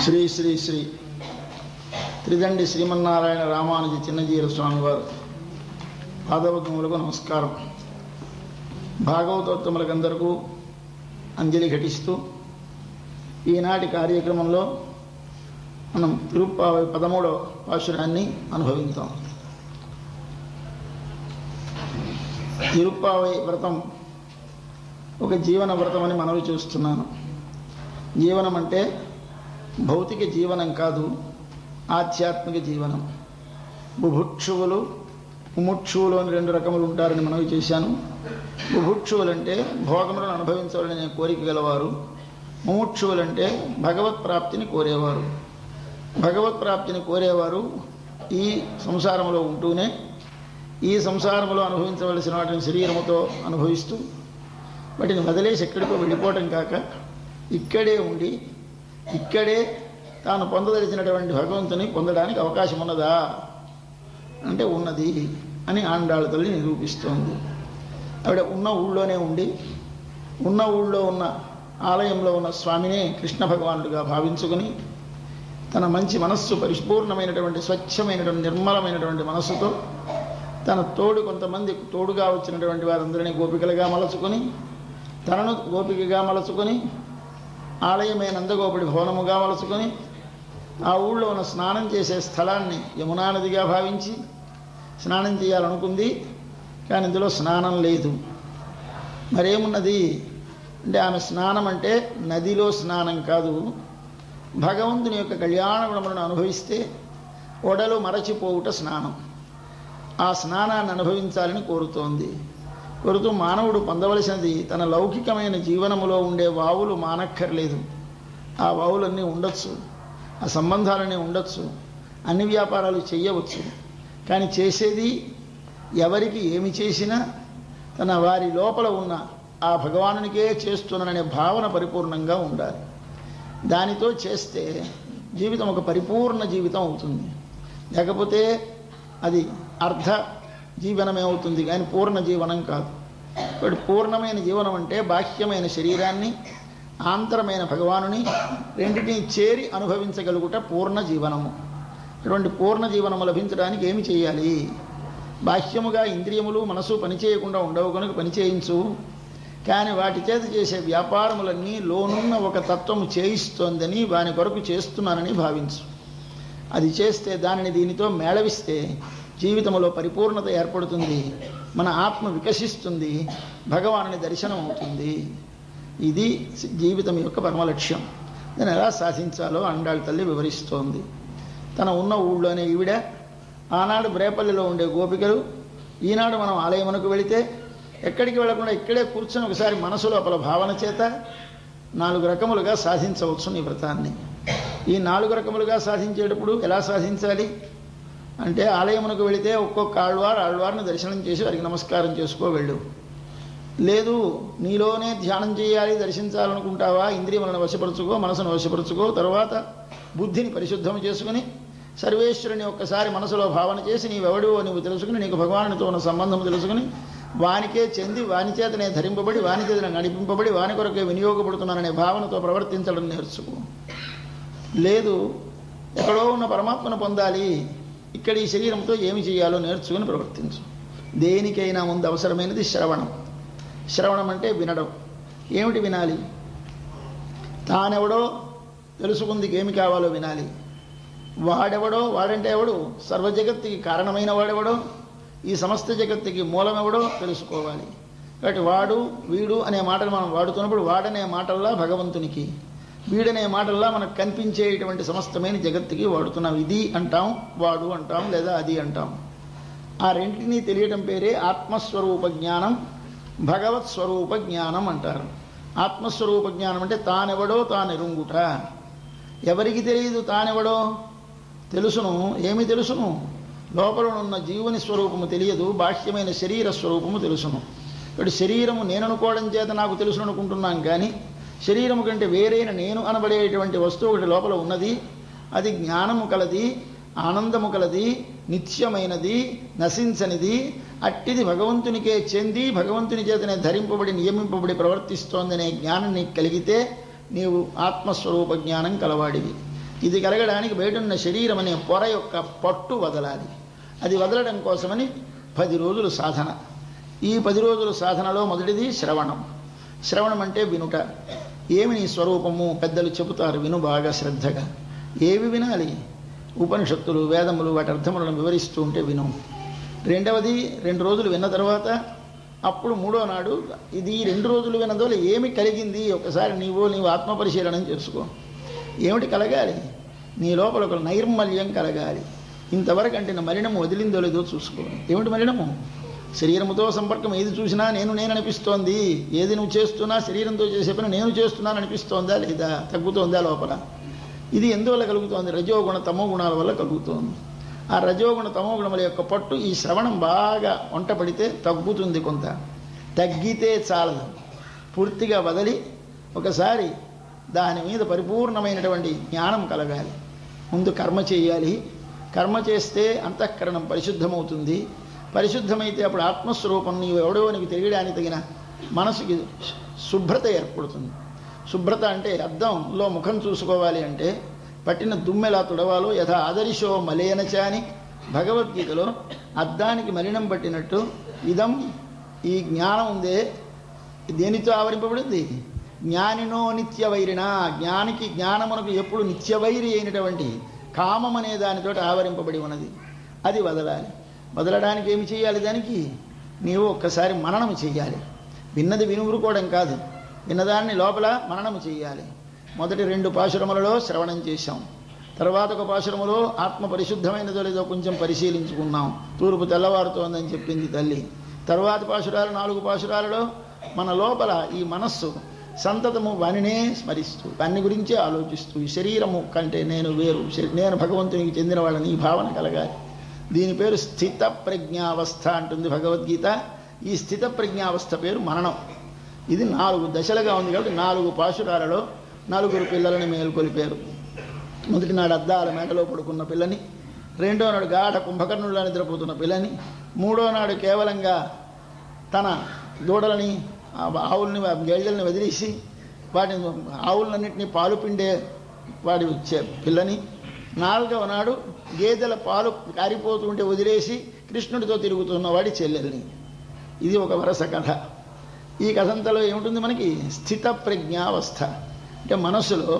శ్రీ శ్రీ శ్రీ త్రిదండి శ్రీమన్నారాయణ రామానుజ చిన్నజీర స్వామి వారు పాదవకములకు నమస్కారం. భాగవతోత్తములకందరికీ అంజలి ఘటిస్తూ ఈనాటి కార్యక్రమంలో మనం తిరుప్పావై 13వ పాశురాన్ని అనుభవించాం. తిరుప్పావై వ్రతం ఒక జీవన వ్రతం అని మనవి చూస్తున్నాను. జీవనం అంటే భౌతిక జీవనం కాదు, ఆధ్యాత్మిక జీవనం. బుభుక్షువులు ముముక్షువులు అని 2 రకములు ఉంటారని మనవి చేశాను. బుభుక్షువులంటే భోగములను అనుభవించాలనే కోరిక గలవారు, ముముక్షువులంటే భగవత్ ప్రాప్తిని కోరేవారు. భగవత్ ప్రాప్తిని కోరేవారు ఈ సంసారంలో ఉంటూనే ఈ సంసారంలో అనుభవించవలసిన వాటిని శరీరముతో అనుభవిస్తూ వాటిని వదిలేసి ఎక్కడికో వెళ్ళిపోవటం కాక ఇక్కడే ఉండి ఇక్కడే తాను పొందదలిచినటువంటి భగవంతుని పొందడానికి అవకాశం ఉన్నదా అంటే ఉన్నది అని ఆండాళ్ళ తల్లి నిరూపిస్తోంది. ఆవిడ ఉన్న ఊళ్ళోనే ఉండి ఉన్న ఊళ్ళో ఉన్న ఆలయంలో ఉన్న స్వామినే కృష్ణ భగవానుడిగా భావించుకుని తన మంచి మనస్సు పరిపూర్ణమైనటువంటి స్వచ్ఛమైనటువంటి నిర్మలమైనటువంటి మనస్సుతో తన తోడు కొంతమంది తోడుగా వచ్చినటువంటి వారందరినీ గోపికలుగా మలచుకొని తనను గోపికగా మలచుకొని ఆలయమే నందగోపుడి భవనముగా మలచుకొని ఆ ఊళ్ళో ఉన్న స్నానం చేసే స్థలాన్ని యమునా నదిగా భావించి స్నానం చేయాలనుకుంది. కానీ ఇందులో స్నానం లేదు. మరేమున్నది అంటే ఆమె స్నానం అంటే నదిలో స్నానం కాదు, భగవంతుని యొక్క కళ్యాణ గుణములను అనుభవిస్తే ఒడలు మరచిపోవుట స్నానం. ఆ స్నానాన్ని అనుభవించాలని కోరుతోంది. కోరుతూ మానవుడు పొందవలసినది తన లౌకికమైన జీవనములో ఉండే వావులు మానక్కర్లేదు. ఆ వావులన్నీ ఉండొచ్చు, ఆ సంబంధాలన్నీ ఉండొచ్చు, అన్ని వ్యాపారాలు చేయవచ్చు. కానీ చేసేది ఎవరికి ఏమి చేసినా తన వారి లోపల ఉన్న ఆ భగవానునికే చేస్తున్నాననే భావన పరిపూర్ణంగా ఉండాలి. దానితో చేస్తే జీవితం ఒక పరిపూర్ణ జీవితం అవుతుంది. లేకపోతే అది అర్ధ జీవనమే అవుతుంది, కానీ పూర్ణ జీవనం కాదు. ఇప్పుడు పూర్ణమైన జీవనం అంటే బాహ్యమైన శరీరాన్ని ఆంతరమైన భగవానుని రెండింటినీ చేరి అనుభవించగలుగుట పూర్ణ జీవనము. ఇటువంటి పూర్ణ జీవనము లభించడానికి ఏమి చేయాలి? బాహ్యముగా ఇంద్రియములు మనసు పనిచేయకుండా ఉండవు కనుక పనిచేయించు. కానీ వాటి చేత చేసే వ్యాపారములన్నీ లోనున్న ఒక తత్వము చేయిస్తోందని వాని కొరకు చేస్తున్నానని భావించు. అది చేస్తే దానిని దీనితో మేళవిస్తే జీవితంలో పరిపూర్ణత ఏర్పడుతుంది, మన ఆత్మ వికసిస్తుంది, భగవానుని దర్శనం అవుతుంది. ఇది జీవితం యొక్క పరమలక్ష్యం. దాన్ని ఎలా సాధించాలో ఆండాళ్ళ తల్లి వివరిస్తోంది. తన ఉన్న ఊళ్ళోనే ఈవిడ ఆనాడు బ్రేపల్లిలో ఉండే గోపికలు ఈనాడు మనం ఆలయమునకు వెళితే ఎక్కడికి వెళ్లకుండా ఇక్కడే కూర్చొని ఒకసారి మనసు లోపల భావన చేత 4 రకములుగా సాధించవచ్చు నీ వ్రతాన్ని. ఈ 4 రకములుగా సాధించేటప్పుడు ఎలా సాధించాలి అంటే ఆలయమునకు వెళితే ఒక్కొక్క ఆళ్వారిని దర్శనం చేసి వారికి నమస్కారం చేసుకో వెళ్ళు. లేదు నీలోనే ధ్యానం చేయాలి దర్శించాలనుకుంటావా, ఇంద్రియములను వశపరుచుకో, మనసును వశపరుచుకో, తర్వాత బుద్ధిని పరిశుద్ధం చేసుకుని సర్వేశ్వరుని ఒక్కసారి మనసులో భావన చేసి నీవెవడివో నువ్వు తెలుసుకుని నీకు భగవానునితో ఉన్న సంబంధం తెలుసుకుని వానికే చెంది వాని చేతనే ధరింపబడి వాని చేతనే నడిపింపబడి వాని కొరకే వినియోగపడుతున్నాననే భావనతో ప్రవర్తించడం నేర్చుకో. లేదు ఎక్కడో ఉన్న పరమాత్మను పొందాలి, ఇక్కడ ఈ శరీరంతో ఏమి చేయాలో నేర్చుకుని ప్రవర్తించు. దేనికైనా ముందు అవసరమైనది శ్రవణం. శ్రవణం అంటే వినడం. ఏమిటి వినాలి? తానెవడో తెలుసుకుందికి ఏమి కావాలో వినాలి. వాడెవడో, వాడంటే ఎవడు, సర్వజగత్తుకి కారణమైన వాడెవడో, ఈ సమస్త జగత్తుకి మూలమెవడో తెలుసుకోవాలి. కాబట్టి వాడు వీడు అనే మాటలు మనం వాడుతున్నప్పుడు వాడనే మాటల్లా భగవంతునికి, వీడనే మాటల్లా మనకు కనిపించేటువంటి సమస్తమైన జగత్తుకి వాడుతున్నాం. ఇది అంటాం, వాడు అంటాం, లేదా అది అంటాం. ఆ రెంటినీ తెలియటం పేరే ఆత్మస్వరూప జ్ఞానం, భగవత్ స్వరూప జ్ఞానం అంటారు. ఆత్మస్వరూప జ్ఞానం అంటే తానెవడో తానెరుంగుట. ఎవరికి తెలియదు తానెవడో? తెలుసును. ఏమి తెలుసును? లోపల ఉన్న జీవుని స్వరూపము తెలియదు, బాహ్యమైన శరీర స్వరూపము తెలుసును. ఇప్పుడు శరీరము నేననుకోవడం చేత నాకు తెలుసును అనుకుంటున్నాం, కానీ శరీరము కంటే వేరైన నేను అనబడేటువంటి వస్తువు ఒకటి లోపల ఉన్నది. అది జ్ఞానము కలది, ఆనందము కలది, నిత్యమైనది, నశించనిది. అట్టిది భగవంతునికే చెంది భగవంతుని చేతనే ధరింపబడి నియమింపబడి ప్రవర్తిస్తోందనే జ్ఞానం నీకు కలిగితే నీవు ఆత్మస్వరూప జ్ఞానం కలవాడివి. ఇది కలగడానికి బయటున్న శరీరం అనే పొర యొక్క పట్టు వదలాలి. అది వదలడం కోసమని 10 రోజులు సాధన. ఈ 10 రోజుల సాధనలో మొదటిది శ్రవణం. శ్రవణం అంటే వినుట. ఏమి నీ స్వరూపము పెద్దలు చెబుతారు, విను బాగా శ్రద్ధగా. ఏవి వినాలి? ఉపనిషత్తులు, వేదములు, వాటి అర్థములను వివరిస్తూ ఉంటే విను. రెండవది 2 రోజులు విన్న తర్వాత అప్పుడు 3వ నాడు ఇది 2 రోజులు విన్నదో ఏమి కలిగింది ఒకసారి నీవు ఆత్మపరిశీలనం చేసుకో. ఏమిటి కలగాలి? నీ లోపల ఒక నైర్మల్యం కలగాలి. ఇంతవరకు అంటే నా మలినము వదిలిందో లేదో చూసుకో. ఏమిటి మలినము? శరీరముతో సంపర్కం ఏది చూసినా నేను అనిపిస్తోంది. ఏది నువ్వు చేస్తున్నా శరీరంతో చేసే పని నేను చేస్తున్నాను అనిపిస్తోందా లేదా? తగ్గుతోందా లోపల? ఇది ఎందువల్ల కలుగుతోంది? రజోగుణ తమో గుణాల వల్ల కలుగుతోంది. ఆ రజోగుణ తమో గుణముల యొక్క పట్టు ఈ శ్రవణం బాగా వంట పడితే తగ్గుతుంది. కొంత తగ్గితే చాలదు, పూర్తిగా వదలి ఒకసారి దాని మీద పరిపూర్ణమైనటువంటి జ్ఞానం కలగాలి. ముందు కర్మ చేయాలి. కర్మ చేస్తే అంతఃకరణం పరిశుద్ధమవుతుంది. పరిశుద్ధమైతే అప్పుడు ఆత్మస్వరూపం నీవు ఎవడో నీకు తెలియడానికి తగిన మనసుకి శుభ్రత ఏర్పడుతుంది. శుభ్రత అంటే అద్దంలో ముఖం చూసుకోవాలి అంటే పట్టిన దుమ్మెలా తుడవాలో యథా ఆదర్శో మలేనచా అని భగవద్గీతలో అద్దానికి మలినం పట్టినట్టు ఇదం ఈ జ్ఞానం ఉందే దేనితో ఆవరింపబడింది? జ్ఞానినో నిత్యవైరినా. జ్ఞానికి జ్ఞానమునకు ఎప్పుడు నిత్యవైరి అయినటువంటి కామం అనే దానితో ఆవరింపబడి ఉన్నది. అది వదలాలి. వదలడానికి ఏమి చేయాలి? దానికి నీవు ఒక్కసారి మననము చేయాలి. విన్నది వినువురుకోవడం కాదు, విన్నదాన్ని లోపల మననము చేయాలి. మొదటి 2 పాశురములలో శ్రవణం చేశాం. తర్వాత ఒక పాశురములో ఆత్మ పరిశుద్ధమైనదో లేదో కొంచెం పరిశీలించుకున్నాం. తూర్పు తెల్లవారుతోందని చెప్పింది తల్లి. తర్వాత పాశురాలు 4 పాశురాలలో మన లోపల ఈ మనస్సు సంతతము వానినే స్మరిస్తూ వాని గురించే ఆలోచిస్తూ ఈ శరీరము కంటే నేను వేరు, నేను భగవంతునికి చెందినవాడని ఈ భావన కలగాలి. దీని పేరు స్థిత ప్రజ్ఞావస్థ అంటుంది భగవద్గీత. ఈ స్థిత ప్రజ్ఞావస్థ పేరు మననం. ఇది 4 దశలుగా ఉంది కాబట్టి 4 పాశురాలలో 4 పిల్లలని మేల్కొలిపారు. మొదటి నాడు అద్దాల మేడలో పడుకున్న పిల్లని, 2వ నాడు గాఢ కుంభకర్ణుల్లో నిద్రపోతున్న పిల్లని, 3వ నాడు కేవలంగా తన దూడలని ఆవుల్ని గేదెల్ని వదిలేసి వాటిని ఆవులన్నింటినీ పాలు పిండే వాడి పిల్లని, 4వ నాడు గేదెల పాలు కారిపోతుంటే వదిలేసి కృష్ణుడితో తిరుగుతున్న వాడి చెల్లెల్ని. ఇది ఒక వరస కథ. ఈ కథంతలో ఏముంటుంది మనకి? స్థిత ప్రజ్ఞావస్థ అంటే మనస్సులో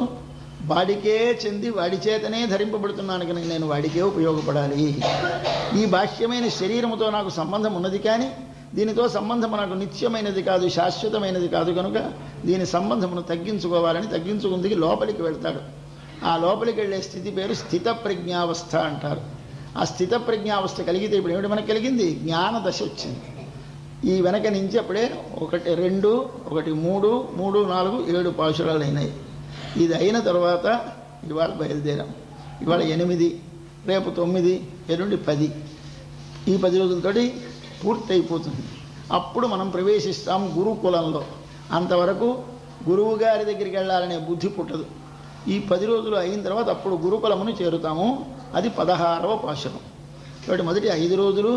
వాడికే చెంది వాడి చేతనే ధరింపబడుతున్నాను కనుక నేను వాడికే ఉపయోగపడాలి. ఈ బాహ్యమైన శరీరముతో నాకు సంబంధం ఉన్నది, కానీ దీనితో సంబంధం నాకు నిత్యమైనది కాదు, శాశ్వతమైనది కాదు. కనుక దీని సంబంధమును తగ్గించుకుందికి లోపలికి వెళ్తాడు. ఆ లోపలికి వెళ్ళే స్థితి పేరు స్థిత ప్రజ్ఞావస్థ అంటారు. ఆ స్థిత ప్రజ్ఞావస్థ కలిగితే ఇప్పుడు ఏమిటి మనకు కలిగింది? జ్ఞాన దశ వచ్చింది. ఈ వెనక నుంచి అప్పుడే 1, 2, 1, 3, 3, 4, 7 పాశురాలు అయినాయి. ఇది అయిన తర్వాత ఇవాళ బయలుదేరాం. ఇవాళ 8, రేపు 9, ఎల్లుండి 10. ఈ 10 రోజులతోటి పూర్తి అయిపోతుంది. అప్పుడు మనం ప్రవేశిస్తాం గురుకులంలో. అంతవరకు గురువు గారి దగ్గరికి వెళ్ళాలనే బుద్ధి పుట్టదు. ఈ 10 రోజులు అయిన తర్వాత అప్పుడు గురుకులమును చేరుతాము. అది 16వ పాశురం. కాబట్టి మొదటి 5 రోజులు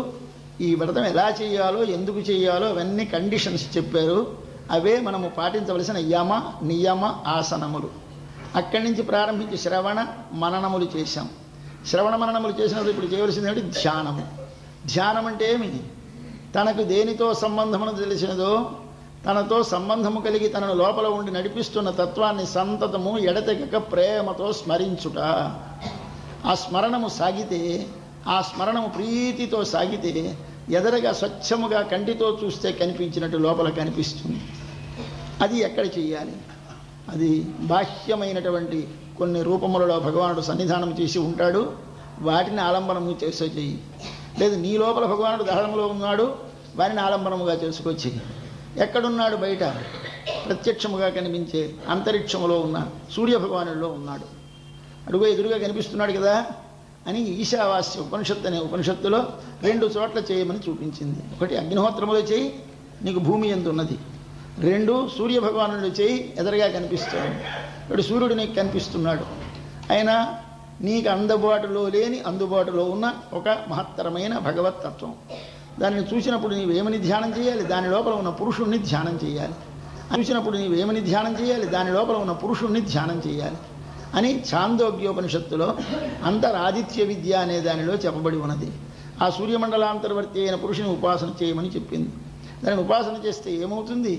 ఈ వ్రతం ఎలా చేయాలో, ఎందుకు చేయాలో అవన్నీ కండిషన్స్ చెప్పారు. అవే మనము పాటించవలసిన యమ నియమ ఆసనములు. అక్కడి నుంచి ప్రారంభించి శ్రవణ మననములు చేశాం. శ్రవణ మననములు చేసినప్పుడు ఇప్పుడు చేయవలసింది ఏమిటి? ధ్యానము. ధ్యానం అంటే ఏమి? తనకు దేనితో సంబంధమును తెలిసినదో, తనతో సంబంధము కలిగి తనను లోపల ఉండి నడిపిస్తున్న తత్వాన్ని సంతతము ఎడతెగక ప్రేమతో స్మరించుట. ఆ స్మరణము సాగితే, ఆ స్మరణము ప్రీతితో సాగితే ఎదరగా స్వచ్ఛముగా కంటితో చూస్తే కనిపించినట్టు లోపల కనిపిస్తుంది. అది ఎక్కడ చెయ్యాలి? అది బాహ్యమైనటువంటి కొన్ని రూపములలో భగవానుడు సన్నిధానం చేసి ఉంటాడు. వాటిని ఆలంబనము చేసే చెయ్యి. లేదు నీ లోపల భగవానుడు దహనంలో ఉన్నాడు, వారిని ఆలంబనముగా చేసుకొచ్చి. ఎక్కడున్నాడు? బయట ప్రత్యక్షముగా కనిపించే అంతరిక్షములో ఉన్న సూర్యభగవానుడిలో ఉన్నాడు. అడుగు ఎదురుగా కనిపిస్తున్నాడు కదా అని ఈశావాస్య ఉపనిషత్తు అనే ఉపనిషత్తులో 2 చోట్ల చేయమని చూపించింది. ఒకటి అగ్నిహోత్రములో చేయి, నీకు భూమి యందు ఉన్నది. 2 సూర్యభగవానుడిలో చేయి, ఎదురుగా కనిపిస్తుంది. ఇప్పుడు సూర్యుడు నీకు కనిపిస్తున్నాడు. అయినా నీకు అందుబాటులో ఉన్న ఒక మహత్తరమైన భగవత్తత్వం. దానిని చూసినప్పుడు నీవేమని ధ్యానం చేయాలి? దాని లోపల ఉన్న పురుషుణ్ణి ధ్యానం చేయాలి. చూసినప్పుడు నీవేమని ధ్యానం చేయాలి? దాని లోపల ఉన్న పురుషుణ్ణి ధ్యానం చేయాలి. అని ఛాందోగ్యోపనిషత్తులో అంతరాదిత్య విద్య అనే దానిలో చెప్పబడి ఉన్నది. ఆ సూర్యమండలాంతర్వర్తి అయిన పురుషుని ఉపాసన చేయమని చెప్పింది. దానిని ఉపాసన చేస్తే ఏమవుతుంది?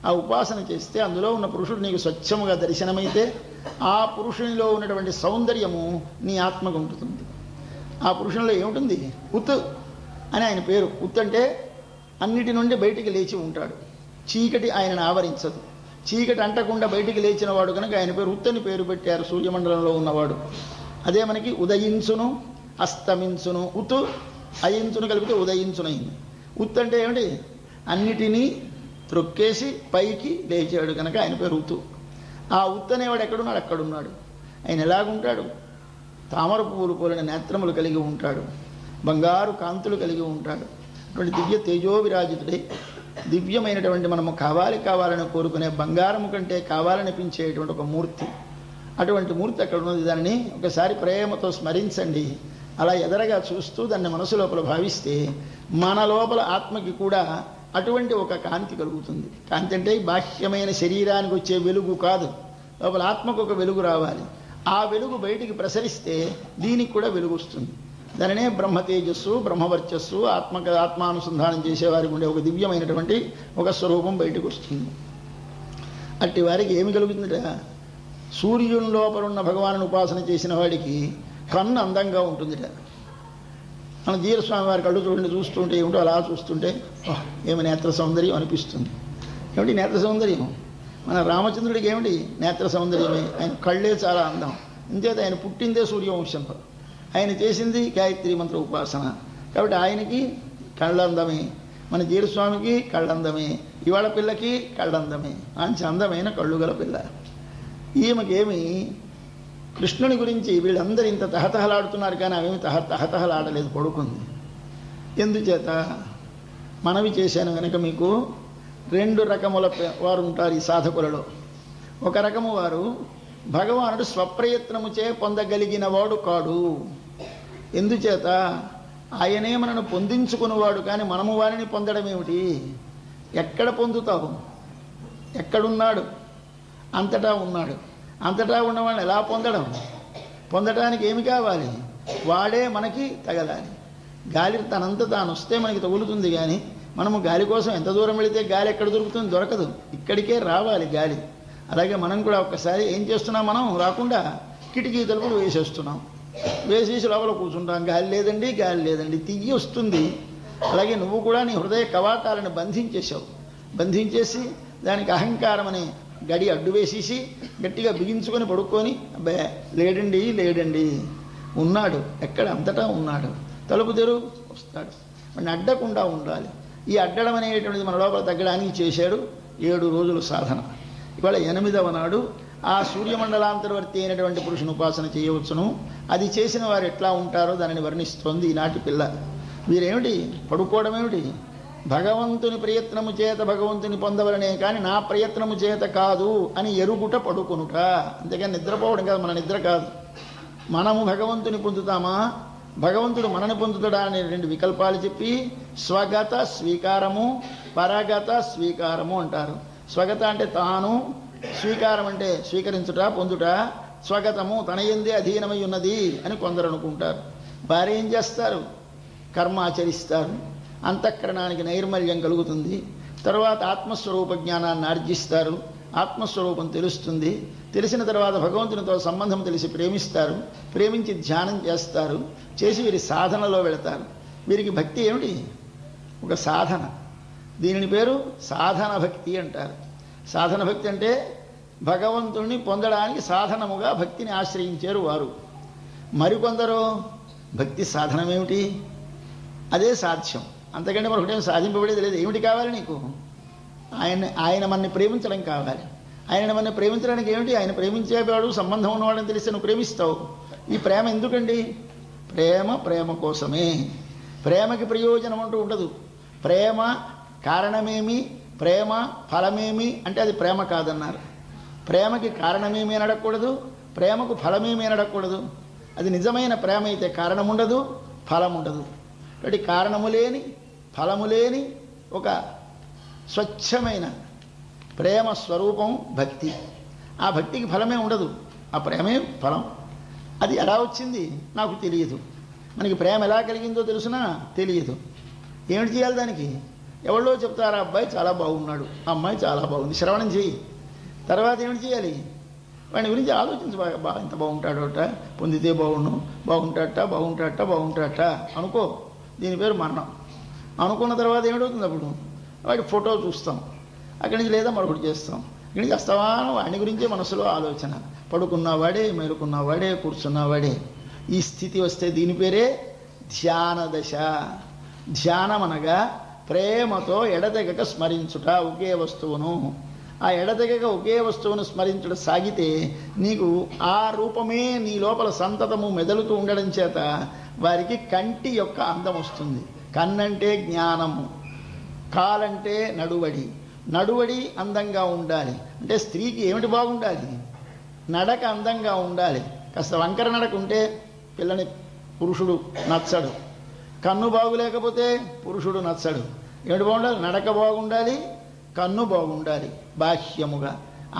ఆ ఉపాసన చేస్తే అందులో ఉన్న పురుషుడు నీకు స్వచ్ఛముగా దర్శనమైతే ఆ పురుషునిలో ఉన్నటువంటి సౌందర్యము నీ ఆత్మకు ఉంటుంది. ఆ పురుషునిలో ఏముంటుంది? ఉత్ అని ఆయన పేరు. ఉత్ అంటే అన్నిటి నుండి బయటికి లేచి ఉంటాడు, చీకటి ఆయనను ఆవరించదు. చీకటి అంటకుండా బయటికి లేచిన వాడు కనుక ఆయన పేరు ఉత్తని పేరు పెట్టారు, సూర్యమండలంలో ఉన్నవాడు. అదే మనకి ఉదయించును అస్తమించును, ఉత్ అయించును కలిపితే ఉదయించునైంది. ఉత్ అంటే ఏమిటి? అన్నిటినీ త్రొక్కేసి పైకి లేచాడు కనుక ఆయన పేరు ఉతు. ఆ ఉత్ అనేవాడు ఎక్కడున్నాడు? అక్కడున్నాడు. ఆయన ఎలాగుంటాడు? తామర పువ్వులు పోలిన నేత్రములు కలిగి ఉంటాడు, బంగారు కాంతులు కలిగి ఉంటాడు. అటువంటి దివ్య తేజోవిరాజితుడై దివ్యమైనటువంటి మనము కావాలని కోరుకునే బంగారము కంటే కావాలనిపించేటువంటి ఒక మూర్తి. అటువంటి మూర్తి అక్కడ ఉన్నది. దానిని ఒకసారి ప్రేమతో స్మరించండి. అలా ఎదరగా చూస్తూ దాన్ని మనసు లోపల భావిస్తే మన లోపల ఆత్మకి కూడా అటువంటి ఒక కాంతి కలుగుతుంది. కాంతి అంటే బాహ్యమైన శరీరానికి వచ్చే వెలుగు కాదు, లోపల ఆత్మకు ఒక వెలుగు రావాలి. ఆ వెలుగు బయటికి ప్రసరిస్తే దీనికి కూడా వెలుగు వస్తుంది. దానినే బ్రహ్మ తేజస్సు, బ్రహ్మవర్చస్సు, ఆత్మానుసంధానం చేసేవారికి ఉండే ఒక దివ్యమైనటువంటి ఒక స్వరూపం బయటకు వస్తుంది. అట్టి వారికి ఏమి కలుగుతుందిట? సూర్యుని లోపల ఉన్న భగవాను ఉపాసన చేసిన వాడికి కన్ను అందంగా ఉంటుందిట. మన జీరస్వామి వారి కళ్ళు చూడండి, చూస్తుంటే ఏమిటో అలా చూస్తుంటే ఏమి నేత్ర సౌందర్యం అనిపిస్తుంది. ఏమిటి నేత్ర సౌందర్యం? మన రామచంద్రుడికి ఏమిటి నేత్ర సౌందర్యమే. ఆయన కళ్ళే చాలా అందం. ఇంచేత ఆయన పుట్టిందే సూర్యవంశంలో, ఆయన చేసింది గాయత్రి మంత్ర ఉపాసన. కాబట్టి ఆయనకి కళ్ళందమే, మన జీరస్వామికి కళ్ళందమే, ఇవాళ పిల్లకి కళ్ళందమే. మంచి అందమైన కళ్ళు గల పిల్ల. ఈమెకేమి కృష్ణుని గురించి వీళ్ళందరూ ఇంత తహతహలాడుతున్నారు, కానీ ఆమెమి తహతహలాడలేదు, పడుకుంది. ఎందుచేత మనవి చేశాను కనుక మీకు 2 రకముల వారు ఉంటారు ఈ సాధకులలో. ఒక రకము వారు భగవానుడు స్వప్రయత్నముచే పొందగలిగిన వాడు కాడు. ఎందుచేత ఆయనే మనను పొందించుకున్నవాడు, కానీ మనము వారిని పొందడం ఏమిటి? ఎక్కడ పొందుతావు? ఎక్కడున్నాడు? అంతటా ఉన్నాడు. అంతటా ఉన్నవాడిని ఎలా పొందడం? పొందడానికి ఏమి కావాలి? వాడే మనకి తగలాలి. గాలి తనంత తాను వస్తే మనకి తగులుతుంది, కానీ మనము గాలి కోసం ఎంత దూరం వెళితే గాలి ఎక్కడ దొరుకుతుంది? దొరకదు. ఇక్కడికే రావాలి గాలి. అలాగే మనం కూడా ఒక్కసారి ఏం చేస్తున్నాం? మనం రాకుండా కిటికీ తలుపులు వేసేస్తున్నాం, వేసేసి లోపల కూర్చుంటాం. గాలి లేదండి, గాలి లేదండి, తియ్యి వస్తుంది. అలాగే నువ్వు కూడా నీ హృదయ కవాటాలను బంధించేశావు. బంధించేసి దానికి అహంకారం అనే గడి అడ్డు వేసేసి గట్టిగా బిగించుకొని పడుకొని, అబ్బే లేడండి లేడండి, ఉన్నాడు, ఎక్కడ? అంతటా ఉన్నాడు. తలుపు తెరు, వస్తాడు. వాడిని అడ్డకుండా ఉండాలి. ఈ అడ్డడం అనేటువంటిది మన లోపల తగ్గడానికి చేశాడు 7 రోజులు సాధన. ఇవాళ 8వ నాడు ఆ సూర్యమండలాంతర్వర్తి అయినటువంటి పురుషుని ఉపాసన చేయవచ్చును. అది చేసిన వారు ఎట్లా ఉంటారో దానిని వర్ణిస్తోంది ఈనాటి పిల్ల. వీరేమిటి? పడుకోవడం ఏమిటి? భగవంతుని ప్రయత్నము చేత భగవంతుని పొందవలనే కానీ నా ప్రయత్నము చేత కాదు అని ఎరుగుట పడుకొనుట. అంతేగాని నిద్రపోవడం కాదు. మన నిద్ర కాదు. మనము భగవంతుని పొందుతామా, భగవంతుడు మనని పొందుతాడా అనే 2 వికల్పాలు చెప్పి స్వగత స్వీకారము, పరగత స్వీకారము అంటారు. స్వగత అంటే తాను, స్వీకారం అంటే స్వీకరించుట, పొందుట. స్వగతము తన యందే అధీనమై ఉన్నది అని కొందరు అనుకుంటారు. వారు ఏం చేస్తారు? కర్మ ఆచరిస్తారు. అంతఃకరణానికి నైర్మల్యం కలుగుతుంది. తర్వాత ఆత్మస్వరూప జ్ఞానాన్ని ఆర్జిస్తారు. ఆత్మస్వరూపం తెలుస్తుంది. తెలిసిన తర్వాత భగవంతునితో సంబంధం తెలిసి ప్రేమిస్తారు. ప్రేమించి ధ్యానం చేస్తారు. చేసి వీరి సాధనలో వెళతారు. వీరికి భక్తి ఏమిటి? ఒక సాధన. దీనిని పేరు సాధన భక్తి అంటారు. సాధన భక్తి అంటే భగవంతుణ్ణి పొందడానికి సాధనముగా భక్తిని ఆశ్రయించారు వారు. మరికొందరు భక్తి సాధనమేమిటి? అదే సాధ్యం. అంతకంటే మరొకటేం సాధింపబడేది లేదు. ఏమిటి కావాలి నీకు? ఆయన మనని ప్రేమించడం కావాలి. ఆయన మనని ప్రేమించడానికి ఏమిటి? ఆయన ప్రేమించేవాడు, సంబంధం ఉన్నవాడని తెలిస్తే నువ్వు ప్రేమిస్తావు. ఈ ప్రేమ ఎందుకండి? ప్రేమ కోసమే. ప్రేమకి ప్రయోజనం అంటూ ఉండదు. ప్రేమ కారణమేమి, ప్రేమ ఫలమేమి అంటే అది ప్రేమ కాదన్నారు. ప్రేమకి కారణమేమి అని అడగకూడదు, ప్రేమకు ఫలమేమి అని అడగకూడదు. అది నిజమైన ప్రేమ అయితే కారణం ఉండదు, ఫలం ఉండదు. కాబట్టి కారణము లేని, ఫలము లేని ఒక స్వచ్ఛమైన ప్రేమ స్వరూపం భక్తి. ఆ భక్తికి ఫలమే ఉండదు. ఆ ప్రేమే ఫలం. అది ఎలా వచ్చింది నాకు తెలియదు. మనకి ప్రేమ ఎలా కలిగిందో తెలుసునా తెలియదు. ఏమిటి చేయాలి దానికి? ఎవరో చెప్తారు, ఆ అబ్బాయి చాలా బాగున్నాడు, ఆ అమ్మాయి చాలా బాగుంది, శ్రవణం చేయి. తర్వాత ఏమిటి చేయాలి? వాడి గురించి ఆలోచించి బాగా ఇంత బాగుంటాడట, పొందితే బాగుంటాడట అనుకో. దీని పేరు మరణం. అనుకున్న తర్వాత ఏమిటవుతుంది? అప్పుడు వాడి ఫోటో చూస్తాం, అక్కడి నుంచి లేదా మరొకటి చేస్తాం. ఇక్కడి నుంచి అస్తమానం వాడి గురించే మనసులో ఆలోచన. పడుకున్నవాడే, మేలుకున్నవాడే, కూర్చున్నవాడే. ఈ స్థితి వస్తే దీని పేరే ధ్యాన దశ. ధ్యానం అనగా ప్రేమతో ఎడతెగక స్మరించుట ఒకే వస్తువును. ఆ ఎడతెగక ఒకే వస్తువును స్మరించుట సాగితే నీకు ఆ రూపమే నీ లోపల సంతతము మెదలుతూ ఉండడం చేత వారికి కంటి యొక్క అందం వస్తుంది. కన్నంటే జ్ఞానము, కాలంటే నడువడి. నడువడి అందంగా ఉండాలి. అంటే స్త్రీకి ఏమిటి బాగుండాలి? నడక అందంగా ఉండాలి. కాస్త వంకర నడక ఉంటే పిల్లని పురుషుడు నచ్చడు. కన్ను బాగులేకపోతే పురుషుడు నచ్చడు. ఏమిటి బాగుండాలి? నడక బాగుండాలి, కన్ను బాగుండాలి. బాహ్యముగా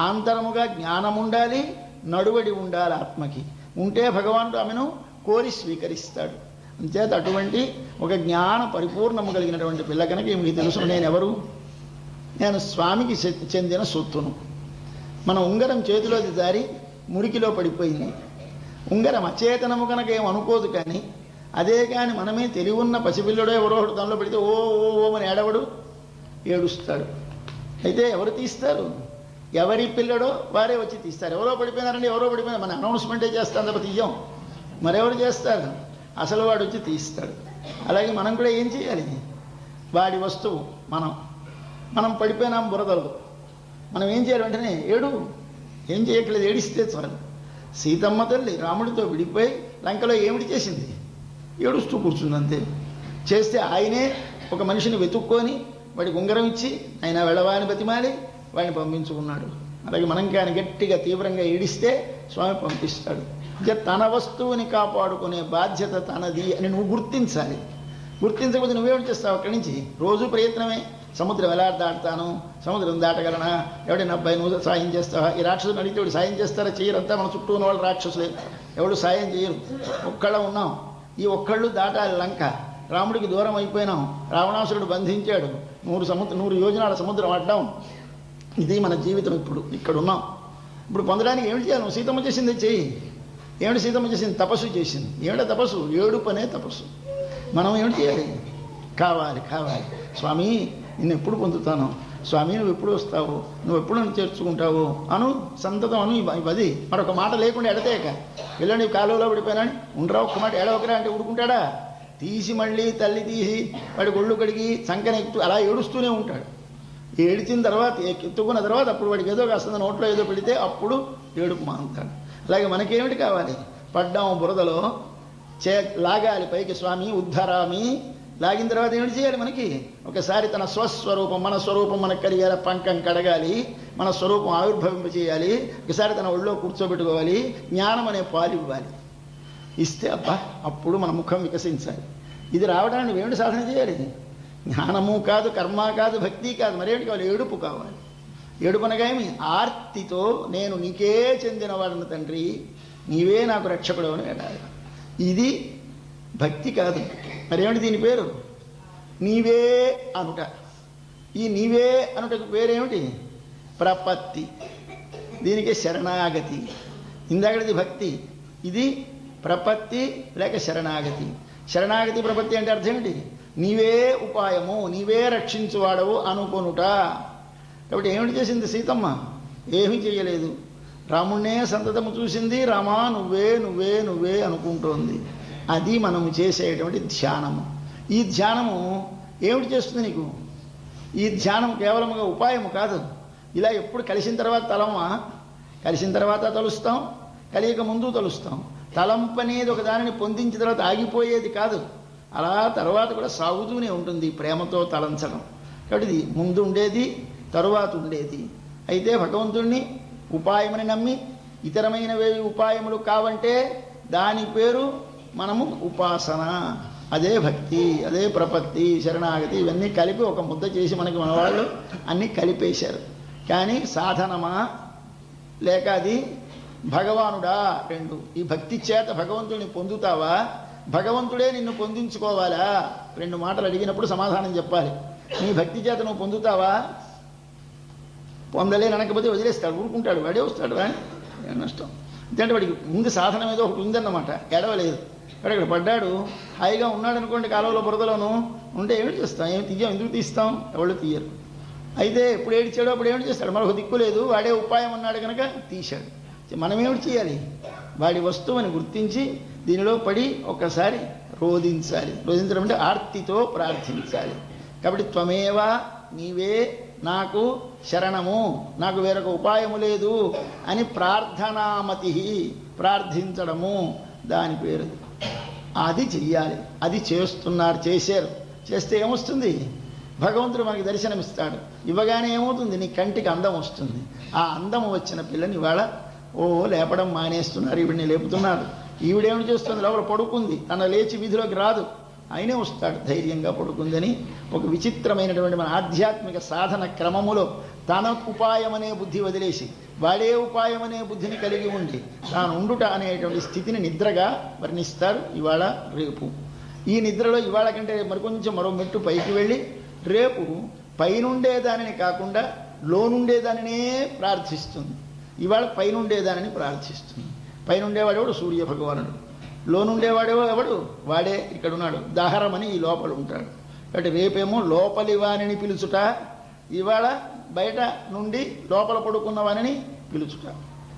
ఆంతరముగా జ్ఞానం ఉండాలి, నడువడి ఉండాలి. ఆత్మకి ఉంటే భగవానుడు ఆమెను కోరి స్వీకరిస్తాడు. అంచేత అటువంటి ఒక జ్ఞాన పరిపూర్ణము కలిగినటువంటి పిల్ల కనుక మీకు తెలుసు నేనెవరు? నేను స్వామికి చెందిన సొత్తును. మన ఉంగరం చేతిలోది జారి మురికిలో పడిపోయింది. ఉంగరం అచేతనము కనుక ఏమనుకోదు. కానీ అదే కానీ మనమే తెలివి ఉన్న పసిపిల్లడో ఎవరో ఒకటి దానిలో పెడితే ఓ ఓ ఓమని ఏడవడు, ఏడుస్తాడు. అయితే ఎవరు తీస్తారు? ఎవరి పిల్లడో వారే వచ్చి తీస్తారు. ఎవరో పడిపోయినారండి, ఎవరో పడిపోయినా మన అనౌన్స్మెంటే చేస్తాం తప్ప తీయం. మరెవరు చేస్తారు? అసలు వాడు వచ్చి తీస్తాడు. అలాగే మనం కూడా ఏం చేయాలి? వాడి వస్తువు మనం పడిపోయినాం బురదలో. మనం ఏం చేయాలి? వెంటనే ఏం చేయట్లేదు, ఏడిస్తే చాలు. సీతమ్మ తల్లి రాముడితో విడిపోయి లంకలో ఏమిటి చేసింది? ఏడుస్తూ కూర్చుంది అంతే. చేస్తే ఆయనే ఒక మనిషిని వెతుక్కొని వాడికి ఉంగరం ఇచ్చి ఆయన వెళ్ళవాని బతిమాలి వాడిని పంపించుకున్నాడు. అలాగే మనం కానీ గట్టిగా తీవ్రంగా ఏడిస్తే స్వామి పంపిస్తాడు. తన వస్తువుని కాపాడుకునే బాధ్యత తనది అని నువ్వు గుర్తించాలి. గుర్తించకపోతే నువ్వేమిటి చేస్తావు? అక్కడి నుంచి రోజు ప్రయత్నమే. సముద్రం ఎలా దాటుతాను, సముద్రం దాటగలనా, ఎవడైనా అబ్బాయి నువ్వు సాయం చేస్తావా? ఈ రాక్షసుని అడిగితే వాడు సాయం చేస్తారా? చేయరంతా మన చుట్టూ ఉన్న వాళ్ళు రాక్షసులే, ఎవడు సాయం చేయరు. ఒక్కళ్ళ ఉన్నాం, ఈ ఒక్కళ్ళు దాటాలి లంక. రాముడికి దూరం అయిపోయినాం, రావణాసురుడు బంధించాడు, 100 యోజనాల సముద్రం అడ్డాం. ఇది మన జీవితం. ఇప్పుడు ఇక్కడ ఉన్నాం. ఇప్పుడు పొందడానికి ఏమిటి చేయాలి? నువ్వు సీతమ్మ చేసింది చెయ్యి. ఏమిటి సీతమ్మ చేసింది? తపస్సు చేసింది. ఏమిటో తపస్సు? ఏడుపనే తపస్సు. మనం ఏమిటి చేయాలి? కావాలి స్వామి, నిన్ను ఎప్పుడు పొందుతాను? స్వామి నువ్వు ఎప్పుడు వస్తావు? నువ్వు ఎప్పుడు నన్ను చేర్చుకుంటావు? అను, సంతతం అను. ఇవది మరొక మాట లేకుండా ఎడతేక వెళ్ళండి కాలువలో పడిపోయినాని ఉండరా, ఒక్క మాట ఏడవకరా అంటే ఊరుకుంటాడా? తీసి మళ్ళీ తల్లి తీసి వాడి ఒళ్ళు కడిగి సంకన ఎక్కుతూ అలా ఏడుస్తూనే ఉంటాడు. ఏడిచిన తర్వాత ఎత్తుకున్న తర్వాత అప్పుడు వాడికి ఏదో కాస్త నోట్లో ఏదో పెడితే అప్పుడు ఏడుపు మానుతాడు. అలాగే మనకేమిటి కావాలి? పడ్డాము బురదలో, లాగాలి పైకి, స్వామి ఉద్ధరామి. లాగిన తర్వాత ఏమిటి చేయాలి? మనకి ఒకసారి తన స్వస్వరూపం, మన స్వరూపం మనకు కలిగేలా పంకం కడగాలి, మన స్వరూపం ఆవిర్భవింపచేయాలి. ఒకసారి తన ఒళ్ళో కూర్చోబెట్టుకోవాలి, జ్ఞానం అనే పాలు ఇవ్వాలి. ఇస్తే అప్పుడు మన ముఖం వికసించాలి. ఇది రావడానికి నువ్వేమిటి సాధన చేయాలి? జ్ఞానము కాదు, కర్మ కాదు, భక్తి కాదు, మరేమిటి కావాలి? ఏడుపు కావాలి. ఏడుపనగా ఏమి? ఆర్తితో నేను నీకే చెందినవాడను తండ్రి, నీవే నాకు రక్షకుడు అని వెళ్ళాలి. ఇది భక్తి కాదు. మరేమిటి దీని పేరు? నీవే అనుట. ఈ నీవే అనుటకు పేరేమిటి? ప్రపత్తి. దీనికి శరణాగతి. ఇందాకటిది భక్తి, ఇది ప్రపత్తి లేక శరణాగతి. శరణాగతి ప్రపత్తి అంటే అర్థం ఏంటి? నీవే ఉపాయము, నీవే రక్షించువాడవు అనుకొనుట. కాబట్టి ఏమిటి చేసింది సీతమ్మ? ఏమీ చేయలేదు. రాముణ్ణే సంతతము చూసింది. రామా నువ్వే నువ్వే నువ్వే అనుకుంటోంది. అది మనము చేసేటువంటి ధ్యానము. ఈ ధ్యానము ఏమిటి చేస్తుంది నీకు? ఈ ధ్యానం కేవలముగా ఉపాయము కాదు. ఇలా ఎప్పుడు కలిసిన తర్వాత తలమా? కలిసిన తర్వాత తలుస్తాం, కలియక ముందు తలుస్తాం. తలంపు అనేది ఒక దానిని పొందించిన తర్వాత ఆగిపోయేది కాదు. అలా తర్వాత కూడా సాగుతూనే ఉంటుంది ప్రేమతో తలంచడం. కాబట్టి ఇది ముందు ఉండేది, తరువాత ఉండేది. అయితే భగవంతుణ్ణి ఉపాయమని నమ్మి ఇతరమైనవేవి ఉపాయములు కావంటే దాని పేరు మనము ఉపాసన. అదే భక్తి, అదే ప్రపత్తి, శరణాగతి, ఇవన్నీ కలిపి ఒక ముద్ద చేసి మనకి మన వాళ్ళు అన్నీ కలిపేశారు. కానీ సాధనమా లేక అది భగవానుడా 2. ఈ భక్తి చేత భగవంతుడిని పొందుతావా, భగవంతుడే నిన్ను పొందించుకోవాలా? 2 మాటలు అడిగినప్పుడు సమాధానం చెప్పాలి. నీ భక్తి చేత నువ్వు పొందుతావా? పొందలేని అనకపోతే వదిలేస్తాడు, ఊరుకుంటాడు, వాడే వస్తాడు, ఏం నష్టం. ఎందుకంటే వాడికి ముందు సాధనం ఏదో ఒకటి ఉందన్నమాట, ఎడవలేదు. వాడు ఇక్కడ పడ్డాడు, హాయిగా ఉన్నాడు అనుకోండి, కాలువలో బురదలోను ఉంటే ఏమిటి చేస్తాం? ఏమి తీయం, ఎందుకు తీస్తాం? ఎవరు తీయరు. అయితే ఎప్పుడు ఏడిచాడో అప్పుడు ఏమిటి చేస్తాడు? మరొక దిక్కు లేదు, వాడే ఉపాయం అన్నాడు కనుక తీశాడు. మనం ఏమిటి చేయాలి? వాడి వస్తువుని గుర్తించి దీనిలో పడి ఒక్కసారి రోధించాలి. రోధించడం అంటే ఆర్తితో ప్రార్థించాలి. కాబట్టి త్వమేవా, నీవే నాకు శరణము, నాకు వేరొక ఉపాయము లేదు అని ప్రార్థనామతి, ప్రార్థించడము దాని పేరు. అది చెయ్యాలి. అది చేస్తున్నారు, చేశారు. చేస్తే ఏమొస్తుంది? భగవంతుడు మనకి దర్శనమిస్తాడు. ఇవ్వగానే ఏమవుతుంది? నీ కంటికి అందం వస్తుంది. ఆ అందం వచ్చిన పిల్లని ఇవాళ లేపడం మానేస్తున్నారు, ఈవిడిని లేపుతున్నారు. ఈవిడేమిటి చేస్తుంది? లోపల పడుకుంది, తన లేచి వీధిలోకి రాదు, ఆయనే వస్తాడు ధైర్యంగా పడుకుందని. ఒక విచిత్రమైనటువంటి మన ఆధ్యాత్మిక సాధన క్రమములో తన ఉపాయమనే బుద్ధి వదిలేసి వాడే ఉపాయమనే బుద్ధిని కలిగి ఉండి తాను ఉండుట అనేటువంటి స్థితిని నిద్రగా వర్ణిస్తారు ఇవాళ రేపు. ఈ నిద్రలో ఇవాళ కంటే మరో మెట్టు పైకి వెళ్ళి రేపు పైనుండేదానిని కాకుండా లోనుండేదానినే ప్రార్థిస్తుంది. ఇవాళ పైనుండేదానిని ప్రార్థిస్తుంది. పైనుండేవాడెవడు? సూర్య భగవానుడు. లోనుండేవాడేవో ఎవడు? వాడే ఇక్కడున్నాడు, దహరమని ఈ లోపల ఉంటాడు. కాబట్టి రేపేమో లోపలి వాణిని పిలుచుట, ఇవాళ బయట నుండి లోపల పడుకున్న వాణిని పిలుచుట.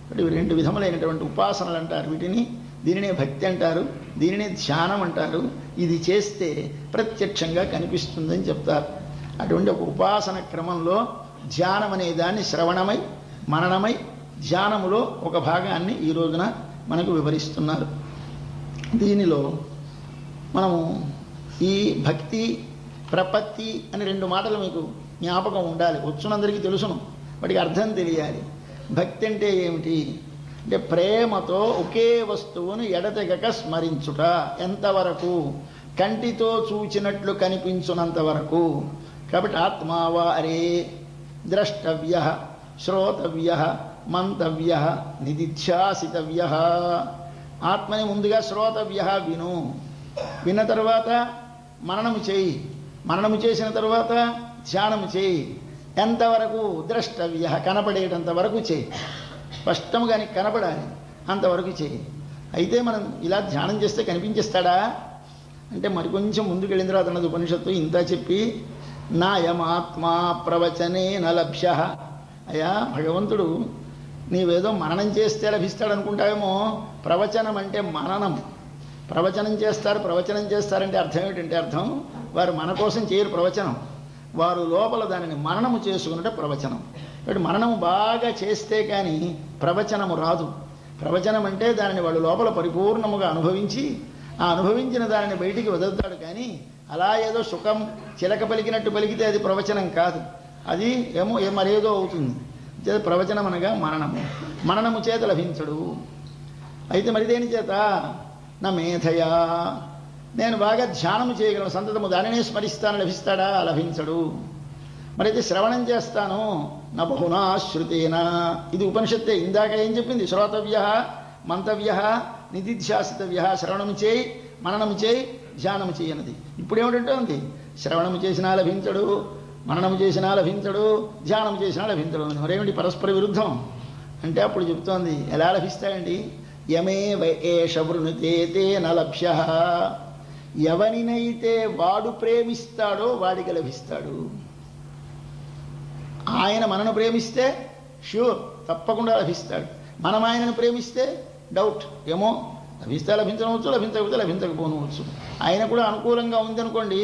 కాబట్టి 2 విధములైనటువంటి ఉపాసనలు అంటారు వీటిని. దీనినే భక్తి అంటారు, దీనినే ధ్యానం అంటారు. ఇది చేస్తే ప్రత్యక్షంగా కనిపిస్తుందని చెప్తారు. అటువంటి ఒక ఉపాసన క్రమంలో ధ్యానం అనే దాన్ని శ్రవణమై మననమై ధ్యానములో ఒక భాగాన్ని ఈ రోజున మనకు వివరిస్తున్నారు. దీనిలో మనము ఈ భక్తి ప్రపత్తి అని 2 మాటలు మీకు జ్ఞాపకం ఉండాలి. వచ్చునందరికీ తెలుసును, వాటికి అర్థం తెలియాలి. భక్తి అంటే ఏమిటి అంటే ప్రేమతో ఒకే వస్తువును ఎడతెగక స్మరించుట. ఎంతవరకు? కంటితో చూచినట్లు కనిపించునంత వరకు. కాబట్టి ఆత్మావా అరే ద్రష్టవ్య శ్రోతవ్య మంతవ్య నిదిధ్యాసితవ్య. ఆత్మని ముందుగా శ్రోతవ్య, విను, విన్న తర్వాత మననము చేయి, మననము చేసిన తర్వాత ధ్యానము చేయి. ఎంతవరకు? ద్రష్టవ్య, కనపడేటంత వరకు చేయి. స్పష్టంగా నీకు కనపడాలి, అంతవరకు చేయి. అయితే మనం ఇలా ధ్యానం చేస్తే కనిపించేస్తాడా అంటే మరికొంచెం ముందుకు వెళ్ళిన తర్వాత అన్నది ఉపనిషత్తు. ఇంత చెప్పి నాయమాత్మా ప్రవచనే నలభ్య. అయ్యా భగవంతుడు నీవేదో మననం చేస్తే లభిస్తాడనుకుంటావేమో. ప్రవచనం అంటే మననం. ప్రవచనం చేస్తారంటే అర్థం ఏమిటంటే అర్థం వారు మన కోసం చేయరు ప్రవచనం, వారు లోపల దానిని మననము చేసుకున్నట్టే ప్రవచనం. కాబట్టి మననము బాగా చేస్తే కానీ ప్రవచనము రాదు. ప్రవచనం అంటే దానిని వాళ్ళు లోపల పరిపూర్ణముగా అనుభవించి ఆ అనుభవించిన దానిని బయటికి వదులుతాడు. కానీ అలా ఏదో సుఖం చిలక పలికినట్టు పలికితే అది ప్రవచనం కాదు, అది మరేదో అవుతుంది. ప్రవచనం అనగా మననము. మననము చేత లభించడు. అయితే మరి దేని చేత? నా మేధయా, నేను బాగా ధ్యానము చేయగలను, సంతతము దానినే స్మరిస్తాను, లభిస్తాడా? లభించడు. మరైతే శ్రవణం చేస్తాను, నా బహునా శృతేనా. ఇది ఉపనిషత్తే. ఇందాక ఏం చెప్పింది? శ్రోతవ్య మంతవ్య నిధిధ్యాసితవ్య. శ్రవణము చేయి, మననము చేయి, ధ్యానము చేయనది. ఇప్పుడు ఏమిటంటే శ్రవణము చేసినా లభించడు, మననము చేసినా లభించడు, ధ్యానం చేసినా లభించడు. మరేమిటి? పరస్పర విరుద్ధం. అంటే అప్పుడు చెప్తోంది ఎలా లభిస్తాయండి? యమే ఏష వృణుతే తేన లభ్య. ఎవరినైతే వాడు ప్రేమిస్తాడో వాడికి లభిస్తాడు. ఆయన మనను ప్రేమిస్తే ష్యూర్ తప్పకుండా లభిస్తాడు. మనం ఆయనను ప్రేమిస్తే డౌట్, ఏమో లభిస్తే లభించవచ్చు, లభించకపోతే లభించకపోవచ్చు. ఆయన కూడా అనుకూలంగా ఉందనుకోండి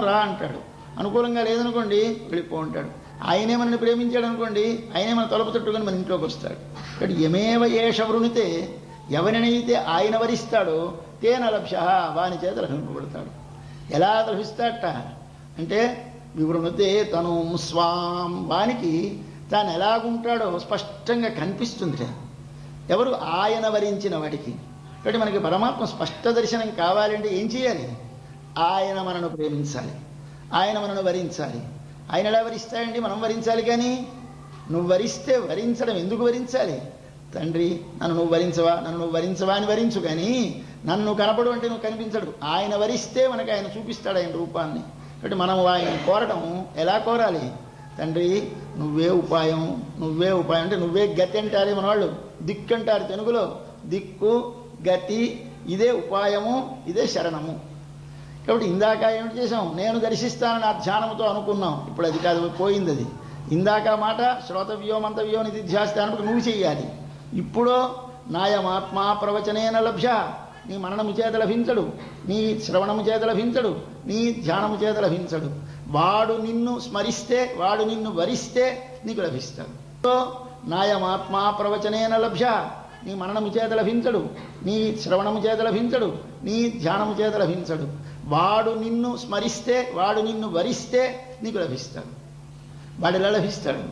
రా అంటాడు, అనుకూలంగా లేదనుకోండి వెళ్ళిపో అంటాడు. ఆయనే మనల్ని ప్రేమించాడు అనుకోండి, ఆయనే మన తలుపు తట్టుకొని మన ఇంట్లోకి వస్తాడు. కాబట్టి యమేవ ఏష వృణితే, ఎవరినైతే ఆయన వరిస్తాడో తేన లభ్య, వాని చేత లభింపబడతాడు. ఎలా లభిస్తాడట అంటే వివృణుతే తను స్వాం, వానికి తాను ఎలాగుంటాడో స్పష్టంగా కనిపిస్తుంది. ఎవరు? ఆయన వరించిన వాడికి. కాబట్టి మనకి పరమాత్మ స్పష్ట దర్శనం కావాలంటే ఏం చేయాలి? ఆయన మనను ప్రేమించాలి, ఆయన మనను వరించాలి. ఆయన ఎలా వరిస్తాడండి? మనం వరించాలి. కానీ నువ్వు వరిస్తే వరించడం ఎందుకు వరించాలి? తండ్రి నన్ను నువ్వు వరించవా, నన్ను నువ్వు వరించవా అని వరించు, కానీ నన్ను కనపడు అంటే నువ్వు కనిపించడు. ఆయన వరిస్తే మనకు ఆయన చూపిస్తాడు ఆయన రూపాన్ని. కాబట్టి మనం ఆయన కోరడం ఎలా కోరాలి? తండ్రి నువ్వే ఉపాయం, నువ్వే ఉపాయం అంటే నువ్వే గతి అంటారే మన వాళ్ళు. దిక్కు అంటారు తెలుగులో. దిక్కు గతి ఇదే ఉపాయము, ఇదే శరణము. కాబట్టి ఇందాక ఏమిటి చేసాం? నేను దర్శిస్తానని ఆ ధ్యానంతో అనుకున్నాం. ఇప్పుడు అది కాదు, పోయింది అది. ఇందాక మాట శ్రోతవ్యో మంతవ్యో నిధిధ్యాస్తానప్పుడు నువ్వు చెయ్యాలి. ఇప్పుడు నాయమాత్మా ప్రవచనేన లభ్య, నీ మననము చేత లభించడు, నీ శ్రవణము చేత లభించడు, నీ ధ్యానము చేత లభించడు. వాడు నిన్ను స్మరిస్తే, వాడు నిన్ను వరిస్తే నీకు లభిస్తాడు. నాయమాత్మా ప్రవచనేన లభ్య, నీ మననము చేత లభించడు, నీ శ్రవణము చేత లభించడు, నీ ధ్యానము చేత లభించడు. వాడు నిన్ను స్మరిస్తే, వాడు నిన్ను వరిస్తే నీకు లభిస్తాడు. వాడిలా లభిస్తాడు.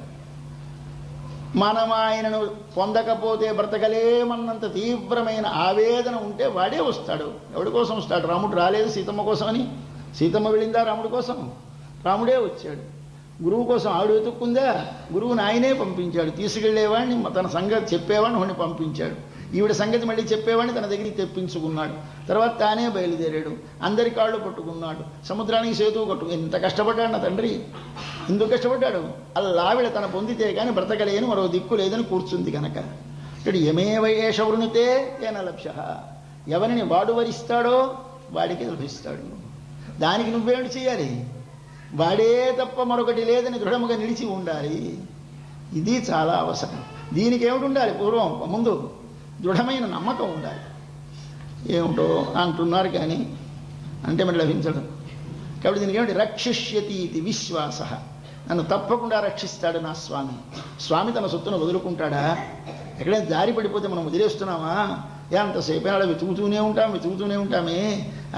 మనం ఆయనను పొందకపోతే బ్రతకలేమన్నంత తీవ్రమైన ఆవేదన ఉంటే వాడే వస్తాడు. ఎవడి కోసం వస్తాడు? రాముడు రాలేదు సీతమ్మ కోసమని. సీతమ్మ వెళ్ళిందా రాముడి కోసం? రాముడే వచ్చాడు. గురువు కోసం ఆవిడ వెతుక్కుందా? గురువుని ఆయనే పంపించాడు. తీసుకెళ్లేవాడిని, తన సంగతి చెప్పేవాడిని వాడిని పంపించాడు. ఈవిడ సంగతి మళ్ళీ చెప్పేవాడిని తన దగ్గరికి తెప్పించుకున్నాడు. తర్వాత తానే బయలుదేరాడు. అందరి కాళ్ళు పట్టుకున్నాడు. సముద్రానికి సేతువు కట్టుకు. ఎంత కష్టపడ్డాడు నా తండ్రి! ఎందుకు కష్టపడ్డాడు? అల్లావిడ తన పొందితే కానీ బ్రతకలేని మరో దిక్కు లేదని కూర్చుంది కనుక. ఇక్కడ యమేవ ఏష వృణుతే తేన లభ్య, ఎవరిని వాడు వరిస్తాడో వాడికి లభిస్తాడు. దానికి నువ్వేమిటి చేయాలి? వాడే తప్ప మరొకటి లేదని దృఢముగా నిలిచి ఉండాలి. ఇది చాలా అవసరం. దీనికి ఏమిటి ఉండాలి? పూర్వం ముందు దృఢమైన నమ్మకం ఉండాలి. ఏమిటో అంటున్నారు కానీ అంటే మరి లభించడం. కాబట్టి దీనికి ఏమిటి? రక్షిష్యతి ఇది విశ్వాస. నన్ను తప్పకుండా రక్షిస్తాడు నా స్వామి. స్వామి తన సొత్తును వదులుకుంటాడా? ఎక్కడైనా దారి పడిపోతే మనం వదిలేస్తున్నామా? ఎంతసేపైనా అలా వెతుకుతూనే ఉంటామే.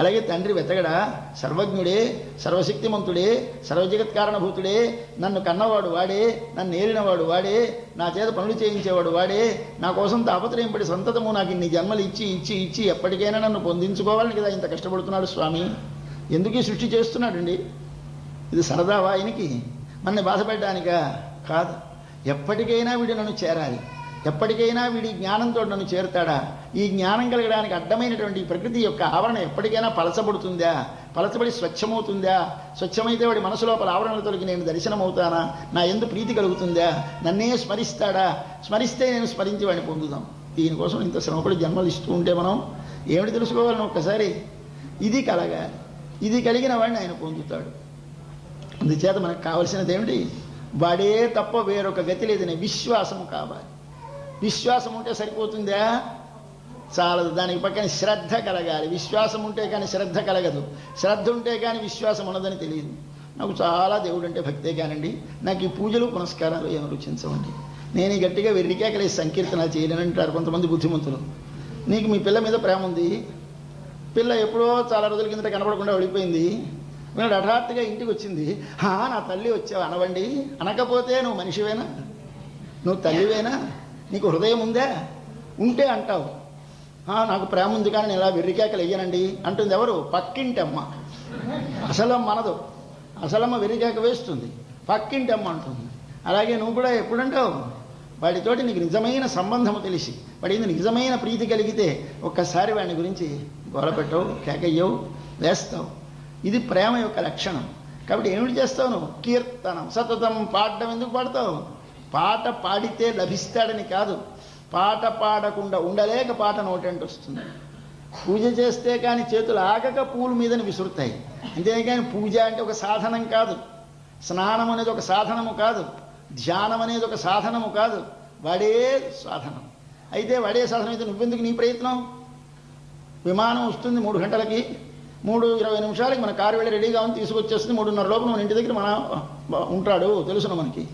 అలాగే తండ్రి వెతగడా? సర్వజ్ఞుడే, సర్వశక్తిమంతుడే, సర్వజగత్కారణభూతుడే, నన్ను కన్నవాడు వాడే, నన్ను ఏలినవాడు వాడే, నా చేత పనులు చేయించేవాడు వాడే, నా కోసం తాపత్రయం పడి సంతతము నాకు ఇన్ని జన్మలు ఇచ్చి ఇచ్చి ఇచ్చి ఎప్పటికైనా నన్ను పొందించుకోవాలని కదా ఇంత కష్టపడుతున్నాడు స్వామి. ఎందుకు ఈ సృష్టి చేస్తున్నాడండి? ఇది సరదావా ఆయనకి? మనని బాధపెట్టడానికా? కాదు. ఎప్పటికైనా వీడు నన్ను చేరాలి, ఎప్పటికైనా వీడి జ్ఞానంతో నన్ను చేరుతాడా? ఈ జ్ఞానం కలగడానికి అడ్డమైనటువంటి ప్రకృతి యొక్క ఆవరణ ఎప్పటికైనా పలచబడుతుందా? పలచబడి స్వచ్ఛమవుతుందా? స్వచ్ఛమైతే వాడి మనసు లోపల ఆవరణలు తొలగి నేను దర్శనమవుతానా? నా యందు ప్రీతి కలుగుతుందా? నన్నే స్మరిస్తాడా? స్మరిస్తే నేను స్మరించి వాడిని పొందుదాం. దీనికోసం ఇంత శ్రమపడి జన్మలు ఇస్తూ ఉంటే మనం ఏమిటి తెలుసుకోవాలని ఒక్కసారి ఇది కలగాలి. ఇది కలిగిన వాడిని ఆయన పొందుతాడు. అందుచేత మనకు కావలసినది ఏమిటి? వాడే తప్ప వేరొక గతి లేదనే విశ్వాసము కావాలి. విశ్వాసం ఉంటే సరిపోతుందా? చాలదు. దానికి పక్కన శ్రద్ధ కలగాలి. విశ్వాసం ఉంటే కానీ శ్రద్ధ కలగదు. శ్రద్ధ ఉంటే కానీ విశ్వాసం ఉన్నదని తెలియదు. నాకు చాలా దేవుడు అంటే భక్తే కానండి, నాకు ఈ పూజలు పునస్కారాలు ఏమి రుచించవండి. నేను ఈ గట్టిగా వెర్రికేకలేసి సంకీర్తన చేయలేనంటారు కొంతమంది బుద్ధిమంతులు. నీకు మీ పిల్ల మీద ప్రేమ ఉంది, పిల్ల ఎప్పుడో చాలా రోజుల కిందట కనపడకుండా వెళ్ళిపోయింది, వీడు హఠాత్తుగా ఇంటికి వచ్చింది, నా తల్లి వచ్చావు అనవండి. అనకపోతే నువ్వు మనిషివేనా? నువ్వు తల్లివేనా? నీకు హృదయం ఉందా? ఉంటే అంటావు నాకు ప్రేమ ఉంది కానీ నేను ఇలా వెర్రికేకలు వెయ్యనండి అంటుంది. ఎవరు? పక్కింటమ్మ. అసలమ్మ అనదు. అసలమ్మ వెర్రికేక వేస్తుంది, పక్కింటమ్మ అంటుంది. అలాగే నువ్వు కూడా ఎప్పుడంటావు? వాడితోటి నీకు నిజమైన సంబంధము తెలిసి వాడి నిజమైన ప్రీతి కలిగితే ఒక్కసారి వాడిని గురించి గోలపెట్టవు, కేకయ్యవు, వేస్తావు. ఇది ప్రేమ యొక్క లక్షణం. కాబట్టి ఏమిటి చేస్తావు నువ్వు? కీర్తనం సతతం పాడడం. ఎందుకు పాడతావు? పాట పాడితే లభిస్తాడని కాదు, పాట పాడకుండా ఉండలేక పాట నోటంటే వస్తుంది. పూజ చేస్తే కానీ చేతులు ఆగక పూల మీదని విసురుతాయి. అంతేకాని పూజ అంటే ఒక సాధనం కాదు, స్నానం అనేది ఒక సాధనము కాదు, ధ్యానం అనేది ఒక సాధనము కాదు, వాడే సాధనం. అయితే వాడే సాధనం అయితే నువ్వెందుకు నీ ప్రయత్నం? విమానం వస్తుంది 3 గంటలకి, 3:20 మన కారు వెళ్ళి రెడీగా ఉంది, తీసుకొచ్చేస్తుంది. 3:30 లోపు మన ఇంటి దగ్గర మన ఉంటాడు, తెలుసును మనకి.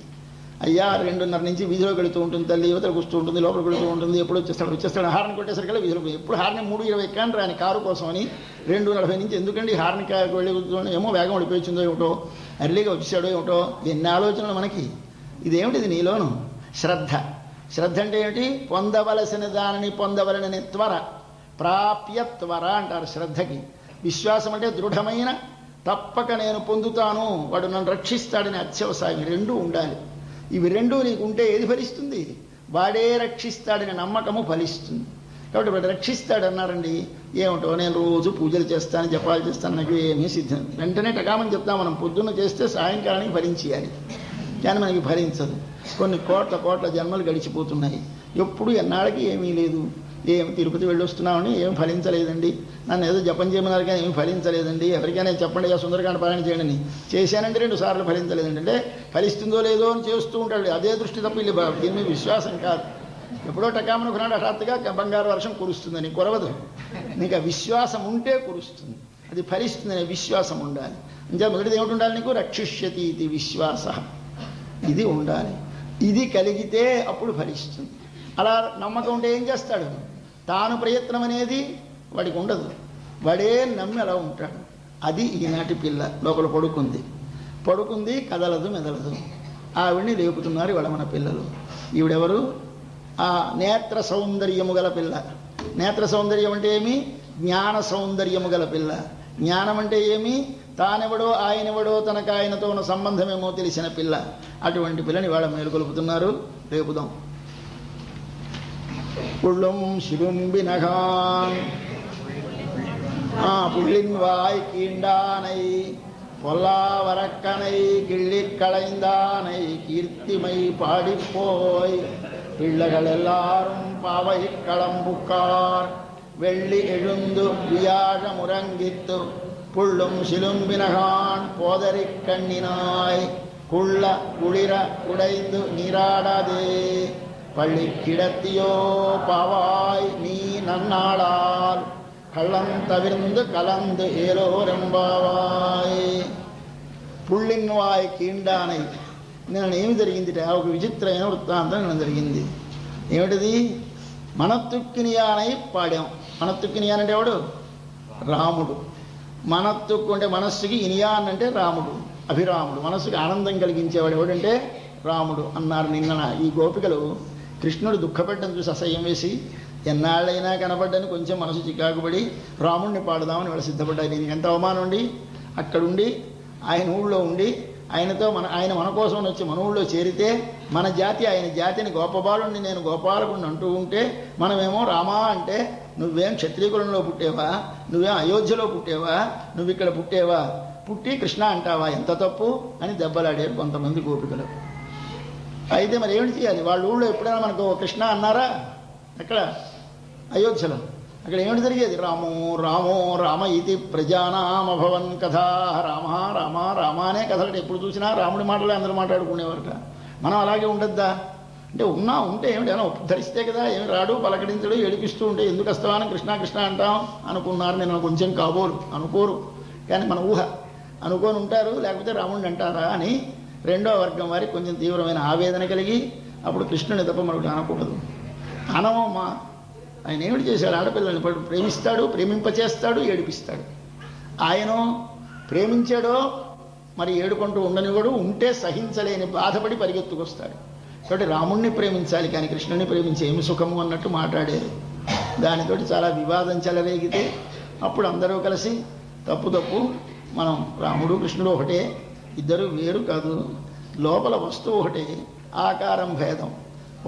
అయ్యా 2:30 నుంచి వీధిలోకి వెళుతూ ఉంటుంది తల్లి, యువతలకు వస్తూ ఉంటుంది, లోపలికి వెళుతూ ఉంటుంది. ఎప్పుడు వచ్చేస్తాడు హార్న్ కొట్టేసరికి వీధిలోకి. ఎప్పుడు హార్న్ 3:20 ఎక్కాను రాని కారు కోసం అని 2:40 నుంచి ఎందుకండి హార్న్ వెళ్ళి ఏమో వేగం పడిపోయిందో ఏమిటో, అర్లీగా వచ్చేసాడో ఏమిటో, ఎన్ని ఆలోచనలు మనకి. ఇదేమిటిది నీలోను? శ్రద్ధ. శ్రద్ధ అంటే ఏమిటి? పొందవలసిన దానిని పొందవలనని త్వర, ప్రాప్య త్వర అంటారు శ్రద్ధకి. విశ్వాసం అంటే దృఢమైన తప్పక నేను పొందుతాను, వాడు నన్ను రక్షిస్తాడని అత్యవసాయం. రెండూ ఉండాలి. ఇవి రెండూ నీకు ఉంటే ఏది ఫలిస్తుంది? వాడే రక్షిస్తాడనే నమ్మకము ఫలిస్తుంది. కాబట్టి వాడు రక్షిస్తాడన్నారండి. ఏమిటో నేను రోజు పూజలు చేస్తాను, జపాలు చేస్తాను, నాకు ఏమీ సిద్ధం. వెంటనే టకామని చెప్తాం మనం. పొద్దున్న చేస్తే సాయంకాలానికి ఫలించేయాలి, కానీ మనకి ఫలించదు. కొన్ని కోట్ల జన్మలు గడిచిపోతున్నాయి, ఎప్పుడు ఎన్నాళ్ళకి ఏమీ లేదు. ఏమి తిరుపతి వెళ్ళొస్తున్నామని ఏం ఫలించలేదండి, నన్ను ఏదో జపం చేయమన్నారు కానీ ఏమి ఫలించలేదండి, ఎవరికైనా చెప్పండి సుందరకాండ పారాయణ చేయండి చేశానంటే 2 సార్లు ఫలించలేదండి. అంటే ఫలిస్తుందో లేదో అని చేస్తూ ఉంటాడు. అదే దృష్టి తప్ప ఇల్లు దీని మీద విశ్వాసం కాదు. ఎప్పుడో టకామని కొన్నాడు హఠాత్తుగా బంగారు వర్షం కురుస్తుందని కురవదు. నీకు ఆ విశ్వాసం ఉంటే కురుస్తుంది, అది ఫలిస్తుందనే విశ్వాసం ఉండాలి. అంటే మొదటిది ఏమిటి ఉండాలి నీకు? రక్షిష్యతి ఇది విశ్వాస, ఇది ఉండాలి. ఇది కలిగితే అప్పుడు ఫలిస్తుంది. అలా నమ్మకం ఉంటే ఏం చేస్తాడు? తాను ప్రయత్నం అనేది వాడికి ఉండదు, వాడే నమ్మి అలా ఉంటాడు. అది ఈనాటి పిల్ల. లోపల పడుకుంది కదలదు మెదలదు. ఆవిడ్ని లేపుతున్నారు ఇవాళ మన పిల్లలు. ఈవిడెవరు? ఆ నేత్ర సౌందర్యము గల పిల్ల. నేత్ర సౌందర్యం అంటే ఏమి? జ్ఞాన సౌందర్యము గల పిల్ల. జ్ఞానం అంటే ఏమి? తానెవడో ఆయనెవడో తనకు ఆయనతో ఉన్న సంబంధమేమో తెలిసిన పిల్ల. అటువంటి పిల్లని ఇవాళ మేలుకొలుపుతున్నారు. రేపుదాం. புள்ளும் சிலும்பினகான் புள்ளின் வாய் கீண்டானை பொல்லாவரக்கனை கிள்ளிக் களைந்தானை கீர்த்திமை பாடிப்போய் பிள்ளைகள் எல்லாரும் பாவை களம்புக்கார் வெள்ளி எழுந்து வியாழ முரங்கித்து புள்ளும் சிலும்பினகான் போதரிக் கண்ணினாய் குள்ள குளிர உடைந்து நீராடாதே பள்ளி கிடத்தியோ பாவாய் நீ நன்னாளால் கள்ளம் தவிர்ந்து கலந்து ఏలోరెంబావాయ్. పుళ్ళిన్వాయ్ కీండానై. నేను ఏమి జరిగింది? ఒక విచిత్రమైన వృత్తాంతం నేను జరిగింది. ఏమిటిది? మనత్తుక్కినియానై పాడాం. మనత్తుక్కినియాన్ అంటే ఎవడు? రాముడు. మనత్తుక్కు అంటే మనస్సుకి, ఇనియాన్ అంటే రాముడు, అభిరాముడు. మనస్సుకి ఆనందం కలిగించేవాడు ఎవడంటే రాముడు అన్నారు నిన్న ఈ గోపికలు. కృష్ణుడు దుఃఖపడ్డం చూసి అసహ్యం వేసి ఎన్నాళ్ళైనా కనపడ్డని కొంచెం మనసు చికాకుపడి రాముడిని పాడుదామని వాళ్ళు సిద్ధపడ్డాయి. నేను ఎంత అవమానం ఉండి అక్కడుండి ఆయన ఊళ్ళో ఉండి ఆయనతో ఆయన మన కోసం వచ్చి మన ఊళ్ళో చేరితే మన జాతి ఆయన జాతిని గోపబాలుణ్ణి నేను గోపాలకుడిని అంటూ ఉంటే మనమేమో రామా అంటే నువ్వేం క్షత్రియకులంలో పుట్టేవా, నువ్వేం అయోధ్యలో పుట్టేవా, నువ్వు ఇక్కడ పుట్టేవా, పుట్టి కృష్ణ అంటావా, ఎంత తప్పు అని దెబ్బలాడారు కొంతమంది గోపికలు. అయితే మరి ఏమిటి చేయాలి? వాళ్ళ ఊళ్ళో ఎప్పుడైనా మనకు కృష్ణ అన్నారా? ఎక్కడ? అయోధ్యలో. అక్కడ ఏమిటి జరిగేది? రామో రామో రామ ఇది ప్రజానామభవన్ కథా. రామ రామ రామ అనే కథలు ఎప్పుడు చూసినా రాముడి మాటలే అందరూ మాట్లాడుకునేవారట. మనం అలాగే ఉండద్దా? అంటే ఉంటే ఏమిటి అలా ధరిస్తే కదా, ఏమి రాడు, పలకడించడు, ఏడిపిస్తూ ఉంటే ఎందుకు వస్తావని కృష్ణ కృష్ణ అంటాం అనుకున్నారు. నేను కొంచెం కాబోలు అనుకోరు, కానీ మన ఊహ అనుకోని ఉంటారు. లేకపోతే రాముడిని అంటారా అని రెండో వర్గం వారికి కొంచెం తీవ్రమైన ఆవేదన కలిగి అప్పుడు కృష్ణుని తప్ప మరొకటి అనకూడదు. అనవమ్మా. ఆయన ఏమిటి చేశాడు? ఆడపిల్లల్ని ప్రేమిస్తాడు, ప్రేమింపచేస్తాడు, ఏడిపిస్తాడు. ఆయన ప్రేమించాడో మరి ఏడుకుంటూ ఉండనివాడు, ఉంటే సహించలేని బాధపడి పరిగెత్తుకొస్తాడు. కాబట్టి రాముణ్ణి ప్రేమించాలి కానీ కృష్ణుని ప్రేమించి ఏమి సుఖము అన్నట్టు మాట్లాడారు. దానితోటి చాలా వివాదం చెలరేగితే అప్పుడు అందరూ కలిసి తప్పు మనం రాముడు కృష్ణుడు ఒకటే, ఇద్దరు వేరు కాదు, లోపల వస్తువు ఒకటే, ఆకారం భేదం.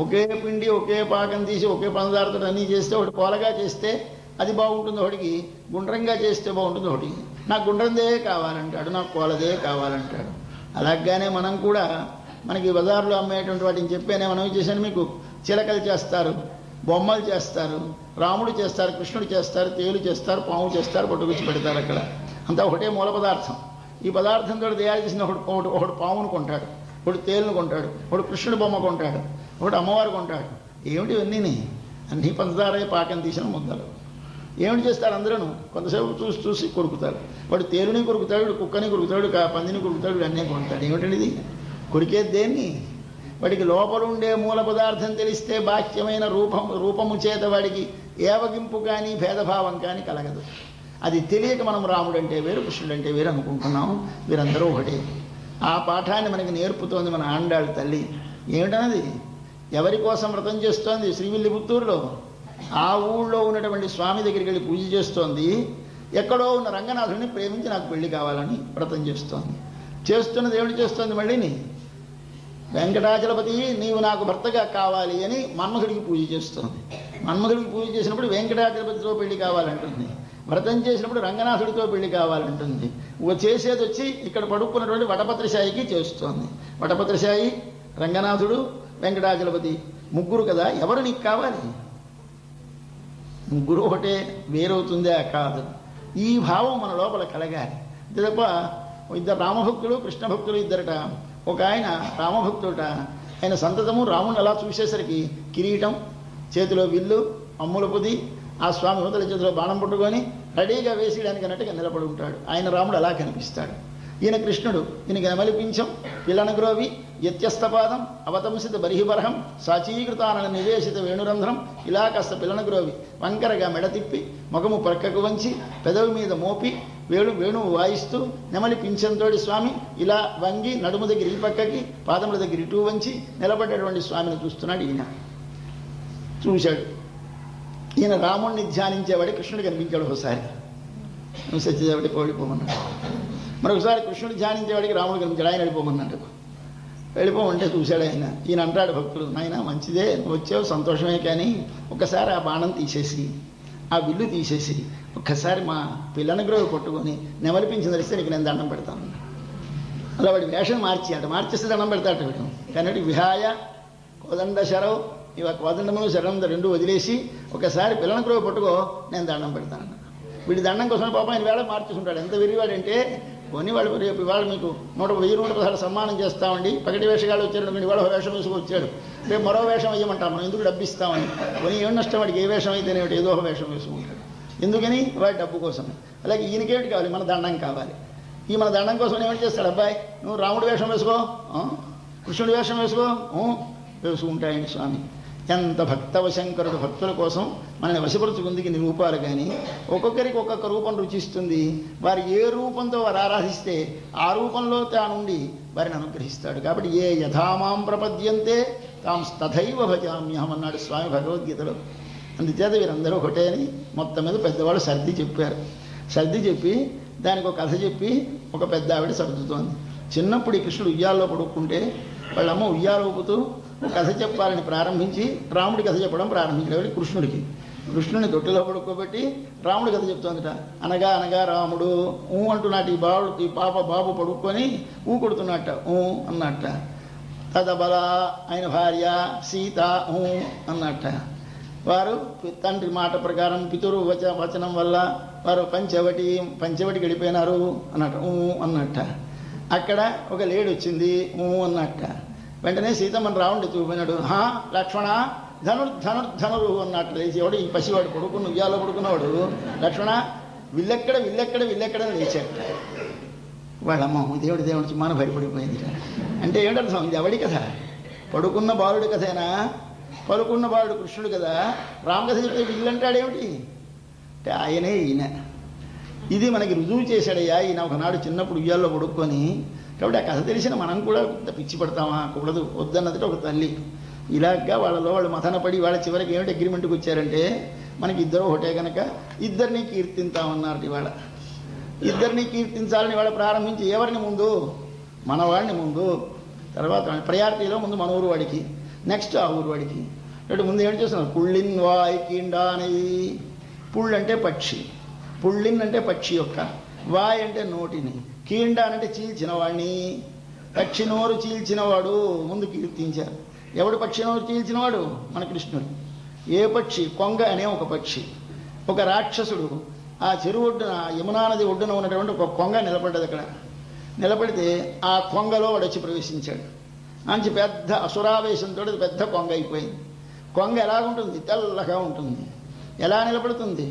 ఒకే పిండి ఒకే పాకం తీసి ఒకే పంచదారతో అన్నీ చేస్తే ఒకటి పోలగా చేస్తే అది బాగుంటుంది, ఒకటికి గుండ్రంగా చేస్తే బాగుంటుంది, ఒకటికి నాకు గుండ్రందే కావాలంటాడు, నాకు కోలదే కావాలంటాడు. అలాగానే మనం కూడా మనకి బజార్లో అమ్మేటువంటి వాటిని చెప్పానే మనం చేశాను మీకు. చిలకలు చేస్తారు, బొమ్మలు చేస్తారు, రాముడు చేస్తారు, కృష్ణుడు చేస్తారు, తేలు చేస్తారు, పాము చేస్తారు, పట్టుకొచ్చి పెడతారు. అక్కడ అంతా ఒకటే మూల పదార్థం. ఈ పదార్థంతో తయారు చేసిన ఒకడు పామును కొంటాడు, ఒకడు తేలును కొంటాడు, ఒకడు కృష్ణుడు బొమ్మ కొంటాడు, ఒకటి అమ్మవారు కొంటాడు. ఏమిటి ఇవన్నీ? అన్నీ పంచదారే పాకం తీసిన ముద్దలు. ఏమిటి చేస్తారు? అందరూ కొంతసేపు చూసి కొరుకుతారు. వాడు తేలుని కొరుకుతాడు, వాడు కుక్కని కొరుకుతాడు, పందిని కొరుకుతాడు, వీడు అన్నీ కొంటాడు. ఏమిటండి ఇది? కొరికేది దేన్ని? వాడికి లోపల ఉండే మూల పదార్థం తెలిస్తే బాహ్యమైన రూపము చేత వాడికి ఏవగింపు కానీ భేదభావం కానీ కలగదు. అది తెలియక మనం రాముడు అంటే వేరు, కృష్ణుడు అంటే వేరు అనుకుంటున్నాం. వీరందరూ ఒకటే. ఆ పాఠాన్ని మనకి నేర్పుతోంది మన ఆండాళ్ళ తల్లి. ఏమిటన్నది? ఎవరి కోసం వ్రతం చేస్తోంది? శ్రీవిల్లిపుత్తూరులో ఆ ఊళ్ళో ఉన్నటువంటి స్వామి దగ్గరికి వెళ్ళి పూజ చేస్తోంది. ఎక్కడో ఉన్న రంగనాథుడిని ప్రేమించి నాకు పెళ్లి కావాలని వ్రతం చేస్తోంది. చేస్తున్నది ఏమిటి చేస్తోంది? మళ్ళీని వెంకటాచలపతి నీవు నాకు భర్తగా కావాలి అని మన్మధుడికి పూజ చేస్తుంది. మన్మధుడికి పూజ చేసినప్పుడు వెంకటాచలపతితో పెళ్లి కావాలంటుంది. వ్రతం చేసినప్పుడు రంగనాథుడితో పెళ్లి కావాలంటుంది. చేసేది వచ్చి ఇక్కడ పడుకున్నటువంటి వటపత్రశాయికి చేస్తోంది. వటపత్రశాయి, రంగనాథుడు, వెంకటాచలపతి ముగ్గురు కదా, ఎవరు నీకు కావాలి? ముగ్గురు ఒకటే, వేరవుతుందే కాదు. ఈ భావం మన లోపల కలగాలి. అంతే తప్ప ఇద్దరు రామభక్తులు, కృష్ణ భక్తులు ఇద్దరట. ఒక ఆయన రామభక్తుడట, ఆయన సంతతము రాముని అలా చూసేసరికి కిరీటం, చేతిలో విల్లు, అమ్ముల పొది, ఆ స్వామి యువతల చేతిలో బాణం పట్టుకొని రెడీగా వేసేయడానికి అన్నట్టుగా నిలబడి ఉంటాడు. ఆయన రాముడు అలా కనిపిస్తాడు. ఈయన కృష్ణుడు, ఈయనకి నెమలిపించం, పిల్లనగ్రోవి, వ్యత్యస్తపాదం, అవతంసిత బరిహిబరహం, సాచీకృతాన నివేశిత వేణురంధ్రం, ఇలా కాస్త పిల్లనగ్రోవి వంకరగా మెడ తిప్పి మగము ప్రక్కకు వంచి పెదవి మీద మోపి వేణువు వాయిస్తూ నెమలి పింఛంతోటి స్వామి ఇలా వంగి నడుము దగ్గర ఈ పక్కకి, పాదముల దగ్గర ఇటు వంచి నిలబడ్డటువంటి స్వామిని చూస్తున్నాడు. ఈయన చూశాడు. ఈయన రాముణ్ణి ధ్యానించేవాడి కృష్ణుడు కనిపించాడు. ఒకసారి సత్యదేవుడికి వెళ్ళిపోమన్నాడు. మరొకసారి కృష్ణుడు ధ్యానించేవాడికి రాముడు కనిపించాడు. ఆయన వెళ్ళిపోమన్నాడు. వెళ్ళిపోమంటే చూశాడు ఆయన. ఈయన అంటాడు భక్తుడు, నాయన మంచిదే, నువ్వు వచ్చావు సంతోషమే, కానీ ఒక్కసారి ఆ బాణం తీసేసి, ఆ విల్లు తీసేసి, ఒక్కసారి మా పిల్లనగ్రోవి పట్టుకొని నెమలిపించి ధరిస్తే నీకు నేను దండం పెడతాను. అలా వాడి వేషం మార్చేస్తే దండం పెడతాడు వీడు. కానీ విహాయ కోదండ శరవ్, ఇవ కోదండము శరం రెండు వదిలేసి ఒకసారి పిల్లనగ్రోవి పట్టుకో, నేను దండం పెడతాను. వీడి దండం కోసం పాపం ఆయన వేళ మార్చేసుకుంటాడు. ఎంత విరివాడంటే, కొని వాడు రేపు ఇవాళ మీకు 100-116 సన్మానం చేస్తామండి, పగటి వేషగాళ్ళు వచ్చాడు, ఇవాళ వేషం వేసుకొచ్చాడు, రేపు మరో వేషం వేయమంటాం, మనం ఎందుకు డబ్బు ఇస్తామని. కొని ఏం నష్టం వాడికి, ఏ వేషం అయితేనేమిటి, ఏదో ఒక వేషం వేసుకుంటాడు. ఎందుకని? వాడి డబ్బు కోసం. అలాగే ఈయనకేమిటి కావాలి? మన దండం కావాలి. ఈ మన దండం కోసం ఏమిటి చేస్తాడు? అబ్బాయి నువ్వు రాముడు వేషం వేసుకో, కృష్ణుడి వేషం వేసుకో, వేసుకుంటాయండి స్వామి. ఎంత భక్తవశంకరుడు భక్తుల కోసం మనల్ని వశపరుచుకుందికి రూపాలు. కానీ ఒక్కొక్కరికి ఒక్కొక్క రూపం రుచిస్తుంది. వారు ఏ రూపంతో వారు ఆరాధిస్తే ఆ రూపంలో తానుండి వారిని అనుగ్రహిస్తాడు. కాబట్టి ఏ యథామాం ప్రపద్యంతే తాం తథైవ భజామ్యహం అన్నాడు స్వామి భగవద్గీతలో. అందుచేత వీరందరూ ఒకటే అని మొత్తం మీద పెద్దవాళ్ళు సర్ది చెప్పారు. సర్ది చెప్పి దానికి ఒక కథ చెప్పి ఒక పెద్ద ఆవిడ సర్దుతోంది. చిన్నప్పుడు ఈ కృష్ణుడు ఉయ్యాల్లో పడుకుంటే వాళ్ళమ్మ ఉయ్యాలు ఊపుతూ ఒక కథ చెప్పాలని ప్రారంభించి రాముడి కథ చెప్పడం ప్రారంభించాడు. కృష్ణుడికి కృష్ణుని దొట్టిలో పడుకోబెట్టి రాముడి కథ చెప్తోందిట. అనగా అనగా రాముడు అంటున్నట్టు ఈ బాబు పడుకొని కొడుతున్నట్ట అన్నట్ట. తదబల ఆయన భార్య సీత అన్నట్ట. వారు తండ్రి మాట ప్రకారం పితురు వచనం వల్ల వారు పంచవటికి వెళ్ళిపోయినారు అన్నట్ట అన్నట్ట. అక్కడ ఒక లేడీ వచ్చింది అన్నట్ట. వెంటనే సీతమ్మని రావుండి చూపినాడు. లక్ష్మణ ధనురు అన్నట్టు లేచేవాడు. ఈ పసివాడు పడుకున్న ఉయ్యాలో పడుకున్నవాడు లక్ష్మణ విల్లెక్కడ లేచాట. వాళ్ళమ్మ దేవుడి సుమాన భయపడిపోయింది. అంటే ఏమిటర్థం? ఇది ఎవడి కథ? పడుకున్న బాలుడి కథేనా? పడుకున్న బాలుడు కృష్ణుడు కదా. రామకథ చెప్తే విల్లంటాడేమిటి అంటే ఆయనే ఈయన. ఇది మనకి రుజువు చేశాడయ్యా. ఈయన ఒకనాడు చిన్నప్పుడు ఉయ్యాల్లో పడుక్కొని. కాబట్టి ఆ కథ తెలిసిన మనం కూడా పిచ్చి పడతామా? కూడదు. వద్దన్నది ఒక తల్లి. ఇలాగా వాళ్ళు మథనపడి వాళ్ళ చివరికి ఏమిటి అగ్రిమెంట్కి వచ్చారంటే, మనకి ఇద్దరు ఒకటే కనుక ఇద్దరిని కీర్తింతామన్నారు. ఇవాళ ఇద్దరిని కీర్తించాలని వాళ్ళ ప్రారంభించి ఎవరిని ముందు? మనవాడిని ముందు, తర్వాత ప్రయారిటీలో ముందు మన ఊరు వాడికి, నెక్స్ట్ ఆ ఊరు వాడికి. అంటే ముందు ఏం చేస్తున్నారు? పుళ్ళిన్ వాయ్ కీండా అనేది. పుళ్ళు అంటే పక్షి, పుళ్ళిన్ అంటే పక్షి యొక్క, వాయ్ అంటే నోటిని, కీండా అంటే చీల్చినవాడిని. పక్షి నోరు చీల్చినవాడు ముందు కీర్తించారు. ఎవడు పక్షి నోరు చీల్చినవాడు? మన కృష్ణుడు. ఏ పక్షి? కొంగ అనే ఒక పక్షి. ఒక రాక్షసుడు ఆ చెరువు ఒడ్డున, యమునా నది ఒడ్డున ఉన్నటువంటి ఒక కొంగ నిలబడ్డది. అక్కడ నిలబడితే ఆ కొంగలో వాడు వచ్చి ప్రవేశించాడు. మంచి పెద్ద అసురావేశంతో పెద్ద కొంగ అయిపోయింది. కొంగ ఎలాగుంటుంది? తెల్లగా ఉంటుంది. ఎలా నిలబడుతుంది?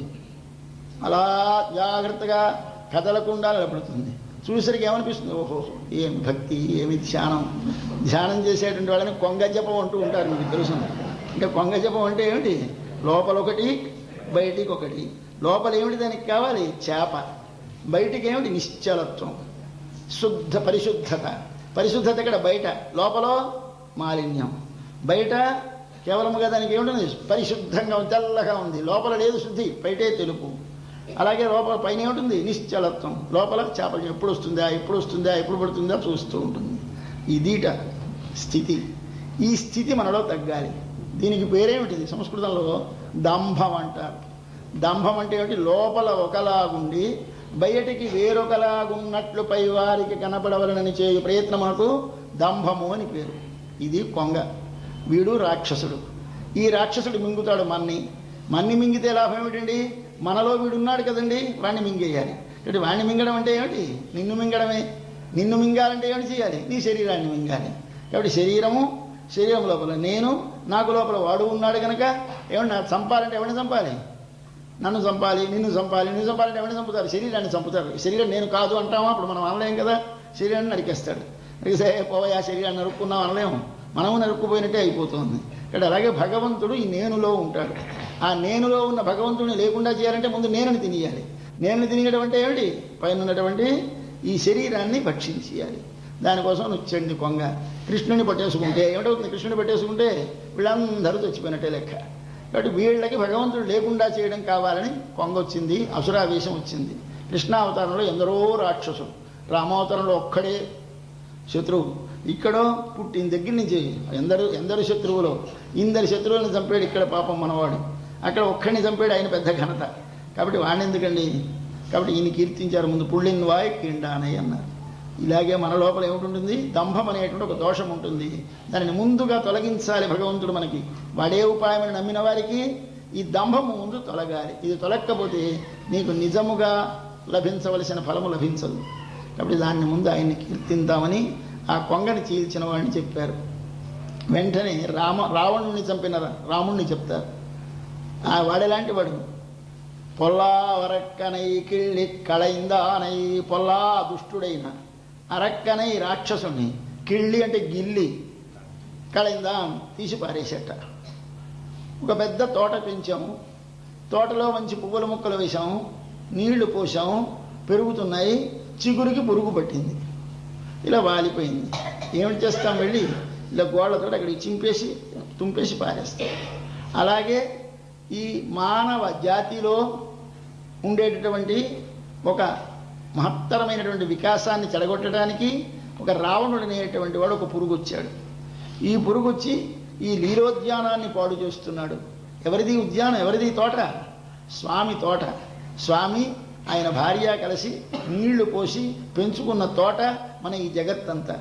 అలా జాగ్రత్తగా కదలకుండా నిలబడుతుంది. చూసరికి ఏమనిపిస్తుంది? ఓహో ఏమి భక్తి, ఏమి ధ్యానం చేసేటువంటి వాళ్ళని కొంగ జపం అంటూ ఉంటారు. మీకు తెలుసు. ఇంకా కొంగ జపం అంటే ఏమిటి? లోపల ఒకటి, బయటికి ఒకటి. లోపల ఏమిటి దానికి కావాలి? చేప. బయటికి ఏమిటి? నిశ్చలత్వం, పరిశుద్ధత. పరిశుద్ధత ఇక్కడ బయట, లోపల మాలిన్యం. బయట కేవలముగా దానికి ఏమిటంది? పరిశుద్ధంగా తెల్లగా ఉంది. లోపల లేదు శుద్ధి, బయటే తెలుపు. అలాగే లోపల పైన ఏమిటి? నిశ్చలత్వం. లోపల చేపలు ఎప్పుడు వస్తుందా ఎప్పుడు పడుతుందా చూస్తూ ఉంటుంది. ఇదిట స్థితి. ఈ స్థితి మనలో తగ్గాలి. దీనికి పేరేమిటిది? సంస్కృతంలో దంభం అంటారు. దంభం అంటే ఏమిటి? లోపల ఒకలాగుండి బయటికి వేరొకలాగున్నట్లు పై వారికి కనపడవలనని చేయు ప్రయత్నమునకు దంభము అని పేరు. ఇది కొంగ. వీడు రాక్షసుడు. ఈ రాక్షసుడు మింగుతాడు మన్ని మింగితే లాభం ఏమిటండి? మనలో వీడున్నాడు కదండి, వాడిని మింగేయాలి. అంటే వాడిని మింగడం అంటే ఏమిటి? నిన్ను మింగడమే. నిన్ను మింగాలంటే ఏమిటి చేయాలి? నీ శరీరాన్ని మింగాలి. కాబట్టి శరీరం లోపల నేను, నాకు లోపల వాడు ఉన్నాడు కనుక ఏమన్నా నాకు చంపాలంటే ఎవరిని చంపాలి? నన్ను చంపాలి, నిన్ను చంపాలంటే ఎవరిని చంపుతారు? శరీరాన్ని చంపుతారు. శరీరం నేను కాదు అంటామా? అప్పుడు మనం అనలేం కదా. శరీరాన్ని నరికేస్తాడు. నరికేసే పోవయా శరీరాన్ని నరుక్కున్నాం అనలేము. మనము నరుక్కుపోయినట్టే అయిపోతుంది. ఇక్కడ అలాగే భగవంతుడు ఈ నేనులో ఉంటాడు. ఆ నేనులో ఉన్న భగవంతుడిని లేకుండా చేయాలంటే ముందు నేనుని తినేయాలి. నేనుని తినేయడం అంటే ఏమిటి? పైన ఉన్నటువంటి ఈ శరీరాన్ని భక్షించేయాలి. దానికోసం నృత్యండి కొంగ. కృష్ణుని పట్టేసుకుంటే ఏమిటవుతుంది? కృష్ణుని పట్టేసుకుంటే వీళ్ళందరూ చచ్చిపోయినట్టే లెక్క. కాబట్టి వీళ్ళకి భగవంతుడు లేకుండా చేయడం కావాలని కొంగ వచ్చింది, అసురావేశం వచ్చింది. కృష్ణావతారంలో ఎందరో రాక్షసులు, రామావతారంలో ఒక్కడే శత్రువు. ఇక్కడో పుట్టిన దగ్గర నుంచి ఎందరు శత్రువులో ఇందరి శత్రువులను చంపాడు ఇక్కడ పాపం మనవాడు. అక్కడ ఒక్కడిని చంపాడు, ఆయన పెద్ద ఘనత. కాబట్టి వాడిని ఎందుకండి? కాబట్టి ఈయన కీర్తించారు ముందు పుళ్ళిన్ వాయ్ కిండానయ్య అన్నారు. ఇలాగే మన లోపల ఏమిటి? దంభం అనేటువంటి ఒక దోషం ఉంటుంది. దానిని ముందుగా తొలగించాలి భగవంతుడు మనకి. వాడే ఉపాయమని నమ్మిన వారికి ఈ దంభము ముందు తొలగాలి. ఇది తొలగకపోతే నీకు నిజముగా లభించవలసిన ఫలము లభించదు. కాబట్టి దాన్ని ముందు ఆయన్ని కీర్తింతామని ఆ కొంగని చీల్చిన వాడిని చెప్పారు. వెంటనే రావణుణ్ణి చంపిన రాముణ్ణి చెప్తారు. ఆ వాడెలాంటి వాడు? పొల్లా వరక్కనై కిళ్ళి కళయిందానై. పొల్లా దుష్టుడైన, అరక్కనై రాక్షసుని, కిళ్ళి అంటే గిల్లి, కళయిందా తీసి పారేసేట. ఒక పెద్ద తోట పెంచాము, తోటలో మంచి పువ్వుల ముక్కలు వేశాము, నీళ్లు పోసాము, పెరుగుతున్నాయి. చిగురికి పురుగు పట్టింది, ఇలా వాలిపోయింది. ఏమిటి చేస్తాం? వెళ్ళి ఇలా గోళ్లతో అక్కడికి చింపేసి తుంపేసి పారేస్తాం. అలాగే ఈ మానవ జాతిలో ఉండేటటువంటి ఒక మహత్తరమైనటువంటి వికాసాన్ని చెడగొట్టడానికి ఒక రావణుడు అనేటువంటి వాడు ఒక పురుగు వచ్చాడు. ఈ పురుగు వచ్చి ఈ లీలోద్యానాన్ని పాడు చేస్తున్నాడు. ఎవరిది ఉద్యానం? ఎవరిది తోట? స్వామి తోట. స్వామి ఆయన భార్య కలిసి నీళ్లు పోసి పెంచుకున్న తోట మన ఈ జగత్తంతా.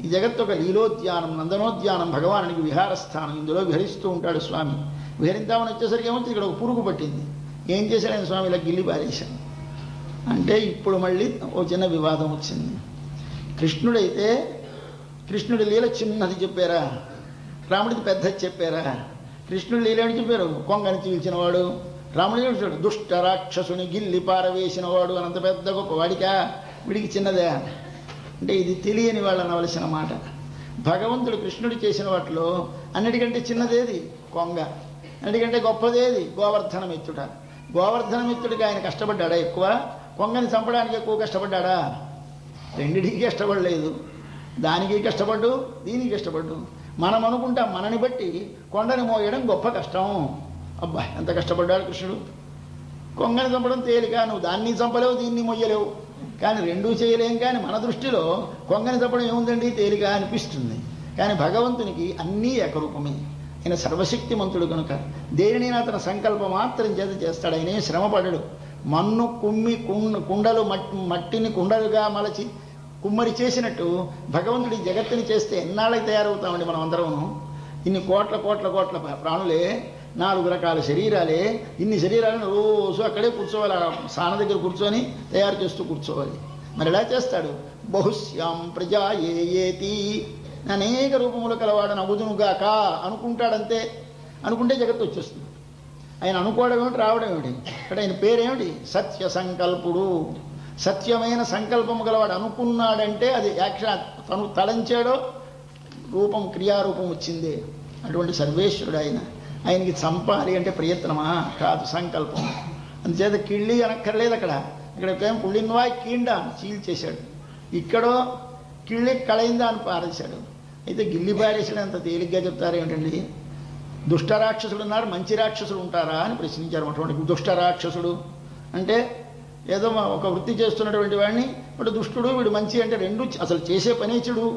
ఈ జగత్తు ఒక లీలోద్యానం, నందనోద్యానం, భగవానునికి విహారస్థానం. ఇందులో విహరిస్తూ ఉంటాడు స్వామి. విహరిద్దామని వచ్చేసరికి ఏమొచ్చి ఇక్కడ ఒక పురుగు పట్టింది. ఏం చేశాడు ఆయన? స్వామి ఇలా గిల్లి పారేశాను అంటే ఇప్పుడు మళ్ళీ ఓ చిన్న వివాదం వచ్చింది. కృష్ణుడైతే కృష్ణుడి లీల చిన్నది చెప్పారా, రాముడికి పెద్దది చెప్పారా? కృష్ణుడి లీల అని చెప్పారు, కొంగని చీల్చిన వాడు. రాముడు చూడు దుష్ట రాక్షసుని గిల్లి పారవేసిన వాడు అనంత పెద్ద గొప్ప వాడికా, వీడికి చిన్నదే అంటే ఇది తెలియని వాళ్ళు అనవలసిన మాట. భగవంతుడు కృష్ణుడు చేసిన వాటిలో అన్నిటికంటే చిన్నదేది? కొంగ. అన్నిటికంటే గొప్పదేది? గోవర్ధనమిత్తుట. గోవర్ధనమిత్తుడికి ఆయన కష్టపడ్డాడా ఎక్కువ? కొంగని చంపడానికి ఎక్కువ కష్టపడ్డాడా? రెండిటికి కష్టపడలేదు. దానికి కష్టపడ్డు, దీనికి కష్టపడ్డు. మనం అనుకుంటాం మనని బట్టి కొండని మోయడం గొప్ప కష్టం. అబ్బా ఎంత కష్టపడ్డాడు కృష్ణుడు. కొంగని చంపడం తేలిక, నువ్వు దాన్ని చంపలేవు, దీన్ని మొయ్యలేవు. కానీ రెండూ చేయలేం. కానీ మన దృష్టిలో కొంగని చంపడం ఏముందండి, తేలిక అనిపిస్తుంది. కానీ భగవంతునికి అన్నీ ఏకరూపమే. ఆయన సర్వశక్తిమంతుడు కనుక దేనినైనా అతని సంకల్ప మాత్రం చేత చేస్తాడు. ఆయనే శ్రమపడడు. మన్ను కుమ్మి కుండలు మట్టిని కుండలుగా మలచి కుమ్మరి చేసినట్టు భగవంతుడి జగత్తుని చేస్తే ఎన్నాళ్ళకి తయారవుతామండి మనం అందరం. ఇన్ని కోట్ల కోట్ల కోట్ల ప్రాణులే, 4 రకాల శరీరాలే, ఇన్ని శరీరాలను రోజు అక్కడే కూర్చోవాలి, సాన దగ్గర కూర్చొని తయారు చేస్తూ కూర్చోవాలి. మరి ఎలా చేస్తాడు? బహుశ్యాం ప్రజా ఏతి, అనేక రూపములు కలవాడని అబుదునుగాక అనుకుంటాడంతే. అనుకుంటే జగత్తు వచ్చేస్తుంది. ఆయన అనుకోవడం ఏమిటి, రావడం ఏమిటి? అంటే ఆయన పేరేమిటి? సత్య సంకల్పుడు. సత్యమైన సంకల్పము గలవాడు. అనుకున్నాడంటే అది యాక్షన్, తను తలంచాడో రూపం, క్రియారూపం వచ్చిందే. అటువంటి సర్వేశ్వరుడు ఆయన. ఆయనకి చంపాలి అంటే ప్రయత్నమా? కాదు, సంకల్పం. అందుచేత కిళ్ళి అనక్కర్లేదు. అక్కడ పుళ్ళిన్వా కీండా చీల్చేశాడు. ఇక్కడో కిళ్ళి కళయిందా అని పారేశాడు. అయితే గిల్లి పారేసాడు అంత తేలిగ్గా చెప్తారు ఏమిటండి? దుష్ట రాక్షసుడు ఉన్నారు, మంచి రాక్షసుడు ఉంటారా అని ప్రశ్నించారు. అటువంటి దుష్ట రాక్షసుడు అంటే ఏదో ఒక వృత్తి చేస్తున్నటువంటి వాడిని, వాడు దుష్టుడు, వీడు మంచి అంటే రెండు అసలు చేసే పనే చెడు.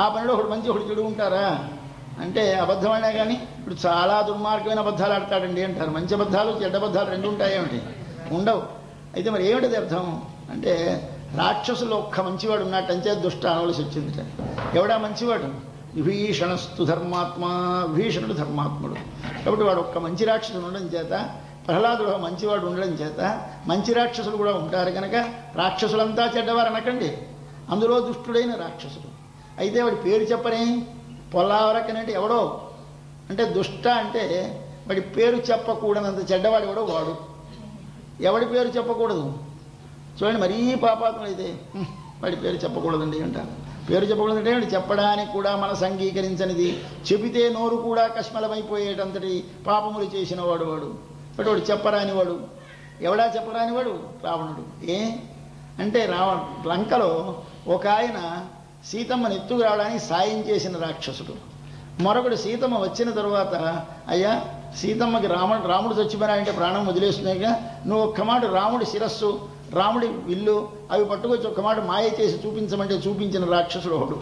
ఆ పనిలో ఒకడు మంచి ఒకడు చెడు ఉంటారా అంటే అబద్ధమైనా కానీ ఇప్పుడు చాలా దుర్మార్గమైన అబద్ధాలు ఆడతాడండి అంటారు. మంచి అబద్ధాలు చెడ్డ అబద్ధాలు రెండు ఉంటాయేమిటి? ఉండవు. అయితే మరి ఏమిటది అర్థం అంటే రాక్షసులు ఒక్క మంచివాడు ఉన్నట్టంచే దుష్ట అనవలసి వచ్చిందిట. ఎవడా మంచివాడు? విభీషణస్తు ధర్మాత్మ, విభీషణుడు ధర్మాత్ముడు. కాబట్టి వాడు ఒక్క మంచి రాక్షసుడు ఉండడం చేత, ప్రహ్లాదుడు మంచివాడు ఉండడం చేత మంచి రాక్షసులు కూడా ఉంటారు కనుక రాక్షసులంతా చెడ్డవారు అనకండి, అందులో దుష్టుడైన రాక్షసుడు. అయితే వాడి పేరు చెప్పనే పొల్లావరకనంటే ఎవడో అంటే దుష్ట అంటే వాడి పేరు చెప్పకూడనంత చెడ్డవాడు ఎవడో వాడు. ఎవడి పేరు చెప్పకూడదు చూడండి, మరీ పాపాత్ముడు అయితే వాడి పేరు చెప్పకూడదండి అంటారు. పేరు చెప్పకూడదంటే వాడు చెప్పడానికి కూడా మనసు అంగీకరించనిది, చెబితే నోరు కూడా కష్మలమైపోయేటంతటి పాపములు చేసిన వాడు వాడు. బట్ వాడు చెప్పరానివాడు. ఎవడా చెప్పరానివాడు? రావణుడు. ఏ అంటే లంకలో ఒక ఆయన సీతమ్మని ఎత్తుకు రావడానికి సాయం చేసిన రాక్షసుడు. మరొకడు సీతమ్మ వచ్చిన తరువాత అయ్యా సీతమ్మకి రాముడు చచ్చిపోయినాడంటే ప్రాణం వదిలేస్తున్నాయిగా, నువ్వు ఒక్క మాట రాముడి శిరస్సు రాముడి విల్లు అవి పట్టుకొచ్చి ఒక్క మాట మాయ చేసి చూపించమంటే చూపించిన రాక్షసుడు ఒకడు.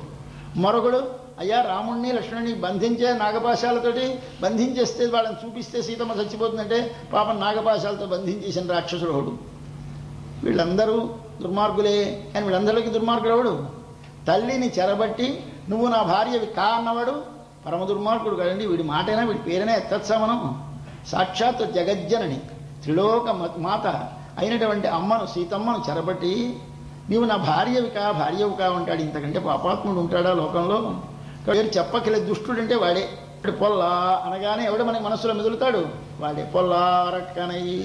మరొకడు అయ్యా రాముడిని లక్ష్మణుని బంధించే నాగపాశాలతోటి బంధించేస్తే వాళ్ళని చూపిస్తే సీతమ్మ చచ్చిపోతుందంటే పాపం నాగపాశాలతో బంధించేసిన రాక్షసుడు ఒకడు. వీళ్ళందరూ దుర్మార్గులే. కానీ వీళ్ళందరికీ దుర్మార్గుడు ఎవడు? తల్లిని చెరబట్టి నువ్వు నా భార్యవి కా అన్నవాడు పరమ దుర్మార్గుడు కదండి. వీడి మాటైనా వీడి పేరైనా ఎత్తచ్చా మనం? సాక్షాత్ జగజ్జనని త్రిలోక మాత అయినటువంటి అమ్మను సీతమ్మను చెరబట్టి నీవు నా భార్యవి కా ఉంటాడు. ఇంతకంటే పాపాత్ముడు ఉంటాడా లోకంలో? పేరు చెప్పకిలే. దుష్టుడంటే వాడే. పొల్లా అనగానే ఎవడు మనకి మనసులో మెదులుతాడు? వాడే. పొల్లా రక్కనయ్యి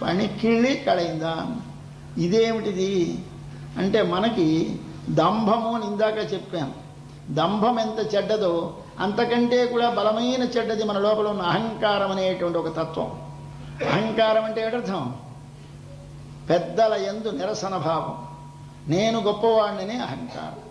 వాడిని కిళ్ళి కడైందా. ఇదేమిటిది అంటే మనకి దంభము అని ఇందాక చెప్పాం. దంభం ఎంత చెడ్డదో అంతకంటే కూడా బలమైన చెడ్డది మన లోపల ఉన్న అహంకారం అనేటువంటి ఒక తత్వం. అహంకారం అంటే ఏటర్థం? పెద్దల యందు నిరసన భావం. నేను గొప్పవాడిని అహంకారం.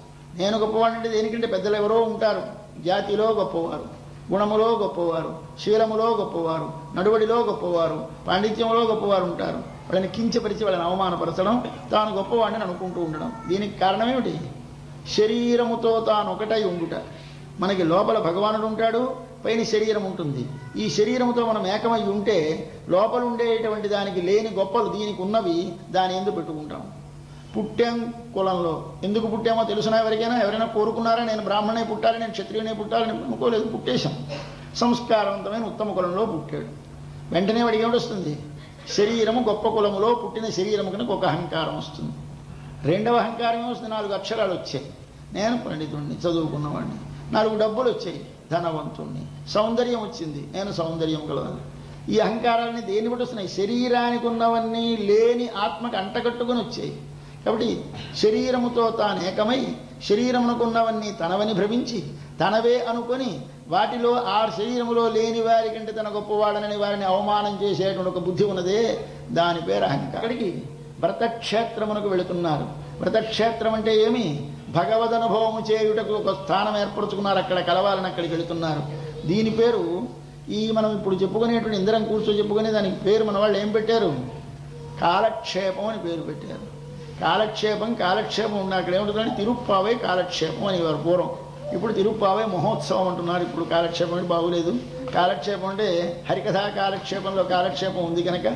నేను గొప్పవాడిని అంటే దేనికంటే పెద్దలు ఎవరో ఉంటారు. జాతిలో గొప్పవారు, గుణములో గొప్పవారు, శీలములో గొప్పవారు, నడువడిలో గొప్పవారు, పాండిత్యంలో గొప్పవారు ఉంటారు. వాళ్ళని కించపరిచి వాళ్ళని అవమానపరచడం, తాను గొప్పవాడిని అనుకుంటూ ఉండడం. దీనికి కారణమేమిటి? శరీరముతో తాను ఒకటై ఉండుట. మనకి లోపల భగవానుడు ఉంటాడు, పైన శరీరం ఉంటుంది. ఈ శరీరముతో మనం ఏకమై ఉంటే లోపల ఉండేటువంటి దానికి లేని గొప్పలు దీనికి ఉన్నవి దాని ఎందుకు పెట్టుకుంటాం. పుట్టాం కులంలో. ఎందుకు పుట్టామో తెలుసునా ఎవరికైనా? ఎవరైనా కోరుకున్నారా నేను బ్రాహ్మణే పుట్టాలి, నేను క్షత్రియునే పుట్టాలని అనుకోలేదు, పుట్టేశాం. సంస్కారవంతమైన ఉత్తమ కులంలో పుట్టాడు. వెంటనే వాడికి ఏమిటొస్తుంది? శరీరము గొప్ప కులములో పుట్టిన శరీరము కనుక ఒక అహంకారం వస్తుంది. రెండవ అహంకారం ఏమొస్తుంది? 4 అక్షరాలు వచ్చాయి. నేను పండితుడిని, చదువుకున్నవాడిని. 4 డబ్బులు వచ్చాయి, ధనవంతుణ్ణి. సౌందర్యం వచ్చింది, నేను సౌందర్యం కలదని. ఈ అహంకారాన్ని దేన్ని బట్టి వస్తున్నాయి? శరీరానికి ఉన్నవన్నీ లేని ఆత్మకు అంటగట్టుకుని వచ్చాయి. కాబట్టి శరీరముతో తాను ఏకమై శరీరమునకున్నవన్నీ తనవని భ్రమించి తనవే అనుకొని వాటిలో ఆ శరీరములో లేని వారి కంటే తన గొప్పవాడనని వారిని అవమానం చేసేటువంటి ఒక బుద్ధి ఉన్నదే, దాని పేరు అహంకారం. అక్కడికి వ్రతక్షేత్రమునకు వెళుతున్నారు. వ్రతక్షేత్రం అంటే ఏమి? భగవదనుభవము చేయుటకు ఒక స్థానం ఏర్పరచుకున్నారు. అక్కడ కలవాలని అక్కడికి వెళుతున్నారు. దీని పేరు ఈ మనం ఇప్పుడు చెప్పుకునేటువంటి ఇందరం కూర్చో చెప్పుకునే దానికి పేరు మన వాళ్ళు ఏం పెట్టారు? కాలక్షేపం అని పేరు పెట్టారు. కాలక్షేపం ఉన్న అక్కడ ఏముంటుందంటే తిరుప్పావై కాలక్షేపం అనేవారు పూర్వం. ఇప్పుడు తిరుప్పావై మహోత్సవం అంటున్నారు. ఇప్పుడు కాలక్షేపం అంటే బాగులేదు. కాలక్షేపం అంటే హరికథా కాలక్షేపంలో కాలక్షేపం ఉంది కనుక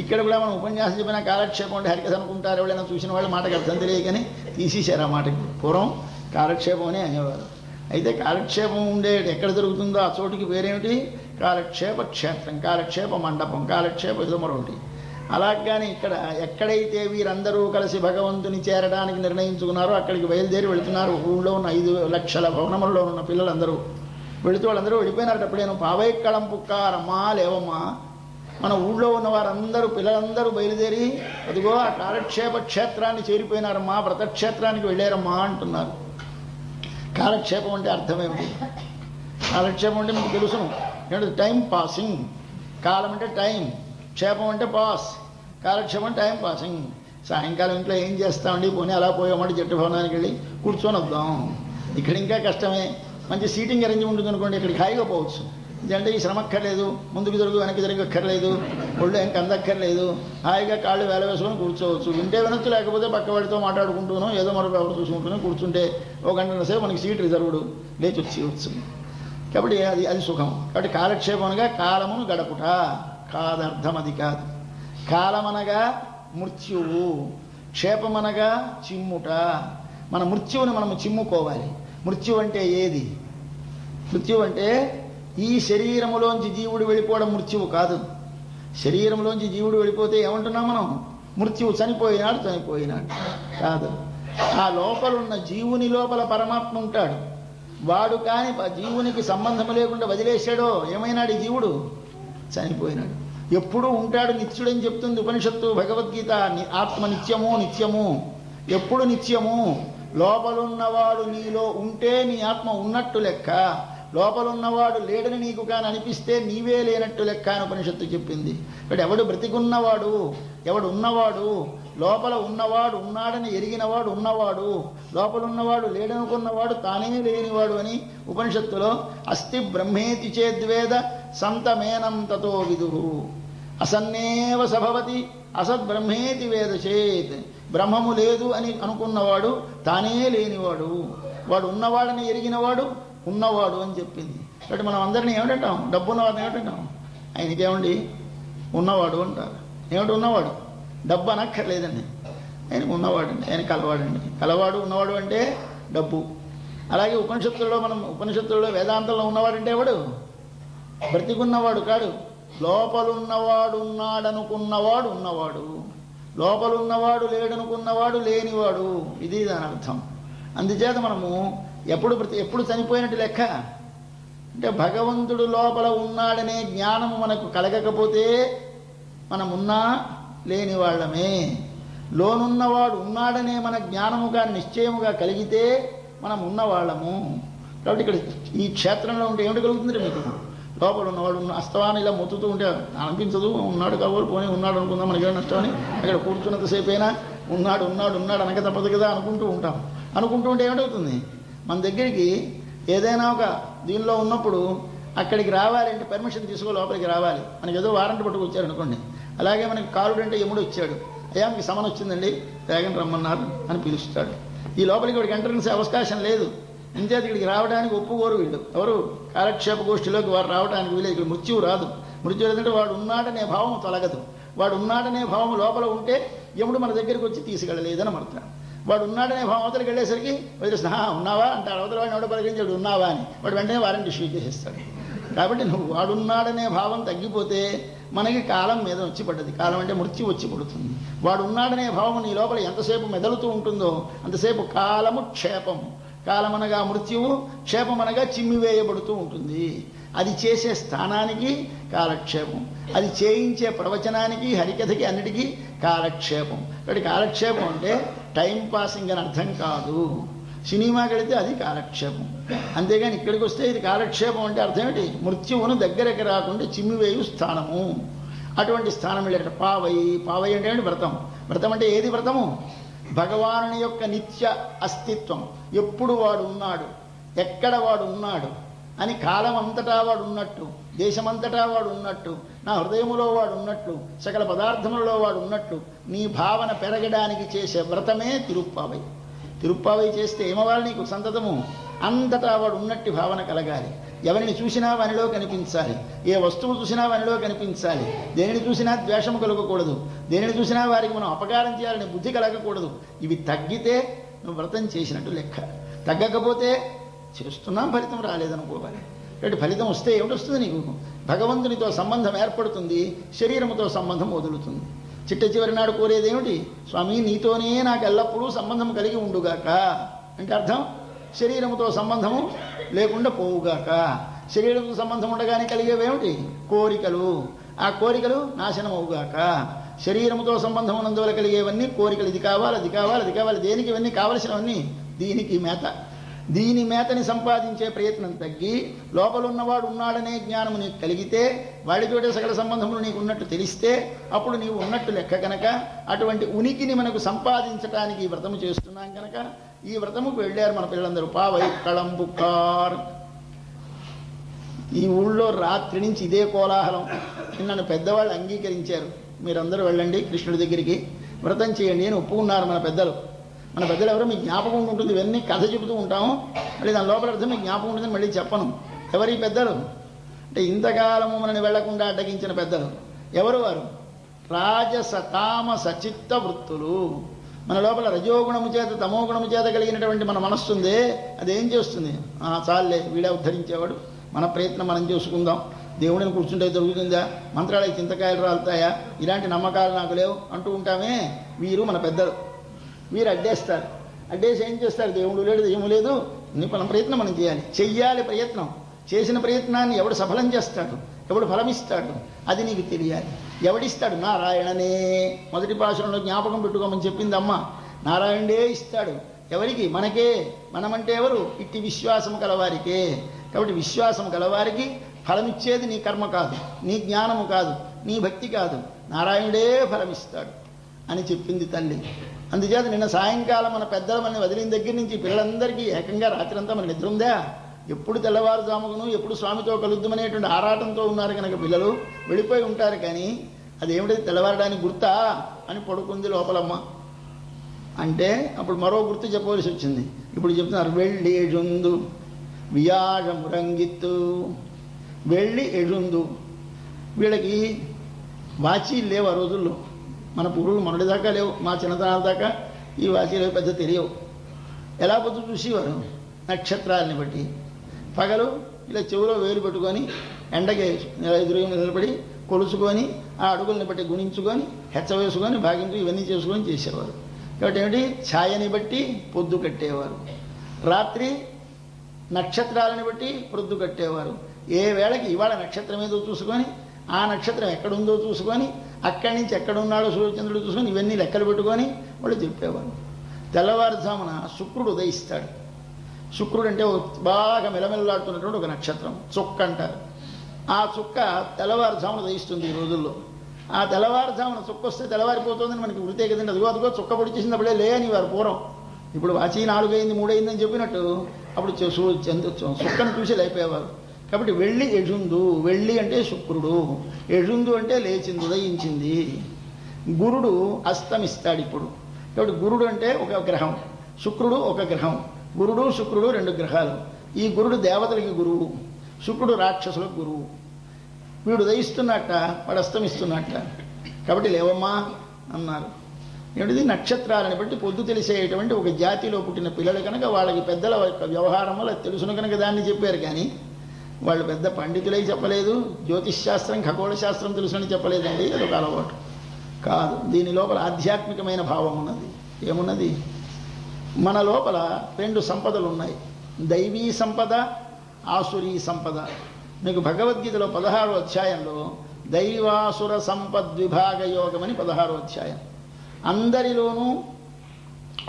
ఇక్కడ కూడా మనం ఉపన్యాసం చెప్పిన కాలక్షేపం అంటే హరికథ అనుకుంటారు. ఎవరైనా చూసిన వాళ్ళ మాటకు అర్థం తెలియకని తీసేశారు ఆ మాటకి. పూర్వం కాలక్షేపం అని అనేవారు. అయితే కాలక్షేపం ఉండే ఎక్కడ జరుగుతుందో ఆ చోటుకి పేరేమిటి? కాలక్షేప క్షేత్రం, కాలక్షేప మండపం, కాలక్షేప ఏదో మరొకటి. అలాగానే ఇక్కడ ఎక్కడైతే వీరందరూ కలిసి భగవంతుని చేరడానికి నిర్ణయించుకున్నారో అక్కడికి బయలుదేరి వెళుతున్నారు. ఊళ్ళో ఉన్న 5 లక్షల భవనములలో ఉన్న పిల్లలందరూ వెళుతూ వాళ్ళందరూ వెళ్ళిపోయినారు. అప్పుడేను పావైక్కళం పుక్కారమ్మా లేవమ్మా, మన ఊళ్ళో ఉన్న వారందరూ పిల్లలందరూ బయలుదేరి అదిగో ఆ కాలక్షేప క్షేత్రాన్ని చేరిపోయినారమ్మా, వ్రతక్షేత్రానికి వెళ్ళారమ్మా అంటున్నారు. కాలక్షేపం అంటే అర్థమేమిటి? కాలక్షేపం అంటే మీకు తెలుసును, టైం పాసింగ్. కాలం అంటే టైం, క్షేపం అంటే పాస్. కాలక్షేపం టైం పాసింగ్. సాయంకాలం ఇంట్లో ఏం చేస్తామండి, పోనీ అలా పోయామంటే జట్టు భవనానికి వెళ్ళి కూర్చొని వద్దాం. ఇక్కడ ఇంకా కష్టమే. మంచి సీటింగ్ అరేంజ్ ఉంటుంది అనుకోండి, ఇక్కడికి హాయిగా పోవచ్చు. ఇదంటే ఈ శ్రమ అక్కర్లేదు, ముందుకు జరుగు వెనక్కి జరగక్కర్లేదు, ఒళ్ళు ఏం కందక్కర్లేదు, హాయిగా కాళ్ళు వేల వేసుకొని కూర్చోవచ్చు. వింటే వినొచ్చు, లేకపోతే పక్కవాడితో మాట్లాడుకుంటూనో ఏదో మరొక ఎవరు చూసుకుంటూనే కూర్చుంటే ఒక గంట సేపు మనకి సీట్ రిజర్వ్డ్, లేచి వచ్చేయచ్చు. కాబట్టి అది సుఖం. కాబట్టి కాలక్షేపమునగా కాలమును గడపుట కాదర్థం, అది కాదు. కాలమనగా మృత్యువు, క్షేపమనగా చిమ్ముట. మన మృత్యువుని మనము చిమ్ముకోవాలి. మృత్యు అంటే ఏది? మృత్యు అంటే ఈ శరీరములోంచి జీవుడు వెళ్ళిపోవడం మృత్యువు కాదు. శరీరంలోంచి జీవుడు వెళ్ళిపోతే ఏమంటున్నాం మనం? మృత్యువు, చనిపోయినాడు కాదు. ఆ లోపలున్న జీవుని లోపల పరమాత్మ ఉంటాడు. వాడు కాని జీవునికి సంబంధం లేకుండా వదిలేశాడో ఏమైనాడు ఈ జీవుడు? చనిపోయినాడు. ఎప్పుడూ ఉంటాడు, నిత్యుడని చెప్తుంది ఉపనిషత్తు, భగవద్గీత. ఆత్మ నిత్యము. ఎప్పుడు నిత్యము? లోపలున్నవాడు నీలో ఉంటే నీ ఆత్మ ఉన్నట్టు లెక్క. లోపలున్నవాడు లేడని నీకు కాని అనిపిస్తే నీవే లేనట్టు లెక్క అని ఉపనిషత్తు చెప్పింది. ఇక్కడ ఎవడు బ్రతికున్నవాడు, ఎవడు ఉన్నవాడు, లోపల ఉన్నవాడు ఉన్నాడని ఎరిగినవాడు ఉన్నవాడు, లోపలున్నవాడు లేడనుకున్నవాడు తానే లేనివాడు అని ఉపనిషత్తులో అస్తి బ్రహ్మేతి చేద్వేద సంతమేనం తతో విదుః అసన్నేవ సభవతి అసద్బ్రహ్మేతి వేద చేత్. బ్రహ్మము లేదు అని అనుకున్నవాడు తానే లేనివాడు, వాడు ఉన్నవాడని ఎరిగినవాడు ఉన్నవాడు అని చెప్పింది. కాబట్టి మనం అందరినీ ఏమిటంటాం? డబ్బున్నవాడిని ఏమిటంటాం? ఆయనకేమండి ఉన్నవాడు అంటారు. ఏమిటి ఉన్నవాడు? డబ్బు అనక్కర్లేదండి, ఆయనకు ఉన్నవాడండి, ఆయన కలవాడండి. కలవాడు ఉన్నవాడు అంటే డబ్బు. అలాగే ఉపనిషత్తుల్లో వేదాంతంలో ఉన్నవాడంటే ఎవడు? బ్రతికున్నవాడు కాడు, లోపలున్నవాడు ఉన్నాడనుకున్నవాడు ఉన్నవాడు, లోపలున్నవాడు లేడనుకున్నవాడు లేనివాడు. ఇది దాని అర్థం. అందుచేత మనము ఎప్పుడు చనిపోయినట్టు లెక్క అంటే భగవంతుడు లోపల ఉన్నాడనే జ్ఞానము మనకు కలగకపోతే మనమున్నా లేని వాళ్ళమే. లోనున్నవాడు ఉన్నాడనే మన జ్ఞానముగా నిశ్చయముగా కలిగితే మనం ఉన్నవాళ్ళము. కాబట్టి ఇక్కడ ఈ క్షేత్రంలో ఉంటే ఏమిటి కలుగుతుంది? మీకు లోపల ఉన్నవాడు అస్తవాన్ని ఇలా మొత్తుతూ ఉంటే అనిపించదు. ఉన్నాడు కాబోలు పోనీ ఉన్నాడు అనుకుందాం, మనకి ఏమైనా నష్టమని అక్కడ కూర్చున్నంతసేపైనా ఉన్నాడు అనక తప్పదు కదా అనుకుంటూ ఉంటాం. అనుకుంటూ ఉంటే ఏమిటవుతుంది? మన దగ్గరికి ఏదైనా ఒక దీనిలో ఉన్నప్పుడు అక్కడికి రావాలంటే పర్మిషన్ తీసుకో లోపలికి రావాలి. మనకి ఏదో వారంట్ పట్టుకొచ్చారు అనుకోండి. అలాగే మనకి కాలుడు అంటే యముడు వచ్చాడు, అయ్యా మీకు సమన్ వచ్చిందండి వేగంగా రమ్మన్నారు అని పిలుస్తాడు. ఈ లోపలికి వాడికి ఎంట్రన్స్ అవకాశం లేదు. ఇంచేత ఇక్కడికి రావడానికి ఒప్పుకోరు వీళ్ళు. ఎవరు? కాలక్షేప గోష్ఠిలోకి వారు రావడానికి వీళ్ళు. ఇక్కడ మృత్యువు రాదు. మృత్యు లేదంటే వాడు ఉన్నాడనే భావం తొలగదు. వాడు ఉన్నాడనే భావం లోపల ఉంటే యముడు మన దగ్గరికి వచ్చి తీసుకెళ్ళలేదని అర్థం. వాడు ఉన్నాడనే భావం అవతలకి వెళ్ళేసరికి వదిలేసిన ఉన్నావా అంటాడు. అవతల వాడిని ఎవడో పలికించాడు ఉన్నావా అని, వాడు వెంటనే వారిని ఇష్యూ చేసేస్తాడు. కాబట్టి నువ్వు వాడున్నాడనే భావం తగ్గిపోతే మనకి కాలం మీద వచ్చి పడ్డది. కాలం అంటే మృత్యు వచ్చి పడుతుంది. వాడు ఉన్నాడనే భావం నీ లోపల ఎంతసేపు మెదలుతూ ఉంటుందో అంతసేపు కాలము క్షేపము. కాలమనగా మృత్యువు, క్షేపమనగా చిమ్మివేయబడుతూ ఉంటుంది. అది చేసే స్థానానికి కాలక్షేపం, అది చేయించే ప్రవచనానికి హరికథకి అన్నిటికీ కాలక్షేపం. కాబట్టి కాలక్షేపం అంటే టైం పాసింగ్ అని అర్థం కాదు. సినిమాకి వెళితే అది కాలక్షేపం, అంతేగాని ఇక్కడికి వస్తే ఇది కాలక్షేపం అంటే అర్థం ఏంటి? మృత్యువును దగ్గరికి రాకుండా చిమ్మివేయు స్థానము. అటువంటి స్థానం వెళ్ళాడు. పావై అంటే వ్రతం. వ్రతం అంటే ఏది వ్రతము? భగవానుని యొక్క నిత్య అస్తిత్వం. ఎప్పుడు వాడు ఉన్నాడు, ఎక్కడ వాడు ఉన్నాడు అని కాలం అంతటా వాడు ఉన్నట్టు, దేశమంతటా వాడు ఉన్నట్టు, నా హృదయములో వాడు ఉన్నట్టు, సకల పదార్థములలో వాడు ఉన్నట్టు నీ భావన పెరగడానికి చేసే వ్రతమే తిరుప్పావై. తిరుప్పావై చేస్తే ఏమవ్వాలి? నీకు సంతతము అంతటా వాడు ఉన్నట్టి భావన కలగాలి. ఎవరిని చూసినా వానిలో కనిపించాలి, ఏ వస్తువు చూసినా వానిలో కనిపించాలి. దేనిని చూసినా ద్వేషము కలగకూడదు, దేనిని చూసినా వారికి మనం అపకారం చేయాలని బుద్ధి కలగకూడదు. ఇవి తగ్గితే నువ్వు వ్రతం చేసినట్టు లెక్క. తగ్గకపోతే చేస్తున్నాం, ఫలితం రాలేదనుకోవాలి. కాబట్టి ఫలితం వస్తే ఏమిటొస్తుంది? నీకు భగవంతునితో సంబంధం ఏర్పడుతుంది, శరీరముతో సంబంధం వదులుతుంది. చిట్ట చివరి నాడు కోరేదేమిటి? స్వామి నీతోనే నాకు ఎల్లప్పుడూ సంబంధం కలిగి ఉండుగాక అంటే అర్థం శరీరముతో సంబంధము లేకుండా పోవుగాక. శరీరంతో సంబంధం ఉండగానే కలిగేవేమిటి? కోరికలు. ఆ కోరికలు నాశనం అవుగాక. శరీరముతో సంబంధం ఉన్నందువల్ల కలిగేవన్నీ కోరికలు. ఇది కావాలి, అది కావాలి, అది కావాలి. దేనికి ఇవన్నీ కావలసినవన్నీ? దీనికి మేత. దీని మేతని సంపాదించే ప్రయత్నం తగ్గి లోపలున్నవాడు ఉన్నాడనే జ్ఞానము నీకు కలిగితే, వాడితోటే సకల సంబంధములు నీకు ఉన్నట్టు తెలిస్తే అప్పుడు నీవు ఉన్నట్టు లెక్క కనుక అటువంటి ఉనికిని మనకు సంపాదించడానికి ఈ వ్రతము చేస్తున్నాం కనుక ఈ వ్రతముకు వెళ్ళారు మన పిల్లలందరూ. పావై కళంబుకార్ ఈ ఊళ్ళో రాత్రి నుంచి ఇదే కోలాహలం. నన్ను పెద్దవాళ్ళు అంగీకరించారు, మీరందరూ వెళ్ళండి కృష్ణుడి దగ్గరికి, వ్రతం చేయండి అని ఒప్పుకున్నారు మన పెద్దలు. మన పెద్దలు ఎవరో మీకు జ్ఞాపకం ఉంటుంది, ఇవన్నీ కథ చెబుతూ ఉంటాము, మళ్ళీ దాని లోపల అర్థం మీకు జ్ఞాపకం ఉంటుందని మళ్ళీ చెప్పను. ఎవరి పెద్దలు అంటే ఇంతకాలము మనని వెళ్లకుండా అడ్డగించిన పెద్దలు. ఎవరు వారు? రాజస తామస చిత్త వృత్తులు. మన లోపల రజోగుణము చేత తమోగుణము చేత కలిగినటువంటి మన మనస్సు ఉందే, అదేం చేస్తుంది? చాలే వీడే ఉద్ధరించేవాడు, మన ప్రయత్నం మనం చేసుకుందాం, దేవుడిని కూర్చుంటే దొరుకుతుందా, మంత్రాలకి చింతకాయలు రాలుతాయా, ఇలాంటి నమ్మకాలు నాకు లేవు అంటూ ఉంటామే. వీరు మన పెద్దలు. వీరు అడ్డేస్తారు. అడ్డేసి ఏం చేస్తారు? దేవుడు లేడు, దెయ్యము లేదు, మన ప్రయత్నం మనం చేయాలి. చెయ్యాలి ప్రయత్నం. చేసిన ప్రయత్నాన్ని ఎవడు సఫలం చేస్తాడు, ఎవడు ఫలమిస్తాడు, అది నీకు తెలియాలి. ఎవడిస్తాడు? నారాయణనే. మొదటి పాశురంలో జ్ఞాపకం పెట్టుకోమని చెప్పింది అమ్మ. నారాయణుడే ఇస్తాడు. ఎవరికి? మనకే. మనమంటే ఎవరు? ఇట్టి విశ్వాసము కలవారికే. కాబట్టి విశ్వాసం కలవారికి ఫలమిచ్చేది నీ కర్మ కాదు, నీ జ్ఞానము కాదు, నీ భక్తి కాదు, నారాయణుడే ఫలమిస్తాడు అని చెప్పింది తల్లి. అందుచేత నిన్న సాయంకాలం మన పెద్దలు మనని వదిలిన దగ్గర నుంచి పిల్లలందరికీ ఏకంగా రాత్రంతా మన నిద్ర ఉందా? ఎప్పుడు తెల్లవారుజామును ఎప్పుడు స్వామితో కలుద్దామనేటువంటి ఆరాటంతో ఉన్నారు కనుక పిల్లలు వెళ్ళిపోయి ఉంటారు. కానీ అదేమిటి తెల్లవారడానికి గుర్తా అని పడుకుంది లోపలమ్మ. అంటే అప్పుడు మరో గుర్తు చెప్పవలసి వచ్చింది. ఇప్పుడు చెప్తున్నారు, వెళ్ళి ఎజుందు వియాజమురంగిత్తు. వెళ్ళి ఎజుందు. వీళ్ళకి వాచీలు లేవు ఆ రోజుల్లో. మన పూర్వులు మొన్నటిదాకా లేవు, మా చిన్నతనాల దాకా ఈ వాచీలు పెద్ద తెలియవు. ఎలా పొద్దు చూసేవారు? నక్షత్రాలని బట్టి. పగలు ఇలా చెవులో వేలు పెట్టుకొని ఎండకి ఎదురుగా నిలబడి కొలుసుకొని ఆ అడుగుల్ని బట్టి గుణించుకొని హెచ్చ వేసుకొని భాగించు ఇవన్నీ చేసుకొని చేసేవారు. కాబట్టి ఏమిటి? ఛాయని బట్టి పొద్దు కట్టేవారు. రాత్రి నక్షత్రాలని బట్టి పొద్దు కట్టేవారు. ఏ వేళకి ఇవాళ నక్షత్రం ఏదో చూసుకొని ఆ నక్షత్రం ఎక్కడుందో చూసుకొని అక్కడి నుంచి ఎక్కడున్నాడో సూర్యచంద్రుడు చూసుకొని ఇవన్నీ లెక్కలు పెట్టుకొని వాళ్ళు చెప్పేవారు. తెల్లవారుజామున శుక్రుడు ఉదయిస్తాడు. శుక్రుడు అంటే బాగా మెలమెల్లాడుతున్నటువంటి ఒక నక్షత్రం, చుక్క అంటారు. ఆ చుక్క తెల్లవారుజామున ఉదయిస్తుంది ఈ రోజుల్లో. ఆ తెల్లవారుజామున చుక్క వస్తే తెల్లవారిపోతుందని మనకి వృతే కదండి. అదిగో చుక్క పొడిచేసింది, అప్పుడే లే అని వారు పూర్వం. ఇప్పుడు వాచి 4 అయింది 3 అయిందని చెప్పినట్టు అప్పుడు చుక్కను చూసి లేపేవారు. కాబట్టి వెళ్ళి ఎజుందు. వెళ్ళి అంటే శుక్రుడు, ఎజుందు అంటే లేచింది, ఉదయించింది. గురుడు అస్తమిస్తాడు ఇప్పుడు. కాబట్టి గురుడు అంటే ఒక గ్రహం, శుక్రుడు ఒక గ్రహం. గురుడు శుక్రుడు 2 గ్రహాలు. ఈ గురుడు దేవతలకి గురువు, శుక్రుడు రాక్షసులకు గురువు. వీడు ఉదయిస్తున్నట్ట, వాడు అస్తమిస్తున్నట్ట. కాబట్టి లేవమ్మా అన్నారు. ఏమిటిది? నక్షత్రాలను బట్టి పొద్దు తెలిసేటువంటి ఒక జాతిలో పుట్టిన పిల్లలు కనుక వాళ్ళకి పెద్దల వ్యవహారం వల్ల తెలుసును కనుక దాన్ని చెప్పారు. కానీ వాళ్ళు పెద్ద పండితులై చెప్పలేదు, జ్యోతిష్ శాస్త్రం ఖగోళ శాస్త్రం తెలుసుని చెప్పలేదండి. అదొక అలవాటు కాదు. దీని లోపల ఆధ్యాత్మికమైన భావం ఉన్నది. ఏమున్నది? మన లోపల 2 సంపదలు ఉన్నాయి, దైవీ సంపద, ఆసురీ సంపద. మీకు భగవద్గీతలో 16వ అధ్యాయంలో దైవాసుర సంపద్విభాగ యోగం అని 16వ అధ్యాయం. అందరిలోనూ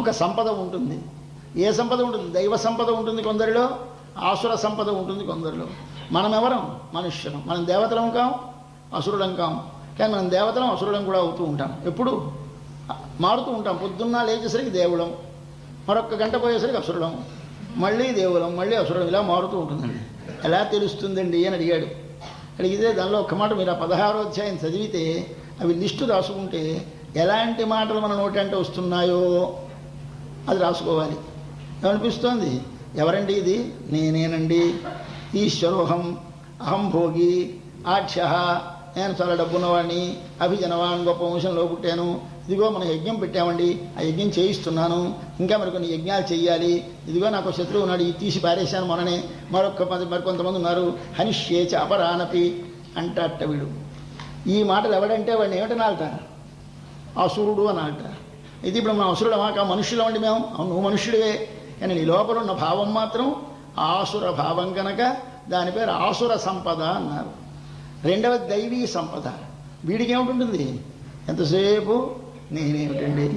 ఒక సంపద ఉంటుంది. ఏ సంపద ఉంటుంది? దైవ సంపద ఉంటుంది కొందరిలో, ఆసుర సంపద ఉంటుంది కొందరిలో. మనం ఎవరం? మనుష్యులం. మనం దేవతలం కాం, అసురులం కాం. కానీ మనం దేవతలం అసురులం కూడా అవుతూ ఉంటాం. ఎప్పుడు మారుతూ ఉంటాం. పొద్దున్న లేచేసరికి దేవులం, మరొక గంట పోయేసరికి అసురులం, మళ్ళీ దేవులం, మళ్ళీ అసురులం, ఇలా మారుతూ ఉంటుందండి. ఎలా తెలుస్తుందండి అని అడిగాడు. అడిగితే దానిలో ఒక్క మాట, మీరు ఆ 16వ అధ్యాయం చదివితే అవి లిస్టు రాసుకుంటే ఎలాంటి మాటలు మన నోటి అంటే వస్తున్నాయో అది రాసుకోవాలి. ఏమనిపిస్తోంది? ఎవరండి ఇది? నేనేనండి. ఈశ్వరోహం, అహం భోగి, ఆఢ్య, నేను చాలా డబ్బున్నవాడిని, అభిజనవాణి, గొప్ప వంశంలో పుట్టాను, ఇదిగో మనం యజ్ఞం పెట్టామండి, ఆ యజ్ఞం చేయిస్తున్నాను, ఇంకా మరి కొన్ని యజ్ఞాలు చెయ్యాలి, ఇదిగో నాకు శత్రువు ఉన్నాడు, ఇది తీసి పారేశాను మొన్ననే, మరికొంతమంది ఉన్నారు, హనిష్యేచ అపరానపి అంటట వీడు. ఈ మాటలు ఎవడంటే వాడిని ఏమిటనాలట? అసురుడు అనాలట. ఇది ఇప్పుడు మనం అసురుడమా? మనుష్యులం అండి మేము. అవును, నువ్వు మనుష్యుడివే, కానీ నీ లోపల ఉన్న భావం మాత్రం ఆసుర భావం కనుక దాని పేరు ఆసుర సంపద అన్నారు. రెండవది దైవీ సంపద. వీడికి ఏమిటి? ఎంతసేపు నేనేమిటండి,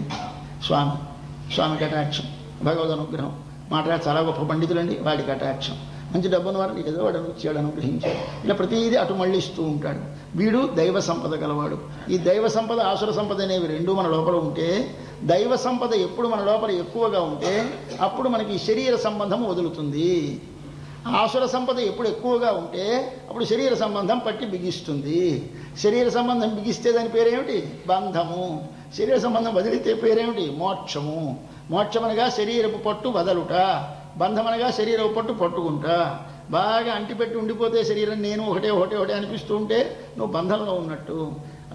స్వామి కటాక్షం, భగవద్ అనుగ్రహం, మాట్లాడి చాలా గొప్ప పండితులండి, వాడి కటాక్షం, మంచి డబ్బున్న వారిని ఏదో వాడు వచ్చాడు అనుగ్రహించాడు, ఇలా ప్రతిదీ అటు మళ్ళిస్తూ ఉంటాడు. వీడు దైవ సంపద గలవాడు. ఈ దైవ సంపద ఆసుర సంపద అనేవి 2 మన లోపల ఉంటే, దైవ సంపద ఎప్పుడు మన లోపల ఎక్కువగా ఉంటే అప్పుడు మనకి శరీర సంబంధం వదులుతుంది. ఆసుర సంపద ఎప్పుడు ఎక్కువగా ఉంటే అప్పుడు శరీర సంబంధం పట్టి బిగిస్తుంది. శరీర సంబంధం బిగిస్తే దాని పేరేమిటి? బంధము. శరీర సంబంధం వదిలితే పేరేమిటి? మోక్షము. మోక్షమనగా శరీరపు పట్టు వదలుట, బంధమనగా శరీరపు పట్టు పట్టుకుంటా. బాగా అంటిపెట్టి ఉండిపోతే శరీరం నేను ఒకటే ఒకటే ఒకటే అనిపిస్తూ ఉంటే నువ్వు బంధంలో ఉన్నట్టు.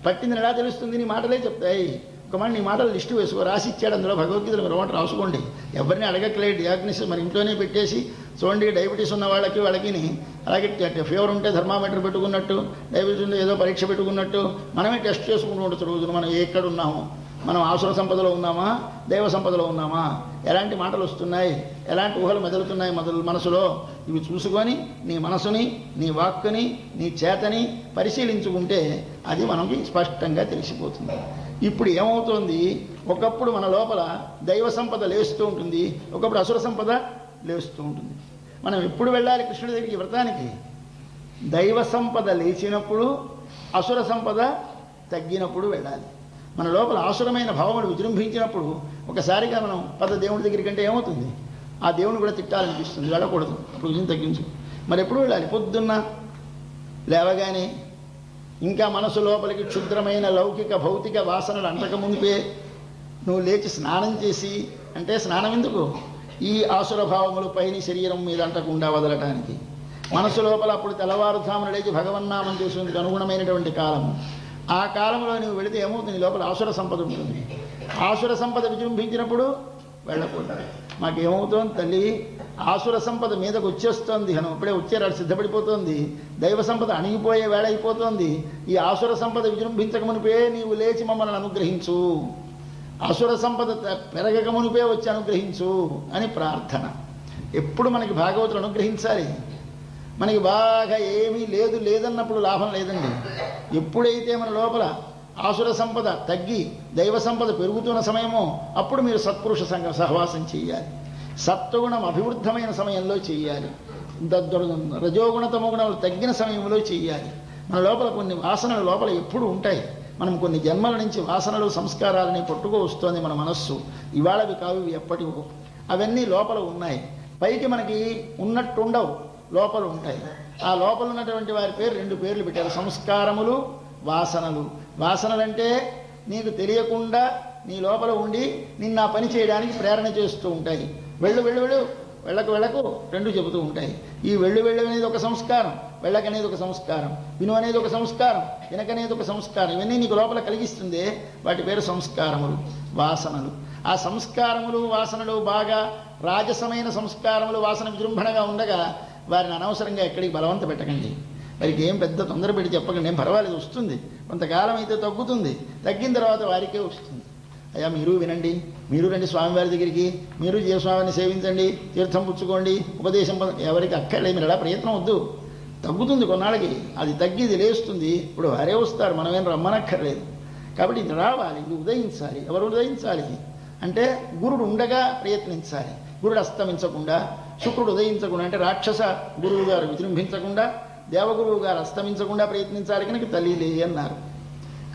పట్టిందని ఎలా తెలుస్తుంది? నీ మాటలే చెప్తాయి. ఒక మాట నీ మాటలు లిస్టు వేసుకో, రాసి ఇచ్చాడు అందులో భగవద్గీతలో మీరు ఒకటి రాసుకోండి. ఎవరిని అడగట్లేదు, డయాగ్నోసిస్ మన ఇంట్లోనే పెట్టేసి చూడండి. డయాబెటీస్ ఉన్న వాళ్ళకి అలాగే ఫీవర్ ఉంటే థర్మామీటర్ పెట్టుకున్నట్టు, డయాబెటీస్ ఉంటే ఏదో పరీక్ష పెట్టుకున్నట్టు మనమే టెస్ట్ చేసుకుంటూ ఉండొచ్చు రోజున. మనం ఎక్కడున్నాము, మనం ఆసుర సంపదలో ఉన్నామా, దైవ సంపదలో ఉన్నామా, ఎలాంటి మాటలు వస్తున్నాయి, ఎలాంటి ఊహలు మెదులుతున్నాయి మనసులో, ఇవి చూసుకొని నీ మనసుని, నీ వాక్కుని, నీ చేతని పరిశీలించుకుంటే అది మనకి స్పష్టంగా తెలిసిపోతుంది. ఇప్పుడు ఏమవుతోంది? ఒకప్పుడు మన లోపల దైవ సంపద లేస్తూ ఉంటుంది, ఒకప్పుడు అసుర సంపద లేస్తూ ఉంటుంది. మనం ఎప్పుడు వెళ్ళాలి కృష్ణుడి దగ్గరికి వ్రతానికి? దైవ సంపద లేచినప్పుడు, అసుర సంపద తగ్గినప్పుడు వెళ్ళాలి. మన లోపల ఆసురమైన భావములు విజృంభించినప్పుడు ఒకసారిగా మనం దేవుడి దగ్గరికి అంటే ఏమవుతుంది? ఆ దేవుని కూడా తిట్టాలనిపిస్తుంది, వెళ్ళకూడదు. అప్పుడు విజయం తగ్గించు. మరి ఎప్పుడు వెళ్ళాలి? పొద్దున్న లేవగానే, ఇంకా మనసు లోపలికి క్షుద్రమైన లౌకిక భౌతిక వాసనలు అంటకముందే నువ్వు లేచి స్నానం చేసి, అంటే స్నానం ఎందుకు? ఈ ఆసుర భావములు పైన శరీరం మీద అంటకుండా వదలటానికి. మనసు లోపల అప్పుడు తెల్లవారుజామున లేచి భగవన్నామం చేసేందుకు అనుగుణమైనటువంటి కాలము. ఆ కాలంలో నువ్వు వెళితే ఏమవుతుంది? లోపల ఆసుర సంపద ఉంటుంది. ఆసుర సంపద విజృంభించినప్పుడు వెళ్ళకూడదు. మాకేమవుతోంది తల్లి? ఆసుర సంపద మీదకు వచ్చేస్తోంది, మనం ఇప్పుడే వచ్చేరాడు సిద్ధపడిపోతోంది. దైవ సంపద అణిగిపోయే వేళ అయిపోతోంది. ఈ ఆసుర సంపద విజృంభించక మునిపే నీవు లేచి మమ్మల్ని అనుగ్రహించు, అసుర సంపద పెరగక మునిపే వచ్చి అనుగ్రహించు అని ప్రార్థన. ఎప్పుడు మనకి భాగవతులు అనుగ్రహించాలి. మనకి బాగా ఏమీ లేదన్నప్పుడు లాభం లేదండి. ఎప్పుడైతే మన లోపల ఆసుర సంపద తగ్గి దైవ సంపద పెరుగుతున్న సమయమో అప్పుడు మీరు సత్పురుష సహవాసం చేయాలి. సత్వగుణం అభివృద్ధమైన సమయంలో చేయాలి. రజోగుణ తమోగుణాలు తగ్గిన సమయంలో చేయాలి. మన లోపల కొన్ని వాసనలు లోపల ఎప్పుడు ఉంటాయి. మనం కొన్ని జన్మల నుంచి వాసనలు సంస్కారాలని పట్టుకో వస్తోంది మన మనస్సు. ఇవాళవి కావు, ఇవి ఎప్పటివో. అవన్నీ లోపల ఉన్నాయి. పైకి మనకి ఉన్నట్టుండవు, లోపల ఉంటాయి. ఆ లోపల ఉన్నటువంటి వారి పేరు 2 పేర్లు పెట్టారు: సంస్కారములు, వాసనలు. వాసనలంటే నీకు తెలియకుండా నీ లోపల ఉండి నిన్న పని చేయడానికి ప్రేరణ చేస్తూ ఉంటాయి. వెళ్ళు వెళ్ళు వెళ్ళు, వెళ్ళకు 2 చెబుతూ ఉంటాయి. ఈ వెళ్ళు అనేది ఒక సంస్కారం, వెళ్ళకనేది ఒక సంస్కారం, విను అనేది ఒక సంస్కారం, వినకనేది ఒక సంస్కారం. ఇవన్నీ నీకు లోపల కలిగిస్తుంది. వాటి పేరు సంస్కారములు, వాసనలు. ఆ సంస్కారములు వాసనలు బాగా రాజసమైన సంస్కారములు వాసన విజృంభణగా ఉండగా వారిని అనవసరంగా ఎక్కడికి బలవంత పెట్టకండి. వారికి ఏం పెద్ద తొందర పెట్టి చెప్పకండి. ఏం పర్వాలేదు, వస్తుంది. కొంతకాలం అయితే తగ్గుతుంది. తగ్గిన తర్వాత వారికే వస్తుంది. అయ్యా మీరు వినండి, మీరు రండి స్వామివారి దగ్గరికి, మీరు జీవస్వామిని సేవించండి, తీర్థం పుచ్చుకోండి, ఉపదేశం ఎవరికి అక్కర్లే. మీరు ఎలా ప్రయత్నం వద్దు. తగ్గుతుంది కొన్నాళ్ళకి. అది తగ్గిది లేస్తుంది. ఇప్పుడు వారే వస్తారు, మనమేం రమ్మనక్కర్లేదు. కాబట్టి ఇది రావాలి, ఇది ఉదయించాలి. ఎవరు ఉదయించాలి అంటే గురుడు ఉండగా ప్రయత్నించాలి. గురుడు అస్తమించకుండా, శుక్రుడు ఉదయించకుండా, అంటే రాక్షస గురువు గారు విజృంభించకుండా, దేవగురువు గారు అస్తమించకుండా ప్రయత్నించాలి. కనుక తల్లిలే అన్నారు.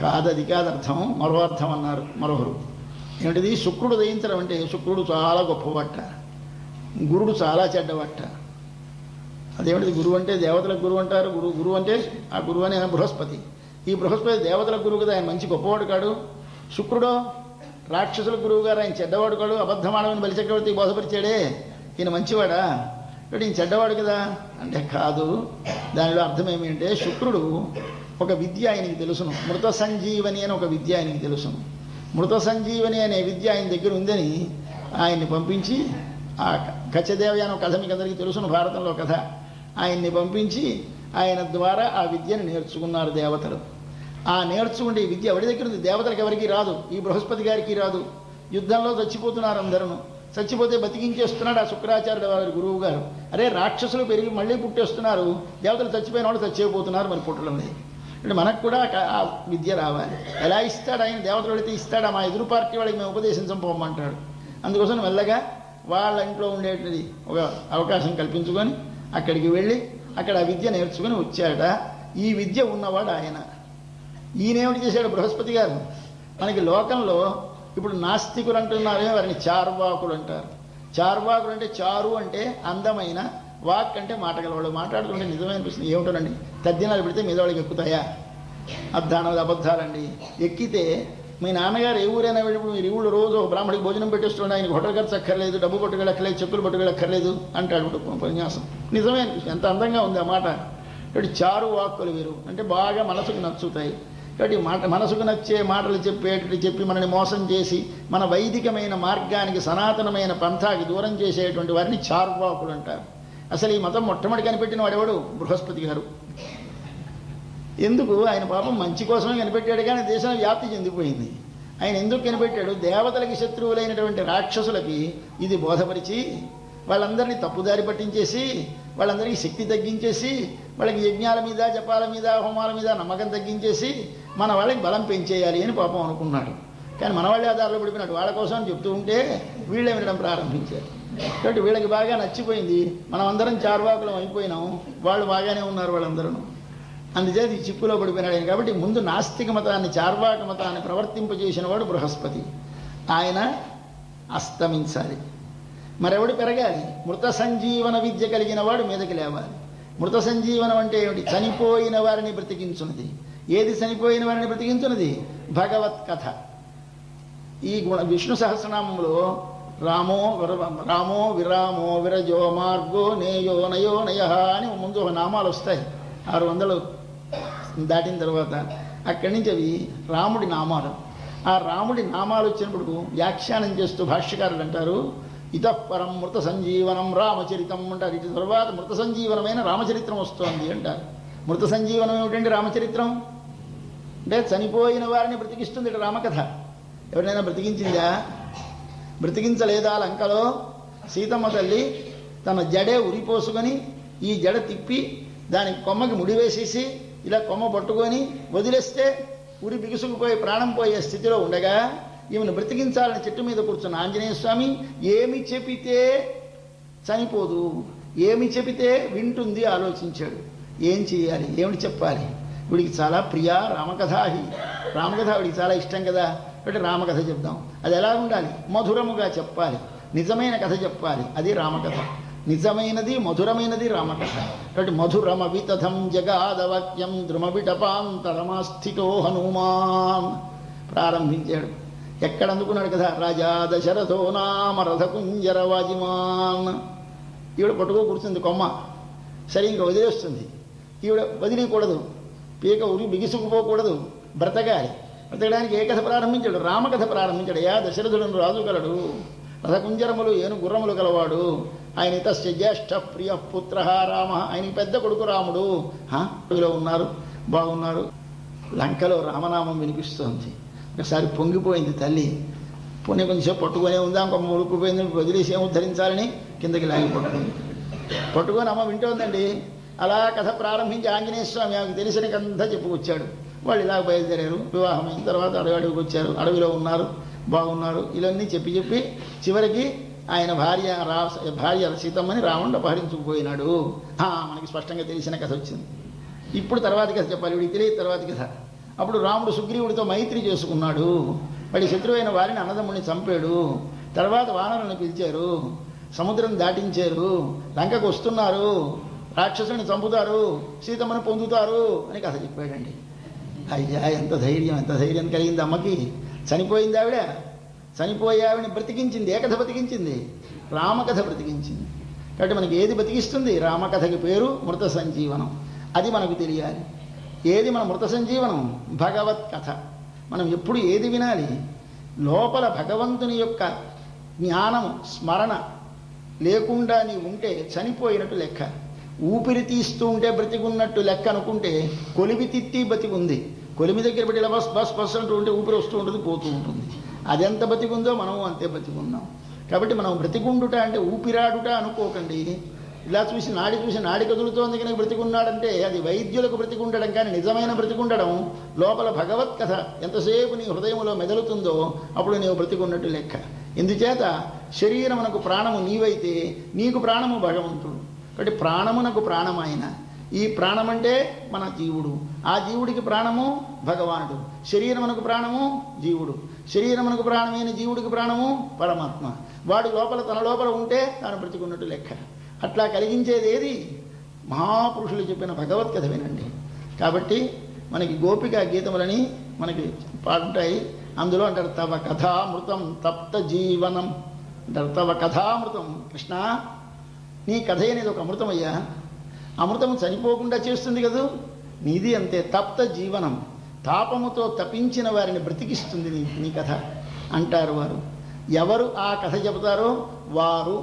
కాదది కాదర్థం, మరో అర్థం అన్నారు మరొకరు. ఏమిటిది? శుక్రుడు ఉదయించడం అంటే శుక్రుడు చాలా గొప్పవట్ట, గురుడు చాలా చెడ్డవట్ట. అదేమిటిది? గురువు అంటే దేవతలకు గురువు అంటారు. గురువు అంటే ఆ గురువు అనే బృహస్పతి. ఈ బృహస్పతి దేవతలకు గురువు కదా, ఆయన మంచి గొప్పవాడు కాడు. శుక్రుడు రాక్షసుల గురువు గారు, ఆయన చెడ్డవాడు కాడు. అబద్ధమాడమని బలిచక్రవర్తికి బోధపరిచాడే, ఈయన మంచివాడా? అంటే ఈయన చెడ్డవాడు కదా అంటే కాదు. దానిలో అర్థం ఏమిటంటే శుక్రుడు ఒక విద్య ఆయనకి తెలుసును. మృత సంజీవని అని ఒక విద్య ఆయనకి తెలుసును. మృత సంజీవని అనే విద్య ఆయన దగ్గర ఉందని ఆయన్ని పంపించి, ఆ కచ్చదేవయ అనే కథ మీకు అందరికీ తెలుసును, భారతంలో కథ. ఆయన్ని పంపించి ఆయన ద్వారా ఆ విద్యను నేర్చుకున్నారు దేవతలు. ఆ నేర్చుకుంటే ఈ విద్య ఎవరి దగ్గర ఉంది? దేవతలకు ఎవరికి రాదు, ఈ బృహస్పతి గారికి రాదు. యుద్ధంలో చచ్చిపోతున్నారు అందరూ. చచ్చిపోతే బతికించేస్తున్నాడు ఆ శుక్రాచార్యుడు వారి గురువు గారు. అరే రాక్షసులు పెరిగి మళ్ళీ పుట్టేస్తున్నారు, దేవతలు చచ్చిపోయిన వాళ్ళు చచ్చిపోతున్నారు, మరి పుట్టడం లేదు. అంటే మనకు కూడా ఆ విద్య రావాలి. ఎలా ఇస్తాడు ఆయన? దేవతలు వెళితే ఇస్తాడా? మా ఎదురు పార్టీ వాళ్ళకి మేము ఉపదేశించకపోమంటాడు. అందుకోసం మెల్లగా వాళ్ళ ఇంట్లో ఉండేది ఒక అవకాశం కల్పించుకొని అక్కడికి వెళ్ళి అక్కడ ఆ విద్య నేర్చుకుని వచ్చాడ. ఈ విద్య ఉన్నవాడు ఆయన. ఈయనేమిటి చేశాడు బృహస్పతి గారు? మనకి లోకంలో ఇప్పుడు నాస్తికులు అంటున్నారే, వారిని చార్వాకులు అంటారు. చార్వాకులు అంటే చారు అంటే అందమైన, వాక్ అంటే మాట గలవాడు. మాట్లాడుతుంటే నిజమే అనిపిస్తుంది. ఏమిటోనండి, తద్దినాలు పెడితే మీద వాళ్ళకి ఎక్కుతాయా? అబద్ధాలండి. ఎక్కితే మీ నాన్నగారు ఏ ఊరైనా వెళ్ళినప్పుడు మీరు ఈ ఊళ్ళో రోజు ఒక బ్రాహ్మడికి భోజనం పెట్టేస్తుండే, ఆయనకి హోటల్ ఖర్చు అక్కర్లేదు, డబ్బు పట్టుకెళ్ళక్కర్లేదు, చెప్పులు పట్టుకెళ్ళక్కర్లేదు అంటాడు ఉపన్యాసం. నిజమే అనిపిస్తుంది. ఎంత అందంగా ఉంది ఆ మాట. కాబట్టి చారు వాక్కులు వీరు అంటే బాగా మనసుకు నచ్చుతాయి. కాబట్టి మనసుకు నచ్చే మాటలు చెప్పి మనని మోసం చేసి మన వైదికమైన మార్గానికి, సనాతనమైన పంథాకి దూరం చేసేటువంటి వారిని చార్వాకులు అంటారు. అసలు ఈ మతం మొట్టమొదటి కనిపెట్టిన వాడెవడు? బృహస్పతి గారు. ఎందుకు? ఆయన పాపం మంచి కోసమే కనిపెట్టాడు, కానీ దేశం వ్యాప్తి చెందిపోయింది. ఆయన ఎందుకు కనిపెట్టాడు? దేవతలకి శత్రువులైనటువంటి రాక్షసులకి ఇది బోధపరిచి వాళ్ళందరినీ తప్పుదారి పట్టించేసి, వాళ్ళందరికీ శక్తి తగ్గించేసి, వాళ్ళకి యజ్ఞాల మీద, జపాల మీద, హోమాల మీద నమ్మకం తగ్గించేసి మన వాళ్ళకి బలం పెంచేయాలి అని పాపం అనుకున్నాడు. కానీ మన వాళ్ళే ఆధారంలో పడిపోయినాడు. వాళ్ళ కోసం అని చెప్తూ ఉంటే వీళ్ళే వినడం ప్రారంభించారు. కాబట్టి వీళ్ళకి బాగా నచ్చిపోయింది. మనం అందరం చార్వాకులం అయిపోయినాం, వాళ్ళు బాగానే ఉన్నారు వాళ్ళందరూ. అందుచేత ఈ చిక్కులో పడిపోయినాడు ఆయన. కాబట్టి ముందు నాస్తిక మతాన్ని, చార్వాక మతాన్ని ప్రవర్తింపజేసిన వాడు బృహస్పతి. ఆయన అస్తమించాలి. మరెవడు పెరగాలి? మృత సంజీవన విద్య కలిగిన వాడు మీదకి లేవాలి. మృత సంజీవనం అంటే ఏమిటి? చనిపోయిన వారిని బ్రతికించున్నది. ఏది చనిపోయిన వారిని బ్రతికించున్నది? భగవత్ కథ. ఈ విష్ణు సహస్రనామంలో రామో విరామో విరజో మార్గో నేయో నయో నయ అని ముందు ఒక నామాలు వస్తాయి. 600 దాటిన తర్వాత అక్కడి నుంచి అవి రాముడి నామాలు. ఆ రాముడి నామాలు వచ్చినప్పుడు వ్యాఖ్యానం చేస్తూ భాష్యకారులు అంటారు, ఇతఃపరం మృత సంజీవనం రామచరితం అంటారు. ఇటు తర్వాత మృత సంజీవనమైన రామచరిత్రం వస్తోంది అంటారు. మృత సంజీవనం ఏమిటండి? రామచరిత్రం అంటే చనిపోయిన వారిని బ్రతికిస్తుంది ఇటు రామకథ. ఎవరినైనా బ్రతికించిందా? బ్రతికించలేదా? లంకలో సీతమ్మ తల్లి తన జడే ఉరిపోసుకొని ఈ జడ తిప్పి దానికి కొమ్మకి ముడివేసేసి ఇలా కొమ్మ పట్టుకొని వదిలేస్తే ఉరి బిగుసుకుపోయి ప్రాణం పోయే స్థితిలో ఉండగా ఈమెను బ్రతికించాలని చెట్టు మీద కూర్చున్న ఆంజనేయ స్వామి ఏమి చెబితే చనిపోదు, ఏమి చెబితే వింటుంది ఆలోచించాడు. ఏం చేయాలి, ఏమిటి చెప్పాలి? వీడికి చాలా ప్రియా రామకథాహి, రామకథ వీడికి చాలా ఇష్టం కదా. అంటే రామకథ చెప్దాం. అది ఎలా ఉండాలి? మధురముగా చెప్పాలి, నిజమైన కథ చెప్పాలి. అది రామకథ. నిజమైనది, మధురమైనది రామకథ. కాబట్టి మధురమ వితథం జగాదవాక్యం ద్రుమవిటపాంతరమాస్థితో హనుమాన్ ప్రారంభించాడు. ఎక్కడ అందుకున్నాడు కదా? రాజా దశరథో నామ రథకుంజర వాజిమాన్. ఈవిడ పట్టుకో కూర్చుంది కొమ్మ. సరే ఇంకా వదిలేస్తుంది. ఈవిడ వదిలేయకూడదు, పీక ఉరి బిగుసుకుపోకూడదు, బ్రతకాలి. బ్రతకడానికి ఏ కథ ప్రారంభించాడు? రామకథ ప్రారంభించాడు. యా దశరథులను రాజు గలడు, రథకుంజరములు ఏను గుర్రములు గలవాడు, ఆయన ఇతస్య జ్యేష్ఠ ప్రియ పుత్ర రామ, ఆయనకి పెద్ద కొడుకు రాముడు. అడవిలో ఉన్నారు, బాగున్నారు. లంకలో రామనామం వినిపిస్తోంది. ఒకసారి పొంగిపోయింది తల్లి. పొన్ని కొంచెంసేపు పట్టుకునే ఉందా, ఇంకొక ముడుకుపోయింది, వదిలేసి ఏం ఉద్ధరించాలని కిందకి లాగి పట్టుకొని అమ్మ వింటోందండి. అలా కథ ప్రారంభించి ఆంజనేయ స్వామి ఆమెకు తెలిసిన కంతా చెప్పుకొచ్చాడు. వాళ్ళు ఇలా బయలుదేరారు. వివాహం అయిన తర్వాత అడవికి వచ్చారు, అడవిలో ఉన్నారు, బాగున్నారు. ఇవన్నీ చెప్పి చివరికి ఆయన భార్య సీతమ్మని రావణుడు అపహరించుకుపోయినాడు. మనకి స్పష్టంగా తెలిసిన కథ వచ్చింది. ఇప్పుడు తర్వాతి కథ చెప్పాలి. వీడికి తెలియదు తర్వాతి కథ. అప్పుడు రాముడు సుగ్రీవుడితో మైత్రి చేసుకున్నాడు. వాడి శత్రువైన వారిని అన్నదమ్ముడిని చంపాడు. తర్వాత వానరులను పిలిచారు, సముద్రం దాటించారు, లంకకు వస్తున్నారు, రాక్షసుని చంపుతారు, సీతమ్మను పొందుతారు అని కథ చెప్పాడండి. అయ్యా ఎంత ధైర్యం, ఎంత ధైర్యం కలిగింది అమ్మకి. చనిపోయింది ఆవిడ, చనిపోయే ఆవిడని బ్రతికించింది. ఏ కథ బ్రతికించింది? రామకథ బ్రతికించింది. కాబట్టి మనకి ఏది బ్రతికిస్తుంది? రామకథకి పేరు మృత సంజీవనం. అది మనకు తెలియాలి. ఏది మన మృత సంజీవనం? భగవత్ కథ. మనం ఎప్పుడు ఏది వినాలి? లోపల భగవంతుని యొక్క జ్ఞానము, స్మరణ లేకుండా నీ ఉంటే చనిపోయినట్టు లెక్క. ఊపిరి తీస్తూ ఉంటే బ్రతికున్నట్టు లెక్క అనుకుంటే కొలిమి తిత్తి బతికుంది. కొలిమి దగ్గర పెట్టి ఇలా బస్ బస్ బస్ అంటూ ఉంటే ఊపిరి వస్తూ ఉంటుంది, పోతూ ఉంటుంది. అదెంత బతికుందో మనము అంతే బతికున్నాం. కాబట్టి మనం బ్రతికుండుట అంటే ఊపిరాడుట అనుకోకండి. ఇలా చూసి నాడి కదులుతోంది కనుక బ్రతికున్నాడంటే అది వైద్యులకు బ్రతికుండడం. కానీ నిజమైన బ్రతికుండడం లోపల భగవత్ కథ ఎంతసేపు నీ హృదయంలో మెదలుతుందో అప్పుడు నీవు బ్రతికున్నట్టు లెక్క. ఎందుచేత శరీరమునకు ప్రాణము నీవైతే నీకు ప్రాణము భగవంతుడు. కాబట్టి ప్రాణమునకు ప్రాణమైన ఈ ప్రాణం అంటే మన జీవుడు, ఆ జీవుడికి ప్రాణము భగవానుడు. శరీరమునకు ప్రాణము జీవుడు, శరీరమునకు ప్రాణమైన జీవుడికి ప్రాణము పరమాత్మ. వాడు లోపల తన లోపల ఉంటే తాను బ్రతికున్నట్టు లెక్క. అట్లా కలిగించేది ఏది? మహాపురుషులు చెప్పిన భగవద్గీత వినండి. కాబట్టి మనకి గోపికా గీతములని మనకి పాడుంటాయి. అందులో అంటారు తవ కథామృతం తప్త జీవనం అంటారు. తవ కథామృతం, కృష్ణ నీ కథ అనేది ఒక అమృతమయ్యా. అమృతం చనిపోకుండా చేస్తుంది కదూ, నీది అంతే. తప్త జీవనం, తాపముతో తపించిన వారిని బ్రతికిస్తుంది నీ కథ అంటారు వారు. ఎవరు ఆ కథ చెబుతారో వారు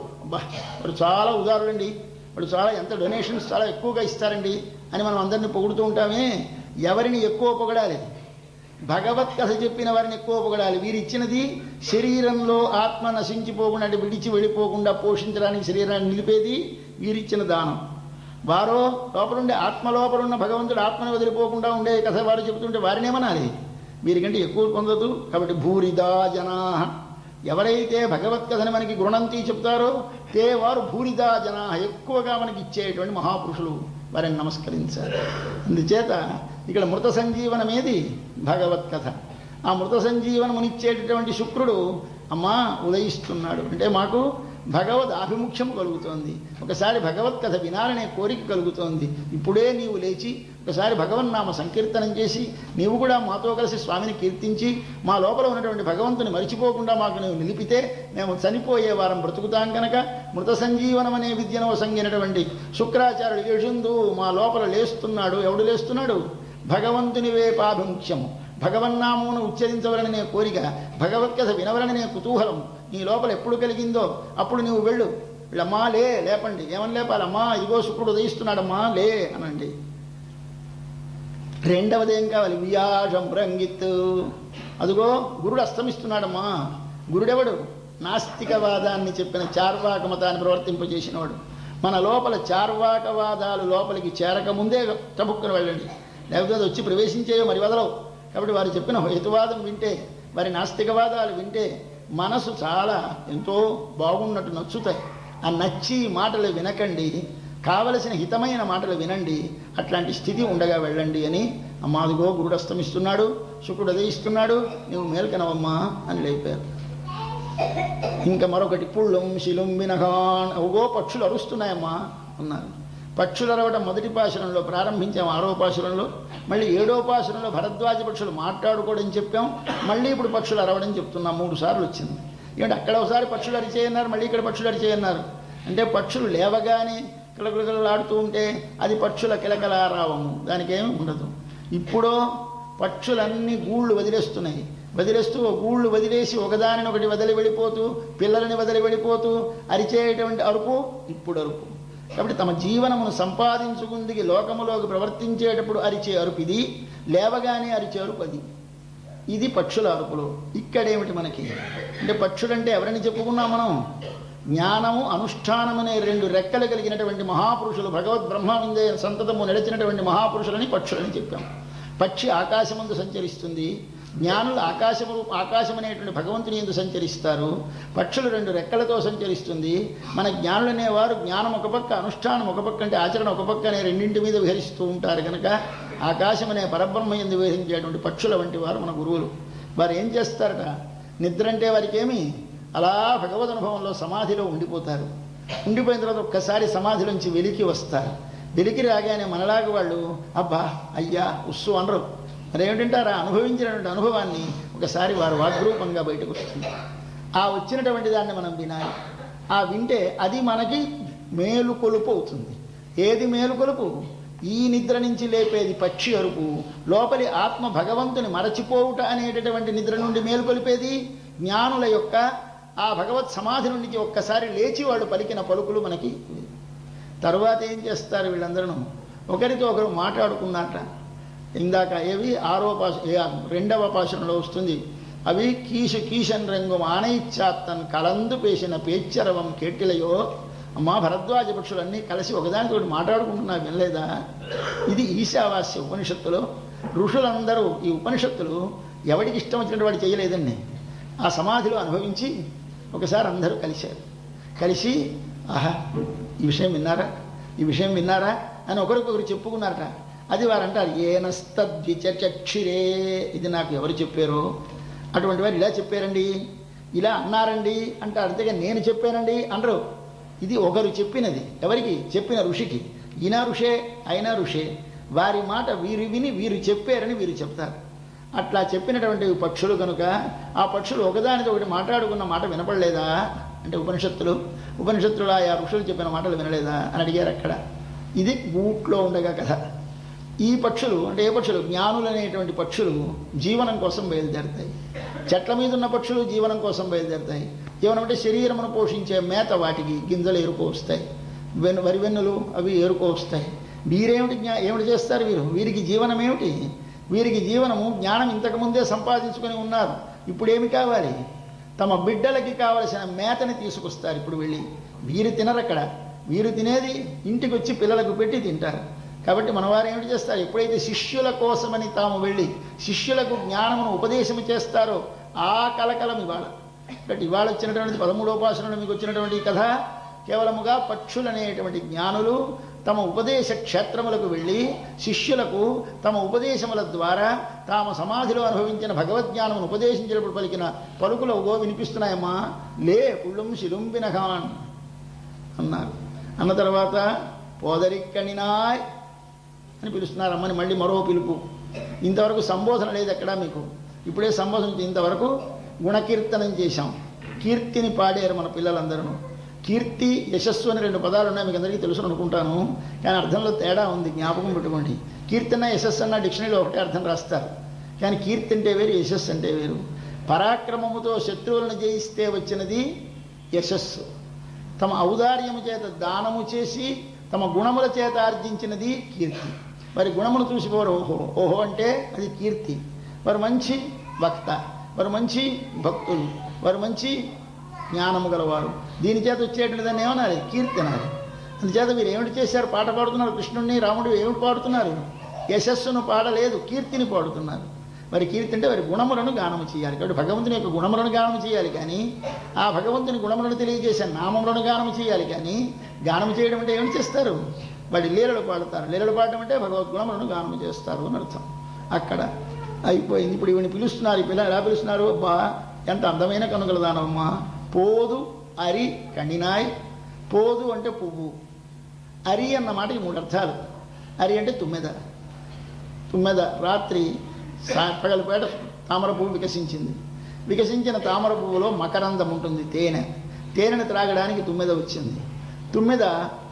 చాలా ఉదారులండి. వాడు చాలా ఎంత డొనేషన్స్ చాలా ఎక్కువగా ఇస్తారండి అని మనం అందరినీ పొగుడుతూ ఉంటామే. ఎవరిని ఎక్కువ పొగడాలి? భగవత్ కథ చెప్పిన వారిని ఎక్కువ పొగడాలి. వీరిచ్చినది శరీరంలో ఆత్మ నశించిపోకుండా, అంటే విడిచి వెళ్ళిపోకుండా పోషించడానికి శరీరాన్ని నిలిపేది వీరిచ్చిన దానం. వారో లోపలుండే ఆత్మ లోపలున్న భగవంతుడు ఆత్మను వదిలిపోకుండా ఉండే కథ వారు చెబుతుంటే వారినేమనాలి? వీరికంటే ఎక్కువ పొందదు. కాబట్టి భూరిదా జనా, ఎవరైతే భగవత్కథని మనకి గృణంతి చెప్తారో తే వారు భూరిదా జనా, ఎక్కువగా మనకి ఇచ్చేటువంటి మహాపురుషులు, వారిని నమస్కరించాలి. అందుచేత ఇక్కడ మృత సంజీవనమేది? భగవత్కథ. ఆ మృత సంజీవనమునిచ్చేటటువంటి శుక్రుడు అమ్మా ఉదయిస్తున్నాడు అంటే మాకు భగవద్ ఆభిముఖ్యం కలుగుతోంది. ఒకసారి భగవత్కథ వినాలనే కోరిక కలుగుతోంది. ఇప్పుడే నీవు లేచి ఒకసారి భగవన్నామ సంకీర్తనం చేసి నీవు కూడా మాతో కలిసి స్వామిని కీర్తించి మా లోపల ఉన్నటువంటి భగవంతుని మరిచిపోకుండా మాకు నీవు నిలిపితే మేము చనిపోయే వారం బ్రతుకుతాం కనుక మృత సంజీవనం అనే విద్యను సంగినటువంటి శుక్రాచార్యుడు యజుందు మా లోపల లేస్తున్నాడు. ఎవడు లేస్తున్నాడు? భగవంతుని వేపాభిముఖ్యము, భగవన్నామమును ఉచ్చరించవలననే కోరిక, భగవత్కథ వినవలననే కుతూహలం నీ లోపల ఎప్పుడు కలిగిందో అప్పుడు నువ్వు వెళ్ళు. వీళ్ళమ్మా లేపండి. ఏమని లేపాలి? అమ్మా ఇదిగో శుక్రుడు ఉదయిస్తున్నాడమ్మా లే అనండి. రెండవది ఏం కావాలి? వియాజం రంగిత్, అదిగో గురుడు అస్తమిస్తున్నాడమ్మా. గురుడెవడు? నాస్తికవాదాన్ని చెప్పిన చార్వాక మతాన్ని ప్రవర్తింపజేసినవాడు. మన లోపల చార్వాకవాదాలు లోపలికి చేరకముందే తబుక్కుని వెళ్ళండి, లేకపోతే అది వచ్చి ప్రవేశించేయో మరి వదలవు. కాబట్టి వారు చెప్పిన హేతువాదం వింటే, వారి నాస్తికవాదాలు వింటే మనసు చాలా ఎంతో బాగున్నట్టు నచ్చుతాయి. ఆ నచ్చి మాటలు వినకండి, కావలసిన హితమైన మాటలు వినండి. అట్లాంటి స్థితి ఉండగా వెళ్ళండి అని అమ్మాదిగో గురుడు అస్తమిస్తున్నాడు, శుక్రుడు ఉదయిస్తున్నాడు, నువ్వు మేల్కనవమ్మా అని లేపారు. ఇంకా మరొకటి పుళ్ళుం శిలుం వినగాన్, అవగో పక్షులు అరుస్తున్నాయమ్మా అన్నారు. పక్షులు అరవడం మొదటి పాశురంలో ప్రారంభించాం, 6వ పాశురంలో. మళ్ళీ 7వ పాశురంలో భరద్వాజ పక్షులు మాట్లాడుకోవడం చెప్పాం. మళ్ళీ ఇప్పుడు పక్షులు అరవడం చెప్తున్నాం. 3 సార్లు వచ్చింది. ఏమంటే అక్కడ ఒకసారి పక్షులు అరిచేయన్నారు, మళ్ళీ ఇక్కడ పక్షులు అరిచేయన్నారు. అంటే పక్షులు లేవగానే కిలకిలకిలలాడుతూ ఉంటే అది పక్షుల కిలకలారావము, దానికేమీ ఉండదు. ఇప్పుడు పక్షులన్నీ గూళ్ళు వదిలేస్తున్నాయి. వదిలేస్తూ గూళ్ళు వదిలేసి ఒకదానిని ఒకటి వదిలి వెళ్ళిపోతూ, పిల్లలని వదిలి వెళ్ళిపోతూ అరిచేటువంటి అరుపు ఇప్పుడు అరుపు. కాబట్టి తమ జీవనమును సంపాదించుకుందికి లోకములోకి ప్రవర్తించేటప్పుడు అరిచే అరుపు ఇది, లేవగానే అరిచే అరుపు అది. ఇది పక్షుల అరుపులు. ఇక్కడేమిటి మనకి అంటే పక్షులంటే ఎవరని చెప్పుకున్నాం మనం? జ్ఞానము అనుష్ఠానం అనే 2 రెక్కలు కలిగినటువంటి మహాపురుషులు, భగవద్ బ్రహ్మవిందే సంతతము నడిచినటువంటి మహాపురుషులని పక్షులని చెప్పాం. పక్షి ఆకాశమందు సంచరిస్తుంది, జ్ఞానులు ఆకాశం అనేటువంటి భగవంతుని యందు సంచరిస్తారు. పక్షులు 2 రెక్కలతో సంచరిస్తుంది. మన జ్ఞానులనేవారు జ్ఞానం ఒక పక్క, అనుష్ఠానం ఒక పక్క, అంటే ఆచరణ ఒక పక్క అనే రెండింటి మీద విహరిస్తూ ఉంటారు కనుక ఆకాశం అనే పరబ్రహ్మ యందు విహరించేటువంటి పక్షుల వంటి వారు మన గురువులు. వారు ఏం చేస్తారట? నిద్ర అంటే వారికి ఏమి, అలా భగవద్ అనుభవంలో సమాధిలో ఉండిపోతారు. ఉండిపోయిన తర్వాత ఒక్కసారి సమాధిలోంచి వెలికి వస్తారు. వెలికి రాగానే మనలాగా వాళ్ళు అబ్బా అయ్యా ఉస్సు అనరు. మరేమిటంటారా? అనుభవించినటువంటి అనుభవాన్ని ఒకసారి వారు వాగ్రూపంగా బయటకు వస్తుంది. ఆ వచ్చినటువంటి దాన్ని మనం వినాలి. ఆ వింటే అది మనకి మేలుకొలుపు అవుతుంది. ఏది మేలుకొలుపు? ఈ నిద్ర నుంచి లేపేది పక్షి అరుపు, లోపలి ఆత్మ భగవంతుని మరచిపోవుట అనేటటువంటి నిద్ర నుండి మేలుకొలిపేది జ్ఞానుల యొక్క ఆ భగవత్ సమాధి నుండి ఒక్కసారి లేచి వాళ్ళు పలికిన పలుకులు మనకి. తరువాత ఏం చేస్తారు? వీళ్ళందరూ ఒకరితో ఒకరు మాట్లాడుకున్నారట. ఇందాక ఏవి 2వ పాశురంలో వస్తుంది. అవి కీషన్ రంగు ఆనయిచ్చాత్తన్ కలందు పేసిన పేచ్చరవం కేటిలయో. అమ్మా భరద్వాజ పక్షులన్నీ కలిసి ఒకదానితోటి మాట్లాడుకుంటున్నా వినలేదా? ఇది ఈశావాస్య ఉపనిషత్తులో ఋషులందరూ ఈ ఉపనిషత్తులు ఎవడికి ఇష్టం వచ్చినట్టు వాడు చేయలేదండి. ఆ సమాధిలో అనుభవించి ఒకసారి అందరూ కలిశారు. కలిసి ఆహా ఈ విషయం విన్నారా అని ఒకరికొకరు చెప్పుకున్నారట. అది వారు అంటారు ఏనస్తద్విచక్షిరే, ఇది నాకు ఎవరు చెప్పారో అటువంటి వారు ఇలా చెప్పారండి, ఇలా అన్నారండి అంటారు. అంతేగా నేను చెప్పానండి అనరు. ఇది ఒకరు చెప్పినది. ఎవరికి చెప్పిన? ఋషికి. ఈయన ఋషే అయినా ఋషే. వారి మాట వీరు విని వీరు చెప్పారని వీరు చెప్తారు. అట్లా చెప్పినటువంటి పక్షులు కనుక ఆ పక్షులు ఒకదానితో ఒకటి మాట్లాడుకున్న మాట వినపడలేదా అంటే ఉపనిషత్తులు ఆ ఋషులు చెప్పిన మాటలు వినలేదా అని అడిగారు అక్కడ. ఇది గూట్లో ఉండగా కథ. ఈ పక్షులు అంటే ఏ పక్షులు? జ్ఞానులు అనేటువంటి పక్షులు జీవనం కోసం బయలుదేరుతాయి. చెట్ల మీద ఉన్న పక్షులు జీవనం కోసం బయలుదేరుతాయి. జీవనం అంటే శరీరమును పోషించే మేత, వాటికి గింజలు ఏరుకో వస్తాయి, వరి వెన్నులు అవి ఏరుకో వస్తాయి. ఏమిటి చేస్తారు వీరికి జీవనం ఏమిటి? వీరికి జీవనము జ్ఞానం ఇంతకుముందే సంపాదించుకొని ఉన్నారు. ఇప్పుడేమి కావాలి? తమ బిడ్డలకి కావలసిన మేతని తీసుకొస్తారు. ఇప్పుడు వెళ్ళి వీరు తినరక్కడ. వీరు తినేది ఇంటికి వచ్చి పిల్లలకు పెట్టి తింటారు. కాబట్టి మనవారు ఏమిటి చేస్తారు? ఎప్పుడైతే శిష్యుల కోసమని తాము వెళ్ళి శిష్యులకు జ్ఞానమును ఉపదేశం చేస్తారో ఆ కలకలం ఇవాళ. కాబట్టి ఇవాళ వచ్చినటువంటి 13వ ఉపాసనలో మీకు వచ్చినటువంటి కథ కేవలముగా పక్షులనేటువంటి జ్ఞానులు తమ ఉపదేశ క్షేత్రములకు వెళ్ళి శిష్యులకు తమ ఉపదేశముల ద్వారా తాము సమాధిలో అనుభవించిన భగవద్జ్ఞానమును ఉపదేశించినప్పుడు పలికిన పలుకులు అవగో వినిపిస్తున్నాయమ్మా. లే పుళ్ళుం శిలుంబినఘాన్ అన్నారు. అన్న తర్వాత పోదరిక్కణినాయ్ అని పిలుస్తున్నారు అమ్మని. మళ్ళీ మరో పిలుపు. ఇంతవరకు సంబోధన లేదు ఎక్కడా మీకు. ఇప్పుడే సంబోధన. ఇంతవరకు గుణకీర్తనం చేశాం. కీర్తిని పాడారు మన పిల్లలందరూ. కీర్తి, యశస్సు అని 2 పదాలు ఉన్నాయి, మీకు అందరికీ తెలుసు అనుకుంటాను. కానీ అర్థంలో తేడా ఉంది, జ్ఞాపకం పెట్టుకోండి. కీర్తన యశస్సు అన్న డిక్షనరీలో ఒకటే అర్థం రాస్తారు. కానీ కీర్తి అంటే వేరు, యశస్సు అంటే వేరు. పరాక్రమముతో శత్రువులను జయిస్తే వచ్చినది యశస్సు. తమ ఔదార్యము చేత దానము చేసి తమ గుణముల చేత ఆర్జించినది కీర్తి. వారి గుణమును చూసిపోరు ఓహో అంటే అది కీర్తి. వారు మంచి వక్త, వారు మంచి భక్తులు, వారు మంచి జ్ఞానము గలవారు. దీని చేత వచ్చేటువంటి దాన్ని ఏమన్నారు? కీర్తి అన్నారు. అందుచేత మీరు ఏమిటి చేశారు? పాట పాడుతున్నారు. కృష్ణుడిని రాముడు ఏమిటి పాడుతున్నారు? యశస్సును పాడలేదు, కీర్తిని పాడుతున్నారు. మరి కీర్తి అంటే వారి గుణములను గానము చేయాలి. కాబట్టి భగవంతుని యొక్క గుణములను గానము చేయాలి. కానీ ఆ భగవంతుని గుణములను తెలియజేసే నామములను గానము చేయాలి. కానీ గానము చేయడం అంటే ఏమిటి చేస్తారు? వాడి లీలలు పాడతారు. లీలలు పాడడం అంటే భగవద్గుణములను గానము చేస్తారు అని అర్థం. అక్కడ అయిపోయింది. ఇప్పుడు ఈవిని పిలుస్తున్నారు. ఈ పిల్లలు ఎలా పిలుస్తున్నారు? అబ్బా ఎంత అందమైన కనుగలదానమ్మా. పోదు అరి కణినాయ్. పోదు అంటే పువ్వు, అరి అన్న మాటకి 3 అర్థాలు. అరి అంటే తుమ్మెద. తుమ్మెద రాత్రి పగలపేట తామర పువ్వు వికసించింది. వికసించిన తామర పువ్వులో మకరందం ఉంటుంది, తేనె. తేనెను త్రాగడానికి తుమ్మెద వచ్చింది. తుమ్మెద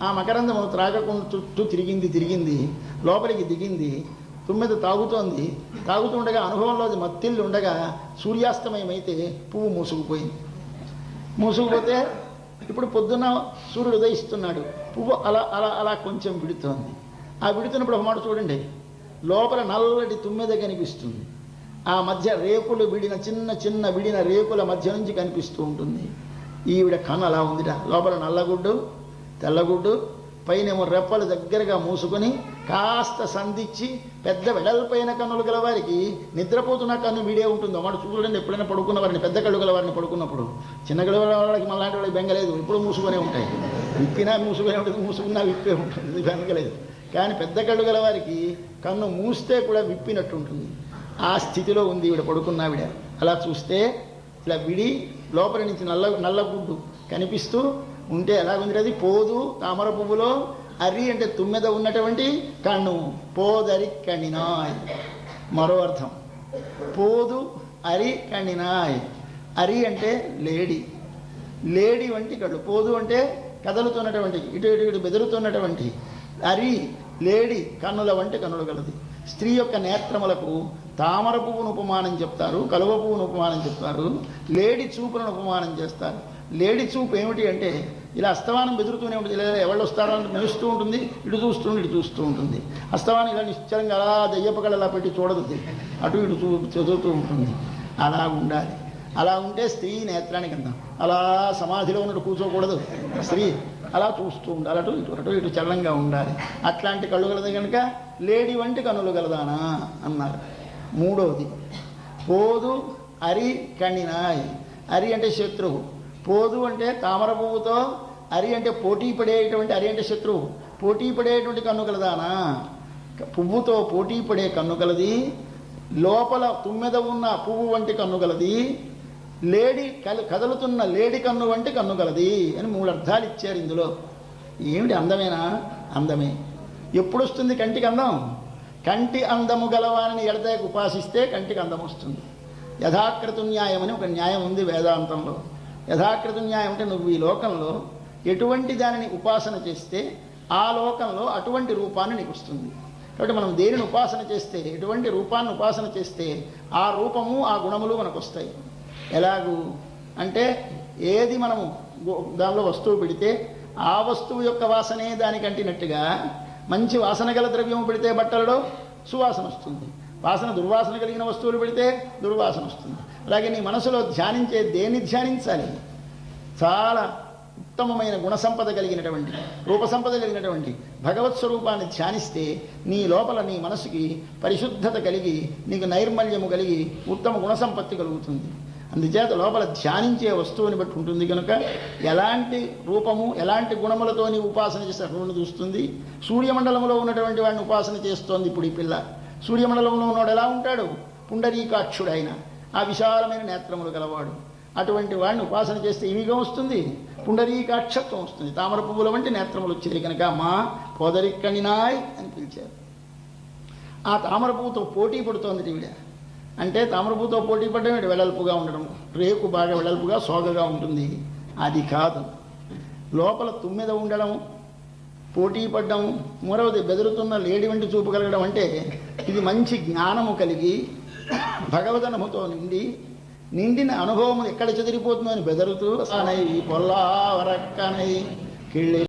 ఆ మకరందమును త్రాగకుండా చుట్టూ తిరిగింది, లోపలికి దిగింది. తుమ్మెద తాగుతోంది. తాగుతుండగా అనుభవంలో అది మత్తిల్లు ఉండగా సూర్యాస్తమయమైతే పువ్వు మూసుకుపోయింది. మూసుకుపోతే ఇప్పుడు పొద్దున్న సూర్యుడు ఉదయిస్తున్నాడు. పువ్వు అలా అలా అలా కొంచెం విడుతోంది. ఆ విడుతున్నప్పుడు ఒక మాట చూడండి, లోపల నల్లటి తుమ్మెద కనిపిస్తుంది. ఆ మధ్య రేకులు విడిన చిన్న విడిన రేకుల మధ్య నుంచి కనిపిస్తూ ఉంటుంది. ఈవిడ కన్ను అలా ఉందిట. లోపల నల్లగుడ్డు, తెల్లగుడ్డు, పైనేమో రెప్పలు దగ్గరగా మూసుకొని కాస్త సంధించి పెద్ద వెడల్పైన కన్నులు గల వారికి నిద్రపోతున్న కన్ను వీడే ఉంటుంది. అన్నమాట చూడండి. ఎప్పుడైనా పడుకున్న వారిని, పెద్ద కళ్ళు గల వారిని పడుకున్నప్పుడు, చిన్న కళ్ళు గల వాళ్ళకి మళ్ళాంటి వాళ్ళకి బెంగలేదు, ఇప్పుడు మూసుకొనే ఉంటాయి. విప్పినా మూసుకొనే ఉంటుంది, మూసుకున్నా విప్పే ఉంటుంది, బెంగలేదు. కానీ పెద్ద కళ్ళు గల వారికి కన్ను మూస్తే కూడా విప్పినట్టు ఉంటుంది. ఆ స్థితిలో ఉంది ఈవిడ పడుకున్నావిడ. అలా చూస్తే ఇలా విడి లోపల నుంచి నల్లగుడ్డు కనిపిస్తూ ఉంటే ఎలాగుంది? అది పోదు తామర పువ్వులో అరి అంటే తుమ్మెద ఉన్నటువంటి కన్ను. పోదరి కణినాయ్. మరో అర్థం పోదు అరి కణినాయ్. అరి అంటే లేడి, లేడి వంటి కళ్ళు. పోదు అంటే కదలుతున్నటువంటి, ఇటు బెదురుతున్నటువంటి. అరి లేడి కన్నుల వంటి కన్నులు గలది. స్త్రీ యొక్క నేత్రములకు తామర పువ్వును ఉపమానం చెప్తారు, కలువ పువ్వును ఉపమానం చెప్తారు, లేడి చూపులను ఉపమానం చేస్తారు. లేడి చూపు ఏమిటి అంటే ఇలా అస్తమానం బెదురుతూనే ఉంటుంది. లేదా ఎవరు వస్తారో అని మెలుస్తూ ఉంటుంది, ఇటు చూస్తూ ఉంటుంది. అస్తమానం ఇలా నిశ్చలంగా అలా దయ్యపకలు అలా పెట్టి చూడదు, అటు ఇటు చదువుతూ ఉంటుంది. అలా ఉండాలి. అలా ఉంటే స్త్రీ నేత్రానికి అందాం. అలా సమాధిలో ఉన్నట్టు కూర్చోకూడదు. స్త్రీ అలా చూస్తూ ఉండాలి, అటు ఇటు చల్లంగా ఉండాలి. అట్లాంటి కళ్ళు గలది కనుక లేడి వంటి కన్నులు గలదానా అన్నారు. మూడవది పోదు అరి కణినాయ్. అరి అంటే శత్రువు, పోదు అంటే తామర పువ్వుతో, అరి అంటే పోటీ పడేటువంటి, అరి అంటే శత్రువు, పోటీ పడేటువంటి కన్ను కలదానా. పువ్వుతో పోటీ పడే కన్ను కలది, లోపల తుమ్మెద ఉన్న పువ్వు వంటి కన్ను కలది, లేడి కదులుతున్న లేడి కన్ను వంటి కన్ను కలది అని 3 అర్థాలు ఇచ్చారు ఇందులో. ఏమిటి అందమేనా? అందమే. ఎప్పుడు వస్తుంది కంటికి అందం? కంటి అందము గలవాని ఎడతేకి ఉపాసిస్తే కంటికి అందం వస్తుంది. యథాకృత న్యాయం అని ఒక న్యాయం ఉంది వేదాంతంలో. యథాకృత న్యాయం అంటే నువ్వు ఈ లోకంలో ఎటువంటి దానిని ఉపాసన చేస్తే ఆ లోకంలో అటువంటి రూపాన్ని నీకు వస్తుంది. కాబట్టి మనం దేనిని ఉపాసన చేస్తే, ఎటువంటి రూపాన్ని ఉపాసన చేస్తే ఆ రూపము ఆ గుణములు మనకు వస్తాయి. ఎలాగూ అంటే ఏది మనము దానిలో వస్తువు పెడితే ఆ వస్తువు యొక్క వాసనే దానికి అంటినట్టుగా మంచి వాసన గల ద్రవ్యము పెడితే బట్టలలో సువాసన వస్తుంది. వాసన దుర్వాసన కలిగిన వస్తువులు పెడితే దుర్వాసన వస్తుంది. అలాగే నీ మనసులో ధ్యానించే దేన్ని ధ్యానించాలి? చాలా ఉత్తమమైన గుణసంపద కలిగినటువంటి, రూపసంపద కలిగినటువంటి భగవత్ స్వరూపాన్ని ధ్యానిస్తే నీ లోపల నీ మనసుకి పరిశుద్ధత కలిగి నీకు నైర్మల్యము కలిగి ఉత్తమ గుణసంపత్తి కలుగుతుంది. అందుచేత లోపల ధ్యానించే వస్తువుని బట్టి ఉంటుంది కనుక ఎలాంటి రూపము ఎలాంటి గుణములతో నీ ఉపాసన చేస్తే అక్కడ చూస్తుంది. సూర్యమండలంలో ఉన్నటువంటి వాడిని ఉపాసన చేస్తోంది ఇప్పుడు ఈ పిల్ల. సూర్యమండలంలో ఉన్నవాడు ఎలా ఉంటాడు? పుండరీకాక్షుడు ఆయన, ఆ విశాలమైన నేత్రములు గలవాడు. అటువంటి వాడిని ఉపాసన చేస్తే ఏమిగా వస్తుంది? పుండరీకాక్షత్వం వస్తుంది. తామర పువ్వుల వంటి నేత్రములు వచ్చేది కనుక మా పోదరిక్కణినాయ్ అని పిలిచారు. ఆ తామర పువ్వుతో పోటీ పడుతోంది ఈవిడ. అంటే తామర పువ్వుతో పోటీ పడడం వెడల్పుగా ఉండడం, రేకు బాగా వెడల్పుగా సోగగా ఉంటుంది. అది కాదు, లోపల తుమ్మెద ఉండడం, పోటీ పడ్డం, మూడవది బెదురుతున్న లేడి వంటి చూపు కలగడం. అంటే ఇది మంచి జ్ఞానము కలిగి భగవదనుభూతో నిండిన అనుభవం ఎక్కడ చెదిరిపోతుందో అని బెదరుతూ పొల్లా వరక్కనై కిళ్ళి